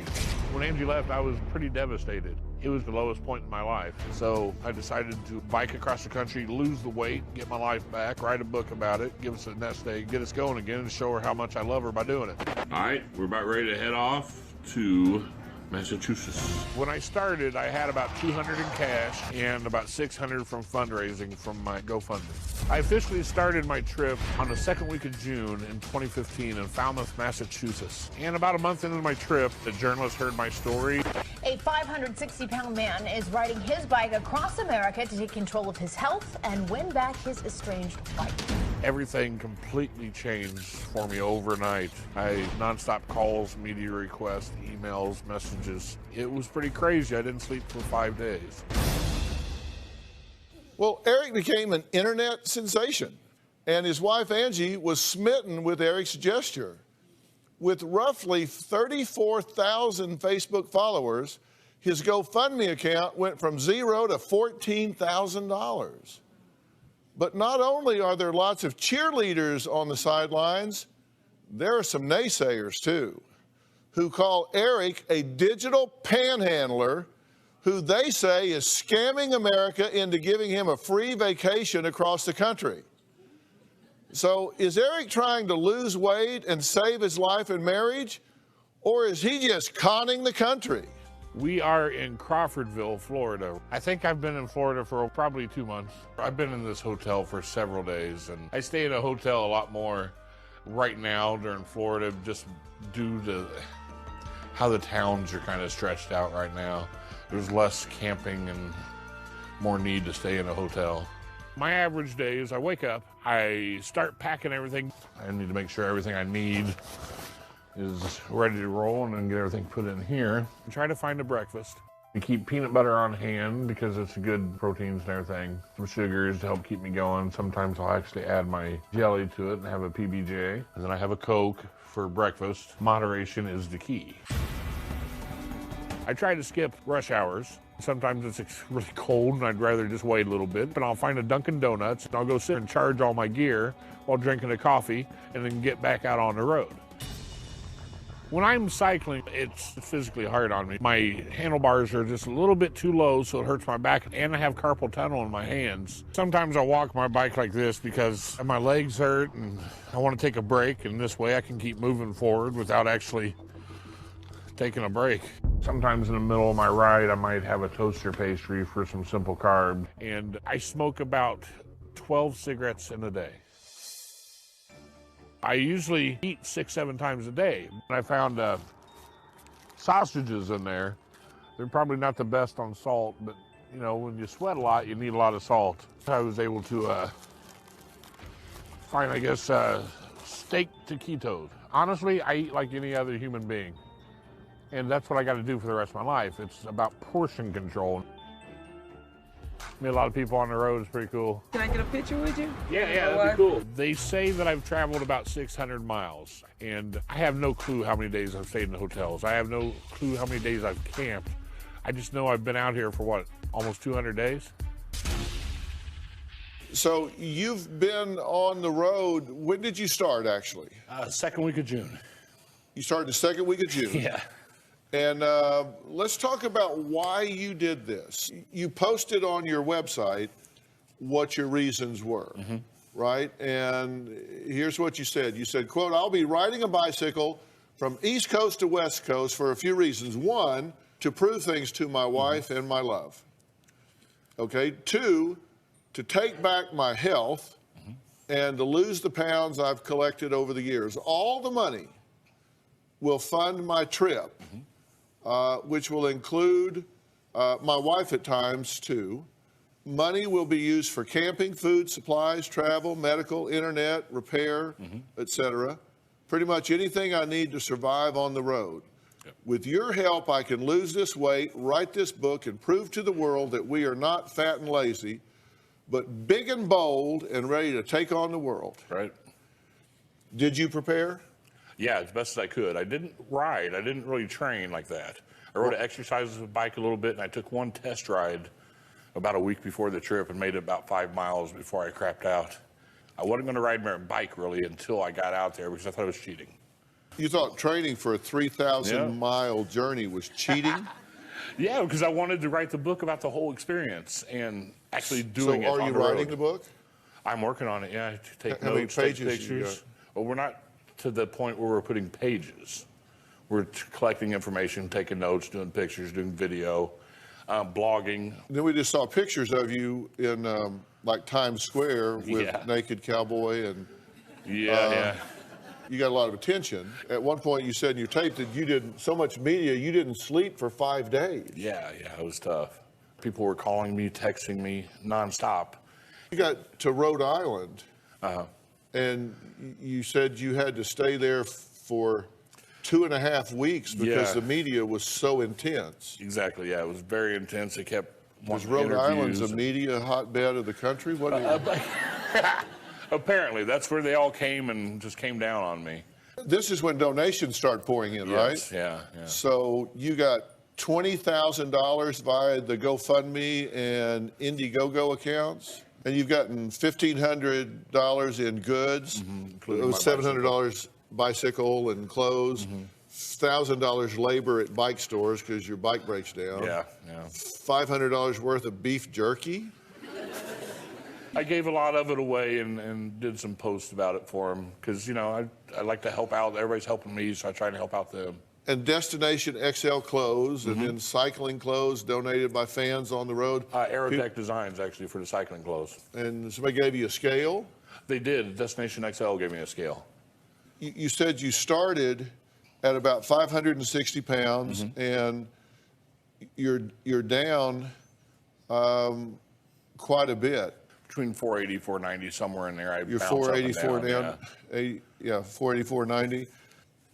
When Angie left, I was pretty devastated. It was the lowest point in my life. So I decided to bike across the country, lose the weight, get my life back, write a book about it, give us a nest egg, get us going again, and show her how much I love her by doing it. All right, we're about ready to head off to Massachusetts. When I started, I had about $200 in cash and about $600 from fundraising from my GoFundMe. I officially started my trip on the second week of June in 2015 in Falmouth, Massachusetts. And about a month into my trip, the journalist heard my story. A 560-pound man is riding his bike across America to take control of his health and win back his estranged wife. Everything completely changed for me overnight. Nonstop calls, media requests, emails, messages. It was pretty crazy. I didn't sleep for 5 days. Well, Eric became an internet sensation, and his wife Angie was smitten with Eric's gesture. With roughly 34,000 Facebook followers, his GoFundMe account went from $0 to $14,000. But not only are there lots of cheerleaders on the sidelines, there are some naysayers too, who call Eric a digital panhandler who they say is scamming America into giving him a free vacation across the country. So is Eric trying to lose weight and save his life and marriage, or is he just conning the country? We are in Crawfordville, Florida. I think I've been in Florida for probably 2 months. I've been in this hotel for several days, and I stay in a hotel a lot more right now during Florida just due to how the towns are kind of stretched out right now. There's less camping and more need to stay in a hotel. My average day is I wake up, I start packing everything. I need to make sure everything I need is ready to roll and then get everything put in here. I try to find a breakfast. I keep peanut butter on hand because it's good proteins and everything. Some sugars to help keep me going. Sometimes I'll actually add my jelly to it and have a PBJ. And then I have a Coke for breakfast. Moderation is the key. I try to skip rush hours. Sometimes it's really cold and I'd rather just wait a little bit, but I'll find a Dunkin' Donuts and I'll go sit and charge all my gear while drinking a coffee and then get back out on the road. When I'm cycling, it's physically hard on me. My handlebars are just a little bit too low, so it hurts my back, and I have carpal tunnel in my hands. Sometimes I'll walk my bike like this because my legs hurt and I want to take a break, and this way I can keep moving forward without actually taking a break. Sometimes in the middle of my ride, I might have a toaster pastry for some simple carb, and I smoke about 12 cigarettes in a day. I usually eat 6-7 times a day. I found sausages in there. They're probably not the best on salt, but you know, when you sweat a lot, you need a lot of salt. I was able to find, I guess, steak taquitos. Honestly, I eat like any other human being. And that's what I got to do for the rest of my life. It's about portion control. Meet a lot of people on the road. It's pretty cool. Can I get a picture with you? Yeah, that'd be cool. They say that I've traveled about 600 miles, and I have no clue how many days I've stayed in the hotels. I have no clue how many days I've camped. I just know I've been out here for, what, almost 200 days? So you've been on the road. When did you start, actually? Second week of June. You started the second week of June? Yeah. And let's talk about why you did this. You posted on your website what your reasons were, right? And here's what you said. You said, quote, "I'll be riding a bicycle from East Coast to West Coast for a few reasons. One, to prove things to my wife and my love. Okay. Two, to take back my health and to lose the pounds I've collected over the years. All the money will fund my trip. Which will include my wife at times, too. Money will be used for camping, food, supplies, travel, medical, internet, repair, etc. Pretty much anything I need to survive on the road. Yep. With your help, I can lose this weight, write this book, and prove to the world that we are not fat and lazy, but big and bold and ready to take on the world." Right. Did you prepare? Yeah, as best as I could. I didn't ride. I didn't really train like that. I rode exercises with the bike a little bit, and I took one test ride about a week before the trip and made it about 5 miles before I crapped out. I wasn't going to ride my bike really until I got out there because I thought it was cheating. You thought training for a 3,000-mile journey was cheating? Yeah, because I wanted to write the book about the whole experience and actually doing it on the road. So are you writing the book? I'm working on it, yeah. To take How many notes, take pages pictures. Well, we're not to the point where we're putting pages. We're collecting information, taking notes, doing pictures, doing video, blogging. Then we just saw pictures of you in like Times Square with Naked Cowboy and yeah. You got a lot of attention. At one point you said in your tape that you didn't, so much media, you didn't sleep for 5 days. Yeah, it was tough. People were calling me, texting me nonstop. You got to Rhode Island and you said you had to stay there for 2.5 weeks because the media was so intense. Exactly, yeah, it was very intense. It kept Was Rhode Island a media hotbed of the country? What do you... Apparently, that's where they all came and just came down on me. This is when donations start pouring in, right? Yeah. So you got $20,000 via the GoFundMe and Indiegogo accounts, and you've gotten $1,500 in goods, including my $700 bicycle and clothes, $1,000 labor at bike stores because your bike breaks down. Yeah. $500 worth of beef jerky. I gave a lot of it away and did some posts about it for them because, I like to help out. Everybody's helping me, so I try to help out them. And Destination XL clothes and then cycling clothes donated by fans on the road. Aerotech Designs, actually, for the cycling clothes. And somebody gave you a scale? They did. Destination XL gave me a scale. You said you started at about 560 pounds, and you're down quite a bit. Between 480, 490, somewhere in there. You're 484 down. 480, 490.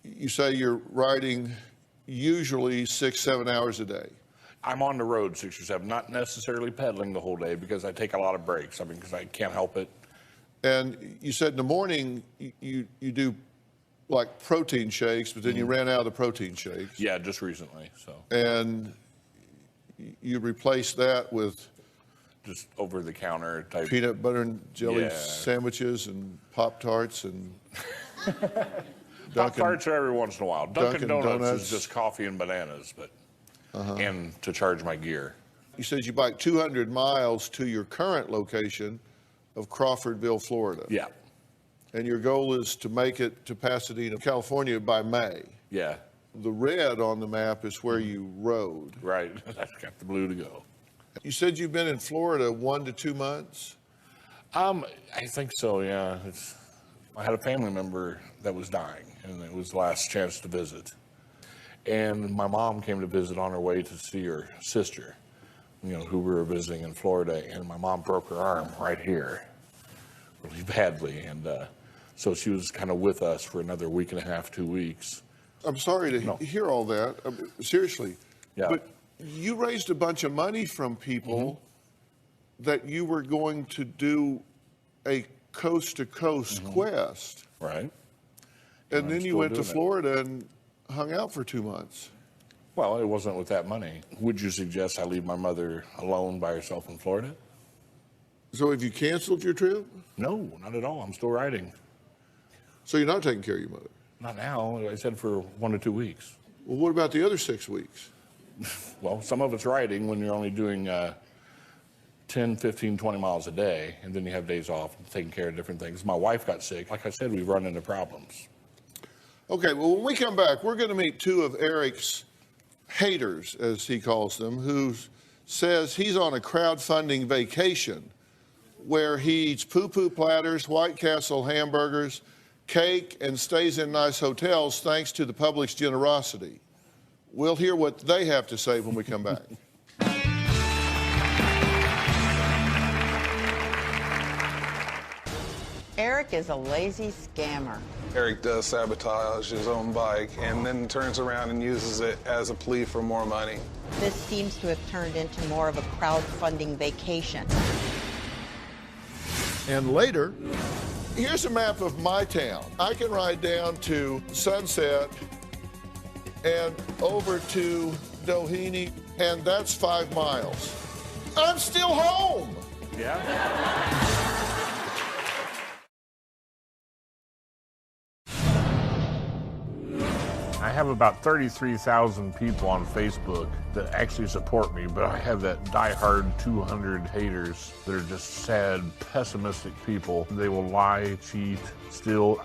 You say you're riding usually 6-7 hours a day. I'm on the road 6 or 7, not necessarily pedaling the whole day because I take a lot of breaks. Because I can't help it. And you said in the morning you do like protein shakes, but then you ran out of the protein shakes. Yeah, just recently. So. And you replaced that with just over-the-counter type peanut butter and jelly sandwiches and Pop-Tarts and Pop-Tarts are every once in a while. Dunkin' Donuts is just coffee and bananas, but and to charge my gear. You said you bike 200 miles to your current location of Crawfordville, Florida. Yeah. And your goal is to make it to Pasadena, California by May. Yeah. The red on the map is where you rode. Right. I've got the blue to go. You said you've been in Florida 1 to 2 months? I think so, yeah. I had a family member that was dying, and it was the last chance to visit. And my mom came to visit on her way to see her sister, who we were visiting in Florida, and my mom broke her arm right here really badly. And so she was kind of with us for another week and a half, 2 weeks. I'm sorry to hear all that. Seriously. Yeah. But you raised a bunch of money from people that you were going to do a coast-to-coast quest. Right. And then you went to Florida and hung out for 2 months. Well, it wasn't with that money. Would you suggest I leave my mother alone by herself in Florida? So have you canceled your trip? No, not at all. I'm still riding. So you're not taking care of your mother? Not now. I said for 1 to 2 weeks. Well, what about the other 6 weeks? Well, some of it's riding when you're only doing 10, 15, 20 miles a day, and then you have days off taking care of different things. My wife got sick. Like I said, we've run into problems. Okay, well, when we come back, we're going to meet 2 of Eric's haters, as he calls them, who says he's on a crowdfunding vacation where he eats poo-poo platters, White Castle hamburgers, cake, and stays in nice hotels thanks to the public's generosity. We'll hear what they have to say when we come back. Eric is a lazy scammer. Eric does sabotage his own bike and then turns around and uses it as a plea for more money. This seems to have turned into more of a crowdfunding vacation. And later, here's a map of my town. I can ride down to Sunset and over to Doheny, and that's 5 miles. I'm still home. Yeah? I have about 33,000 people on Facebook that actually support me, but I have that diehard 200 haters that are just sad, pessimistic people. They will lie, cheat, steal.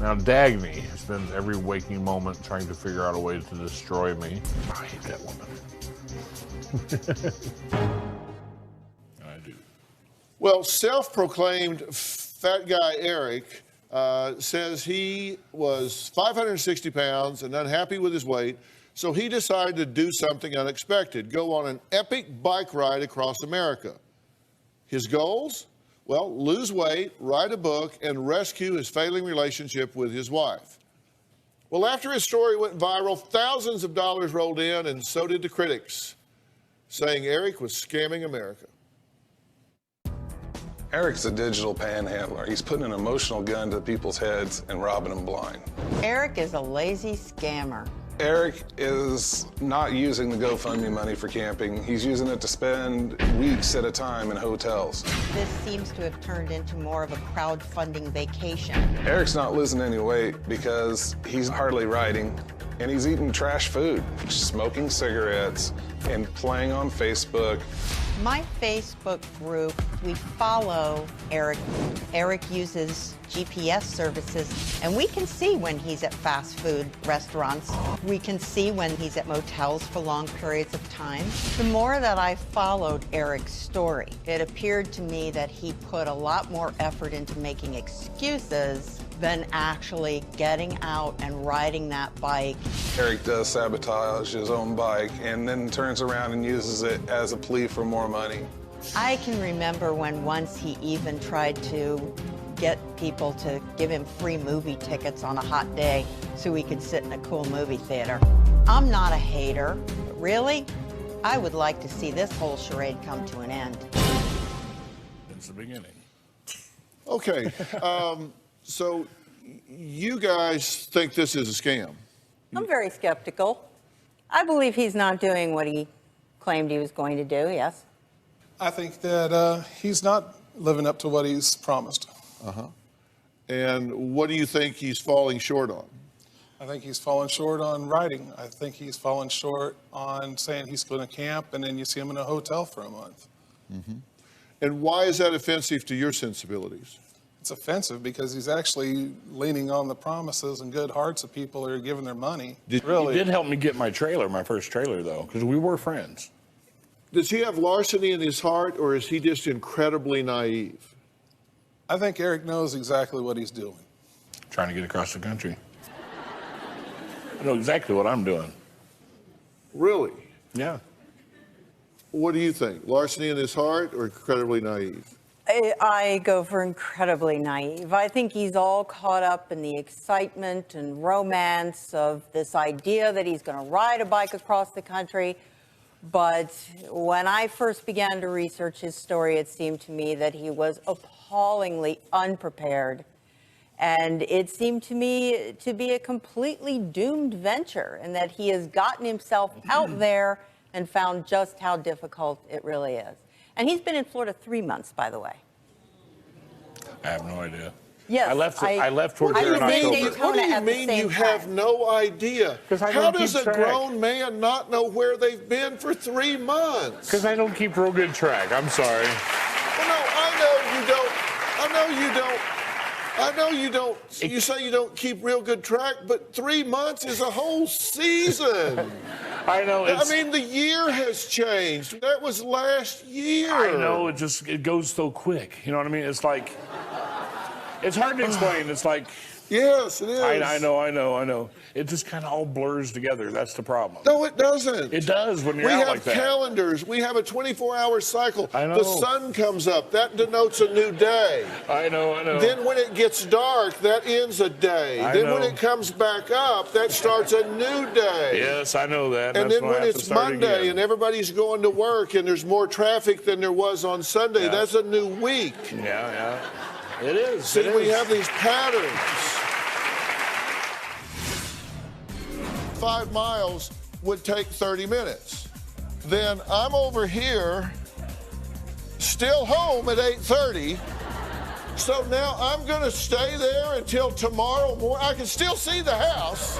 Now, Dagny spends every waking moment trying to figure out a way to destroy me. I hate that woman. I do. Well, self-proclaimed fat guy Eric says he was 560 pounds and unhappy with his weight, so he decided to do something unexpected, go on an epic bike ride across America. His goals? Well, lose weight, write a book, and rescue his failing relationship with his wife. Well, after his story went viral, thousands of dollars rolled in, and so did the critics, saying Eric was scamming America. Eric's a digital panhandler. He's putting an emotional gun to people's heads and robbing them blind. Eric is a lazy scammer. Eric is not using the GoFundMe money for camping. He's using it to spend weeks at a time in hotels. This seems to have turned into more of a crowdfunding vacation. Eric's not losing any weight because he's hardly riding, and he's eating trash food, smoking cigarettes, and playing on Facebook. My Facebook group, we follow Eric. Eric uses GPS services, and we can see when he's at fast food restaurants. We can see when he's at motels for long periods of time. The more that I followed Eric's story, it appeared to me that he put a lot more effort into making excuses than actually getting out and riding that bike. Eric does sabotage his own bike and then turns around and uses it as a plea for more money. I can remember when once he even tried to get people to give him free movie tickets on a hot day so he could sit in a cool movie theater. I'm not a hater, but really, I would like to see this whole charade come to an end. It's the beginning. Okay, so you guys think this is a scam? I'm very skeptical. I believe he's not doing what he claimed he was going to do, yes. I think that he's not living up to what he's promised. Uh-huh. And what do you think he's falling short on? I think he's fallen short on riding. I think he's fallen short on saying he's going to camp and then you see him in a hotel for a month. Mm-hmm. And why is that offensive to your sensibilities? It's offensive because he's actually leaning on the promises and good hearts of people that are giving their money. He did help me get my trailer, my first trailer, though, because we were friends. Does he have larceny in his heart, or is he just incredibly naive? I think Eric knows exactly what he's doing. Trying to get across the country. I know exactly what I'm doing. Really? Yeah. What do you think? Larceny in his heart or incredibly naive? I go for incredibly naive. I think he's all caught up in the excitement and romance of this idea that he's going to ride a bike across the country. But when I first began to research his story, it seemed to me that he was appallingly unprepared. And it seemed to me to be a completely doomed venture, and that he has gotten himself out there and found just how difficult it really is. And he's been in Florida 3 months, by the way. I have no idea. Yes, I left towards there in October. What do you mean you have no idea? How does a grown man not know where they've been for 3 months? Because I don't keep real good track. I'm sorry. Well, no, I know you don't. I know you don't. I know you don't. You say you don't keep real good track, but 3 months is a whole season. I know. I mean, the year has changed. That was last year. I know. It goes so quick. You know what I mean? It's like, it's hard to explain. It's like. Yes, it is. I know. It just kind of all blurs together. That's the problem. No, it doesn't. It does when you're out like that. We have calendars. We have a 24-hour cycle. I know. The sun comes up. That denotes a new day. I know. Then when it gets dark, that ends a day. Then when it comes back up, that starts a new day. Yes, I know that. And then when it's Monday and everybody's going to work and there's more traffic than there was on Sunday, that's a new week. Yeah. It is. See, we have these patterns. 5 miles would take 30 minutes. Then I'm over here, still home at 8:30. So now I'm going to stay there until tomorrow morning. I can still see the house.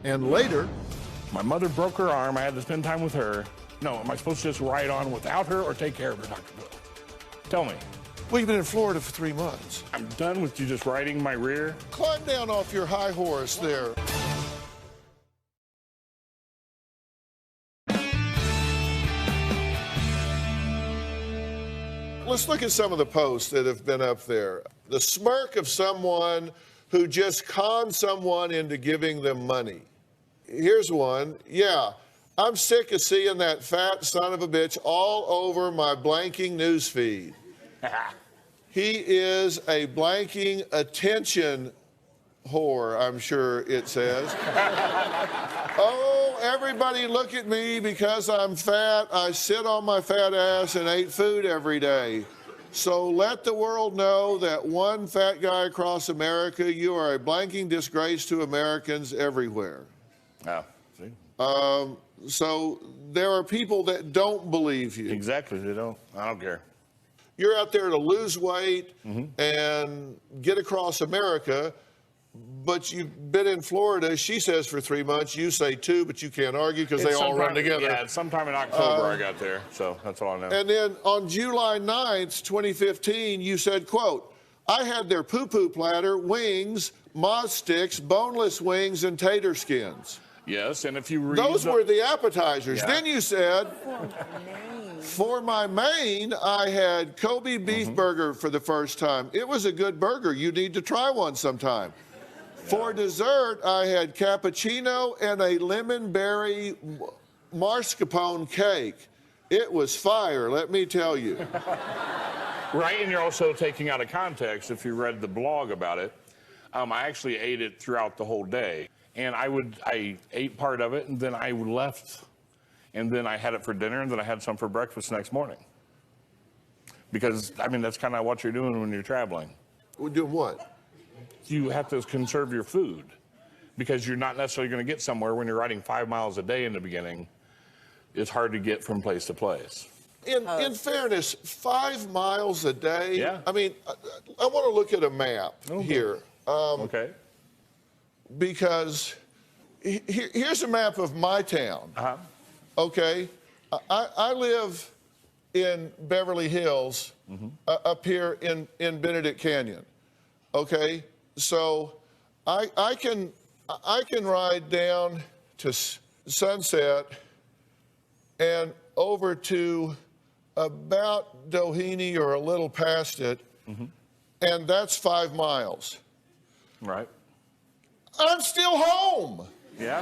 And later, my mother broke her arm. I had to spend time with her. No, am I supposed to just ride on without her or take care of her, Dr. Bill? Tell me. Well, you've been in Florida for 3 months. I'm done with you just riding my rear. Climb down off your high horse there. Let's look at some of the posts that have been up there. The smirk of someone who just conned someone into giving them money. Here's one. Yeah, I'm sick of seeing that fat son of a bitch all over my blanking news feed. He is a blanking attention whore, I'm sure it says. Oh, everybody look at me because I'm fat. I sit on my fat ass and ate food every day. So let the world know that one fat guy across America, you are a blanking disgrace to Americans everywhere. Oh, see? So there are people that don't believe you. Exactly, they don't. I don't care. You're out there to lose weight and get across America, but you've been in Florida, she says, for 3 months. You say 2, but you can't argue because they all run together. Yeah, it's sometime in October I got there, so that's all I know. And then on July 9th, 2015, you said, quote, I had their poo-poo platter, wings, moz sticks, boneless wings, and tater skins. Yes, and if you read... Those were the appetizers. Yeah. Then you said, for my main, I had Kobe beef burger for the first time. It was a good burger. You need to try one sometime. For dessert, I had cappuccino and a lemon berry mascarpone cake. It was fire, let me tell you. Right, and you're also taking out of context, if you read the blog about it, I actually ate it throughout the whole day. And I ate part of it, and then I left, and then I had it for dinner, and then I had some for breakfast next morning. Because, I mean, that's kind of what you're doing when you're traveling. We're doing what? You have to conserve your food, because you're not necessarily going to get somewhere when you're riding 5 miles a day in the beginning. It's hard to get from place to place. In fairness, 5 miles a day? Yeah. I mean, I want to look at a map here. Okay. Because here's a map of my town. Okay, I live in Beverly Hills, up here in Benedict Canyon. Okay, so I can ride down to Sunset and over to about Doheny or a little past it, and that's 5 miles. Right. I'm still home. Yeah.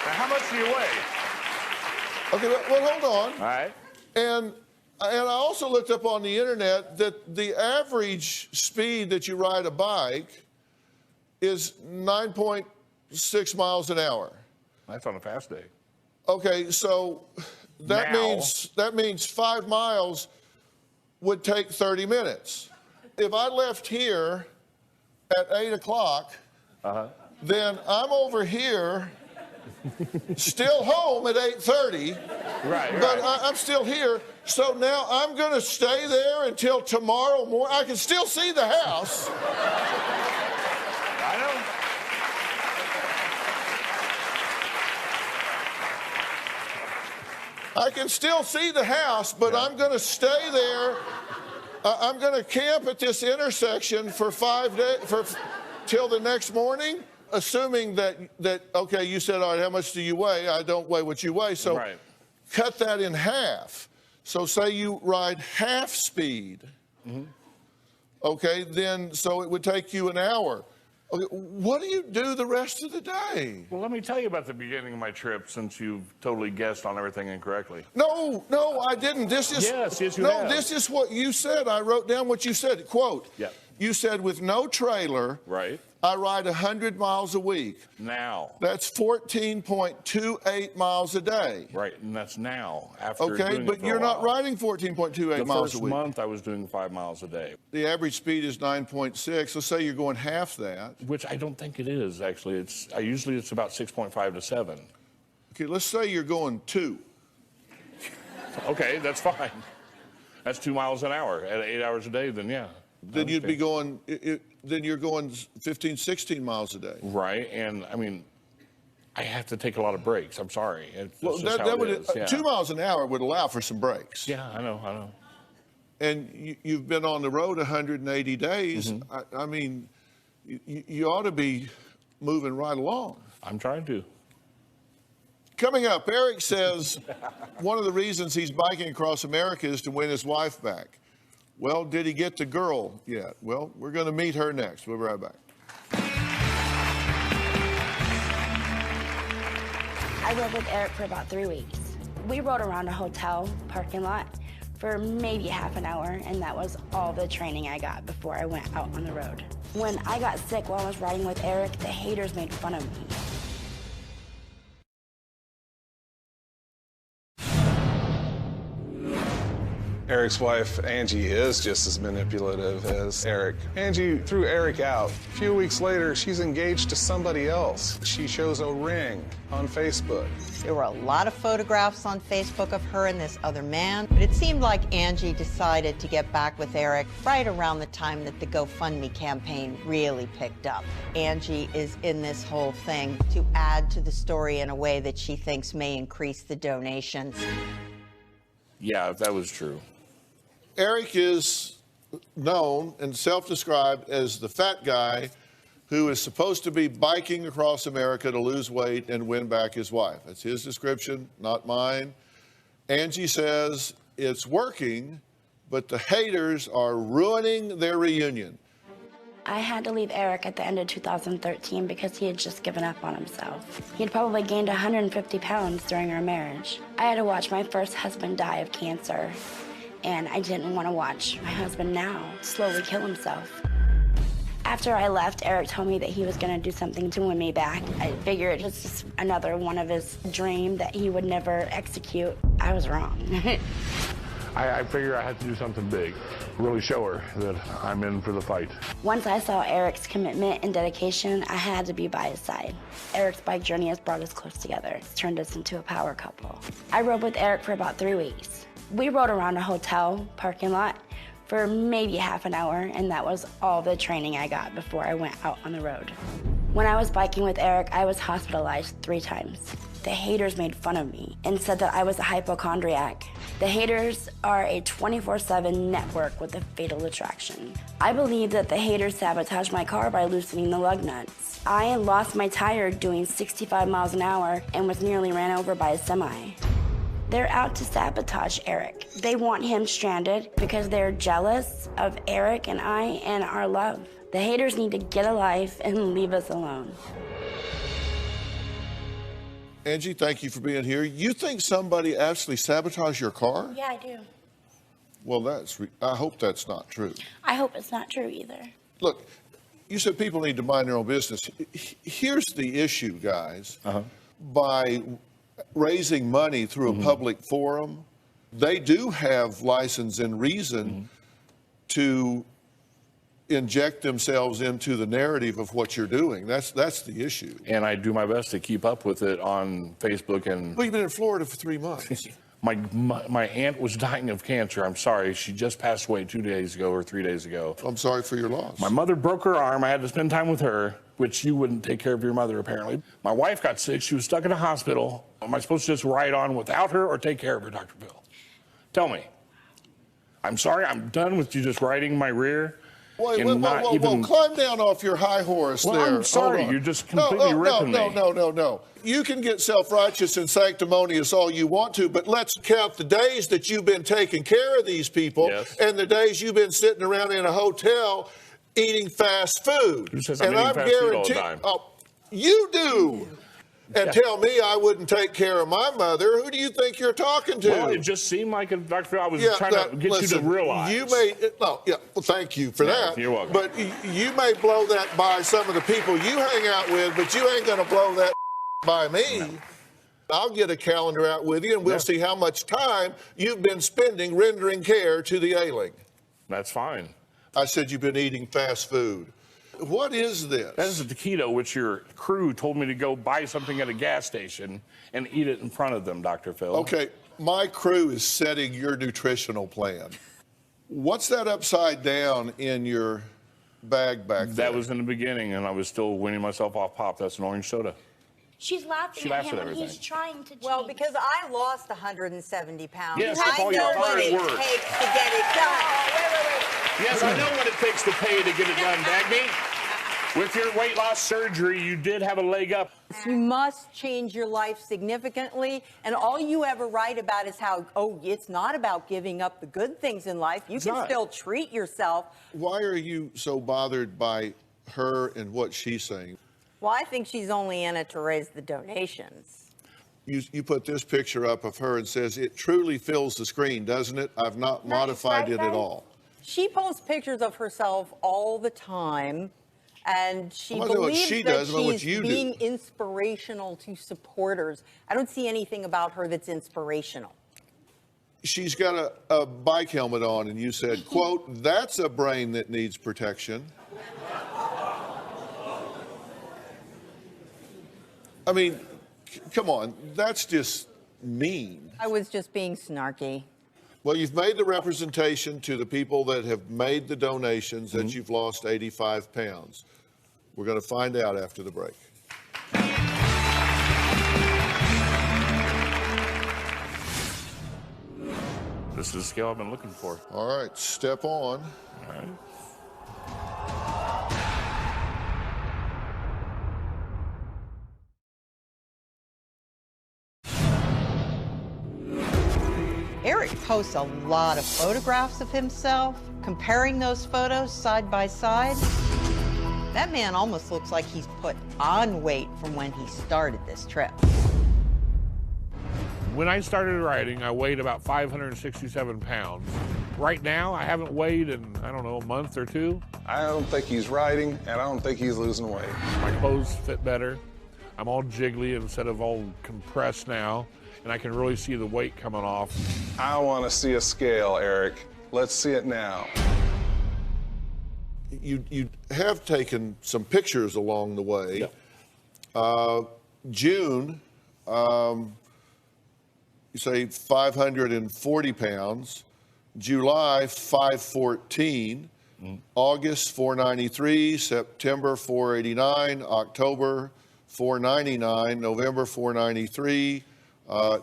Now, how much do you weigh? Okay, well, hold on. All right. And I also looked up on the internet that the average speed that you ride a bike is 9.6 miles an hour. That's on a fast day. Okay, so that means 5 miles would take 30 minutes. If I left here at 8 o'clock, then I'm over here, still home at 8:30. Right. But I'm still here. So now I'm going to stay there until tomorrow morning. I can still see the house. I know. I can still see the house, but I'm going to stay there. I'm going to camp at this intersection for 5 days, till the next morning, assuming that okay, you said, all right, how much do you weigh? I don't weigh what you weigh, so cut that in half. So say you ride half speed, okay, then so it would take you an hour. Okay, what do you do the rest of the day? Well, let me tell you about the beginning of my trip, since you've totally guessed on everything incorrectly. No, I didn't. This is yes, you no. have. This is what you said. I wrote down what you said. Quote. Yeah. You said with no trailer. Right. I ride 100 miles a week. Now. That's 14.28 miles a day. Right, and that's now. After okay, doing but it for you're a not while. riding 14.28 miles a week. The first month I was doing 5 miles a day. The average speed is 9.6. Let's say you're going half that. Which I don't think it is, actually. Usually it's about 6.5 to 7. Okay, let's say you're going 2. Okay, that's fine. That's 2 miles an hour at 8 hours a day, then yeah. Then you'd be going, then you're going 15, 16 miles a day. Right, and I mean, I have to take a lot of breaks. I'm sorry. Well, that would, 2 miles an hour would allow for some breaks. Yeah, I know. And you've been on the road 180 days. I mean, you ought to be moving right along. I'm trying to. Coming up, Eric says one of the reasons he's biking across America is to win his wife back. Well, did he get the girl yet? Well, we're going to meet her next. We'll be right back. I rode with Eric for about 3 weeks. We rode around a hotel parking lot for maybe half an hour, and that was all the training I got before I went out on the road. When I got sick while I was riding with Eric, the haters made fun of me. Eric's wife, Angie, is just as manipulative as Eric. Angie threw Eric out. A few weeks later, she's engaged to somebody else. She shows a ring on Facebook. There were a lot of photographs on Facebook of her and this other man, but it seemed like Angie decided to get back with Eric right around the time that the GoFundMe campaign really picked up. Angie is in this whole thing to add to the story in a way that she thinks may increase the donations. Yeah, if that was true. Eric is known and self-described as the fat guy who is supposed to be biking across America to lose weight and win back his wife. That's his description, not mine. Angie says it's working, but the haters are ruining their reunion. I had to leave Eric at the end of 2013 because he had just given up on himself. He had probably gained 150 pounds during our marriage. I had to watch my first husband die of cancer, and I didn't want to watch my husband now slowly kill himself. After I left, Eric told me that he was going to do something to win me back. I figured it was just another one of his dreams that he would never execute. I was wrong. I figure I had to do something big, really show her that I'm in for the fight. Once I saw Eric's commitment and dedication, I had to be by his side. Eric's bike journey has brought us close together. It's turned us into a power couple. I rode with Eric for about 3 weeks. We rode around a hotel parking lot for maybe half an hour, and that was all the training I got before I went out on the road. When I was biking with Eric, I was hospitalized 3 times. The haters made fun of me and said that I was a hypochondriac. The haters are a 24/7 network with a fatal attraction. I believe that the haters sabotaged my car by loosening the lug nuts. I lost my tire doing 65 miles an hour and was nearly ran over by a semi. They're out to sabotage Eric. They want him stranded because they're jealous of Eric and I and our love. The haters need to get a life and leave us alone. Angie, thank you for being here. You think somebody actually sabotaged your car? Yeah, I do. Well, I hope that's not true. I hope it's not true either. Look, you said people need to mind their own business. Here's the issue, guys. By raising money through a public forum, they do have license and reason to inject themselves into the narrative of what you're doing. That's the issue. And I do my best to keep up with it on Facebook and... Well, you've been in Florida for 3 months. My aunt was dying of cancer. I'm sorry. She just passed away 2 days ago or 3 days ago. I'm sorry for your loss. My mother broke her arm. I had to spend time with her, which you wouldn't take care of your mother, apparently. My wife got sick. She was stuck in a hospital. Am I supposed to just ride on without her or take care of her, Dr. Bill? Tell me. I'm sorry. I'm done with you just riding my rear. Whoa, climb down off your high horse there. I'm sorry, you're just completely ripping me. No. You can get self-righteous and sanctimonious all you want to, but let's count the days that you've been taking care of these people and the days you've been sitting around in a hotel eating fast food. Who says I'm eating fast food all the time? You do. And tell me I wouldn't take care of my mother. Who do you think you're talking to? Well, it just seemed like, Dr. Phil, I was trying to get you to realize. You may, well, thank you for that. You're welcome. But you may blow that by some of the people you hang out with, but you ain't going to blow that by me. No. I'll get a calendar out with you, and we'll see how much time you've been spending rendering care to the ailing. That's fine. I said you've been eating fast food. What is this? That is a taquito, which your crew told me to go buy something at a gas station and eat it in front of them, Dr. Phil. Okay, my crew is setting your nutritional plan. What's that upside down in your bag back there? That was in the beginning, and I was still weaning myself off pop. That's an orange soda. She's laughing She at laughs him at and everything. he's trying to change. Well, because I lost 170 pounds. Yes, that's all your I know what hard it work. takes to get it done. Yes, I know what it takes to pay to get it done, Dagny. With your weight loss surgery, you did have a leg up. You must change your life significantly, and all you ever write about is how, it's not about giving up the good things in life. You can still treat yourself. Why are you so bothered by her and what she's saying? Well, I think she's only in it to raise the donations. You put this picture up of her and says, it truly fills the screen, doesn't it? I've not modified it at all. She posts pictures of herself all the time. And she believes that she's being inspirational to supporters. I don't see anything about her that's inspirational. she's got a bike helmet on, and you said, quote, "That's a brain that needs protection." I mean, come on, that's just mean. I was just being snarky. Well, you've made the representation to the people that have made the donations that you've lost 85 pounds. We're going to find out after the break. This is the scale I've been looking for. All right, step on. All right. Eric posts a lot of photographs of himself, comparing those photos side by side. That man almost looks like he's put on weight from when he started this trip. When I started riding, I weighed about 567 pounds. Right now, I haven't weighed in, I don't know, a month or two. I don't think he's riding, and I don't think he's losing weight. My clothes fit better. I'm all jiggly instead of all compressed now, and I can really see the weight coming off. I want to see a scale, Eric. Let's see it now. You have taken some pictures along the way. Yep. June, you say 540 pounds. July, 514. August, 493. September, 489. October, 499. November, 493.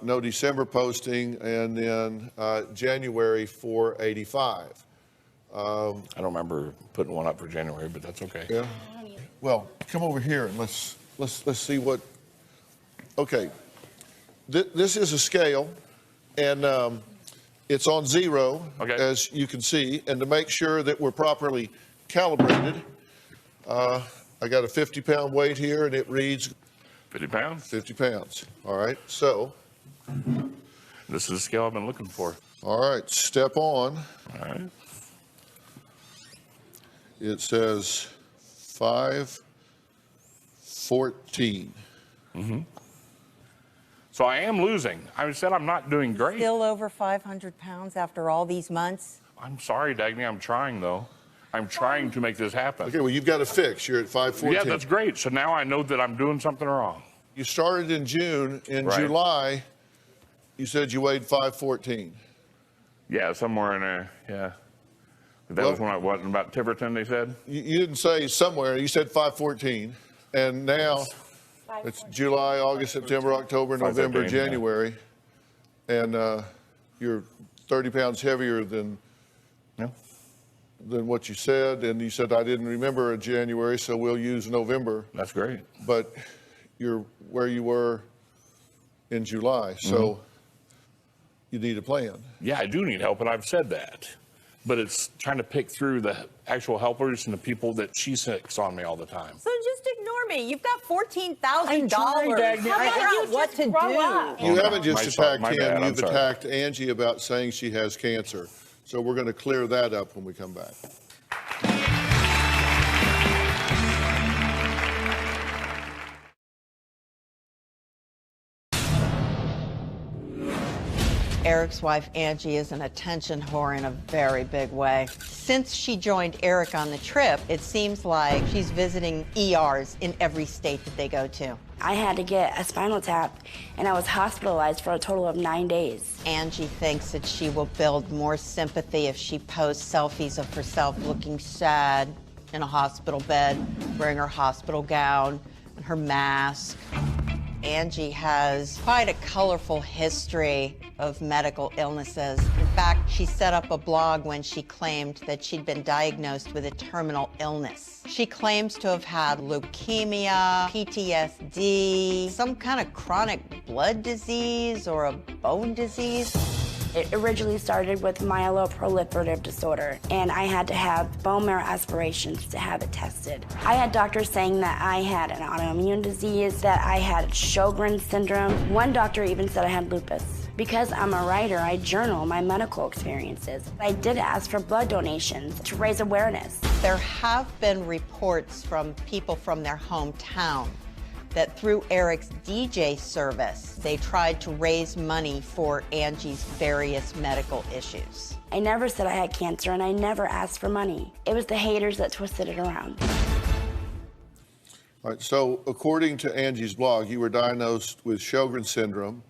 No December posting. And then January, 485. I don't remember putting one up for January, but that's okay. Yeah. Well, come over here and let's see what. Okay. This is a scale, and it's on 0, as you can see. And to make sure that we're properly calibrated, I got a 50-pound weight here, and it reads 50 pounds? 50 pounds. All right. So this is the scale I've been looking for. All right. Step on. All right. It says 514. So I am losing. I said I'm not doing great. Still over 500 pounds after all these months? I'm sorry, Dagny. I'm trying, though. I'm trying to make this happen. Okay, well, you've got a fix. You're at 514. Yeah, that's great. So now I know that I'm doing something wrong. You started in June. In July, you said you weighed 514. Yeah, somewhere in there, yeah. That was when I wasn't about Tiverton, they said? You didn't say somewhere. You said 514. And now it's July, August, September, October, November, January. And you're 30 pounds heavier than what you said. And you said, I didn't remember a January, so we'll use November. That's great. But you're where you were in July. So you need a plan. Yeah, I do need help, and I've said that. But it's trying to pick through the actual helpers and the people that she sicks on me all the time. So just ignore me. You've got $14,000. I'm trying, Dagny. How about you what to do? You haven't just attacked him. bad, I'm You've sorry. attacked Angie about saying she has cancer. So we're going to clear that up when we come back. Eric's wife, Angie, is an attention whore in a very big way. Since she joined Eric on the trip, it seems like she's visiting ERs in every state that they go to. I had to get a spinal tap, and I was hospitalized for a total of 9 days. Angie thinks that she will build more sympathy if she posts selfies of herself looking sad in a hospital bed, wearing her hospital gown and her mask. Angie has quite a colorful history of medical illnesses. In fact, she set up a blog when she claimed that she'd been diagnosed with a terminal illness. She claims to have had leukemia, PTSD, some kind of chronic blood disease or a bone disease. It originally started with myeloproliferative disorder, and I had to have bone marrow aspirations to have it tested. I had doctors saying that I had an autoimmune disease, that I had Sjogren's syndrome. One doctor even said I had lupus. Because I'm a writer, I journal my medical experiences. I did ask for blood donations to raise awareness. There have been reports from people from their hometown that through Eric's DJ service, they tried to raise money for Angie's various medical issues. I never said I had cancer, and I never asked for money. It was the haters that twisted it around. All right, so according to Angie's blog, you were diagnosed with Sjogren's syndrome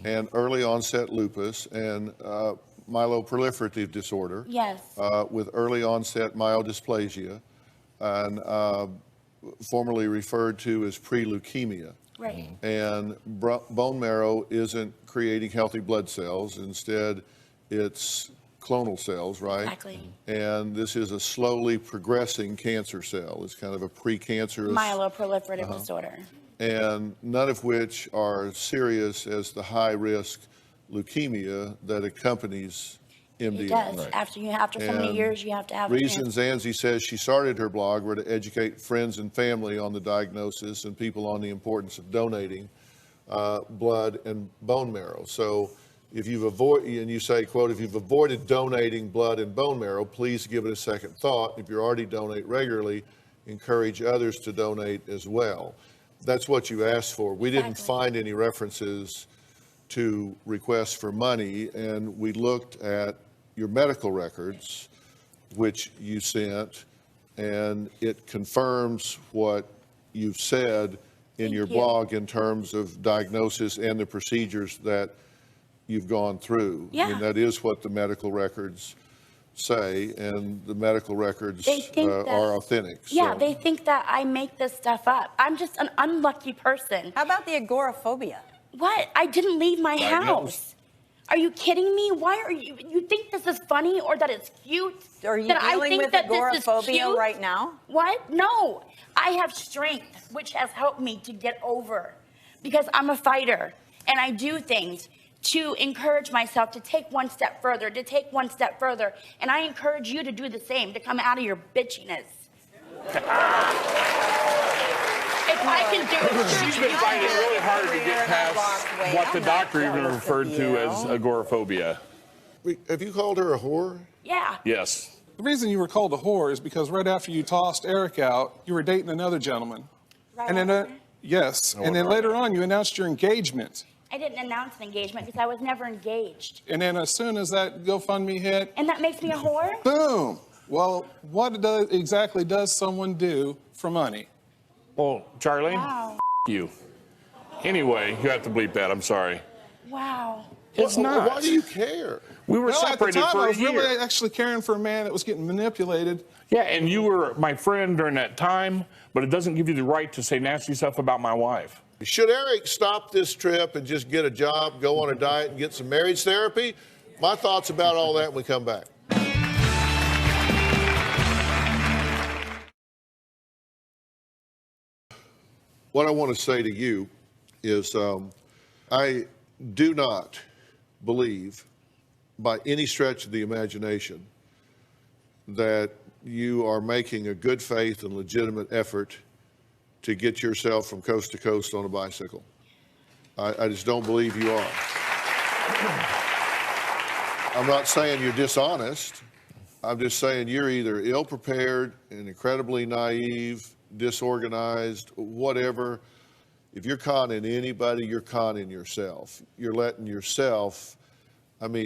and early onset lupus and myeloproliferative disorder. Yes. With early onset myodysplasia and formerly referred to as pre-leukemia. Right. And bone marrow isn't creating healthy blood cells. Instead, it's clonal cells, right? Exactly. And this is a slowly progressing cancer cell. It's kind of a precancerous. Myeloproliferative disorder. And none of which are serious as the high-risk leukemia that accompanies MD. It does. Right. After so many years, you have to have reasons Angie says she started her blog were to educate friends and family on the diagnosis and people on the importance of donating blood and bone marrow. So if you've avoided, and you say, quote, if you've avoided donating blood and bone marrow, please give it a second thought. If you already donate regularly, encourage others to donate as well. That's what you asked for. We didn't find any references to requests for money, and we looked at your medical records, which you sent, and it confirms what you've said in your blog in terms of diagnosis and the procedures that you've gone through. Yeah. I mean, that is what the medical records say, and the medical records are authentic. Yeah, so. they think that I make this stuff up. I'm just an unlucky person. How about the agoraphobia? What? I didn't leave my house. Are you kidding me? Why are you think this is funny or that it's cute? Are you that dealing with agoraphobia right now? What? No. I have strength, which has helped me to get over because I'm a fighter and I do things to encourage myself to take one step further, to take one step further. And I encourage you to do the same, to come out of your bitchiness. If I can do it, she's been fighting really hard to get past what the doctor even referred to as agoraphobia. Have you called her a whore? Yeah. Yes. The reason you were called a whore is because right after you tossed Eric out, you were dating another gentleman. Right. And then, yes, and then later on you announced your engagement. I didn't announce an engagement because I was never engaged. And then as soon as that GoFundMe hit, And that makes me a whore? boom. Well, what exactly does someone do for money? Well, Charlie, Wow. you. Anyway, you have to bleep that. I'm sorry. Wow. It's not. Why do you care? We were Well, separated at the time, for I a was year. really actually caring for a man that was getting manipulated. Yeah, and you were my friend during that time, but it doesn't give you the right to say nasty stuff about my wife. Should Eric stop this trip and just get a job, go on a diet, and get some marriage therapy? My thoughts about all that when we come back. What I want to say to you is I do not believe by any stretch of the imagination that you are making a good faith and legitimate effort to get yourself from coast to coast on a bicycle. I just don't believe you are. I'm not saying you're dishonest. I'm just saying you're either ill-prepared and incredibly naive, disorganized, whatever. If you're conning anybody, you're conning yourself. You're letting yourself,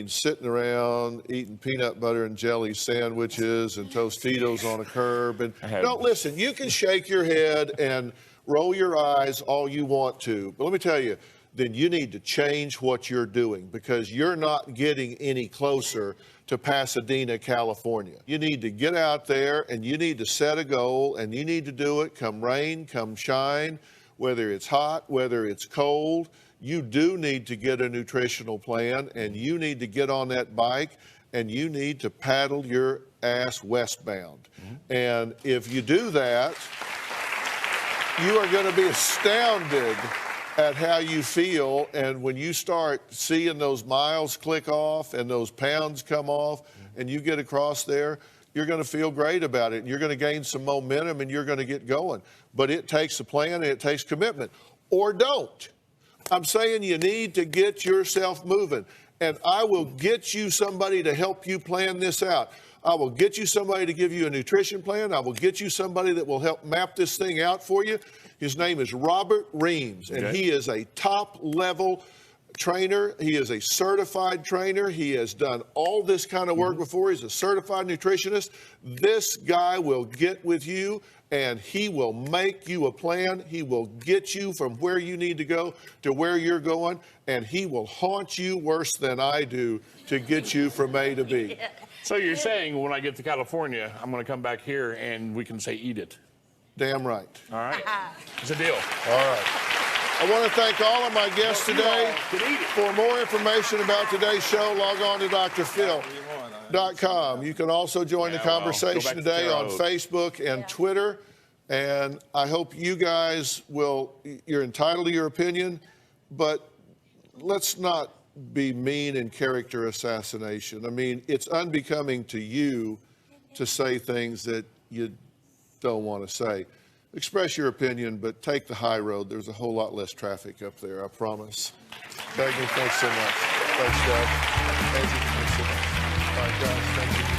sitting around eating peanut butter and jelly sandwiches and Tostitos on a curb. And don't listen, you can shake your head and roll your eyes all you want to. But let me tell you, then you need to change what you're doing because you're not getting any closer to Pasadena, California. You need to get out there and you need to set a goal and you need to do it come rain, come shine, whether it's hot, whether it's cold. You do need to get a nutritional plan and you need to get on that bike and you need to paddle your ass westbound. And if you do that, you are going to be astounded at how you feel. And when you start seeing those miles click off and those pounds come off and you get across there, you're going to feel great about it. And you're going to gain some momentum and you're going to get going. But it takes a plan and it takes commitment. Or don't. I'm saying you need to get yourself moving. and I will get you somebody to help you plan this out. I will get you somebody to give you a nutrition plan. I will get you somebody that will help map this thing out for you. His name is Robert Reams, and he is a top-level trainer. He is a certified trainer. He has done all this kind of work before. He's a certified nutritionist. This guy will get with you, and he will make you a plan. He will get you from where you need to go to where you're going, and he will haunt you worse than I do to get you from A to B. So you're saying when I get to California, I'm going to come back here and we can say eat it. Damn right. All right. It's a deal. All right. I want to thank all of my guests today. For more information about today's show, log on to drphil.com. You can also join the conversation today on Facebook and Twitter. And I hope you guys will, you're entitled to your opinion, but let's not be mean in character assassination. I mean, it's unbecoming to you to say things that you don't want to say. Express your opinion, but take the high road. There's a whole lot less traffic up there, I promise. Thank you. Thanks so much. Thanks, Doug. Thank you. Thanks so much. All right, guys. Thank you.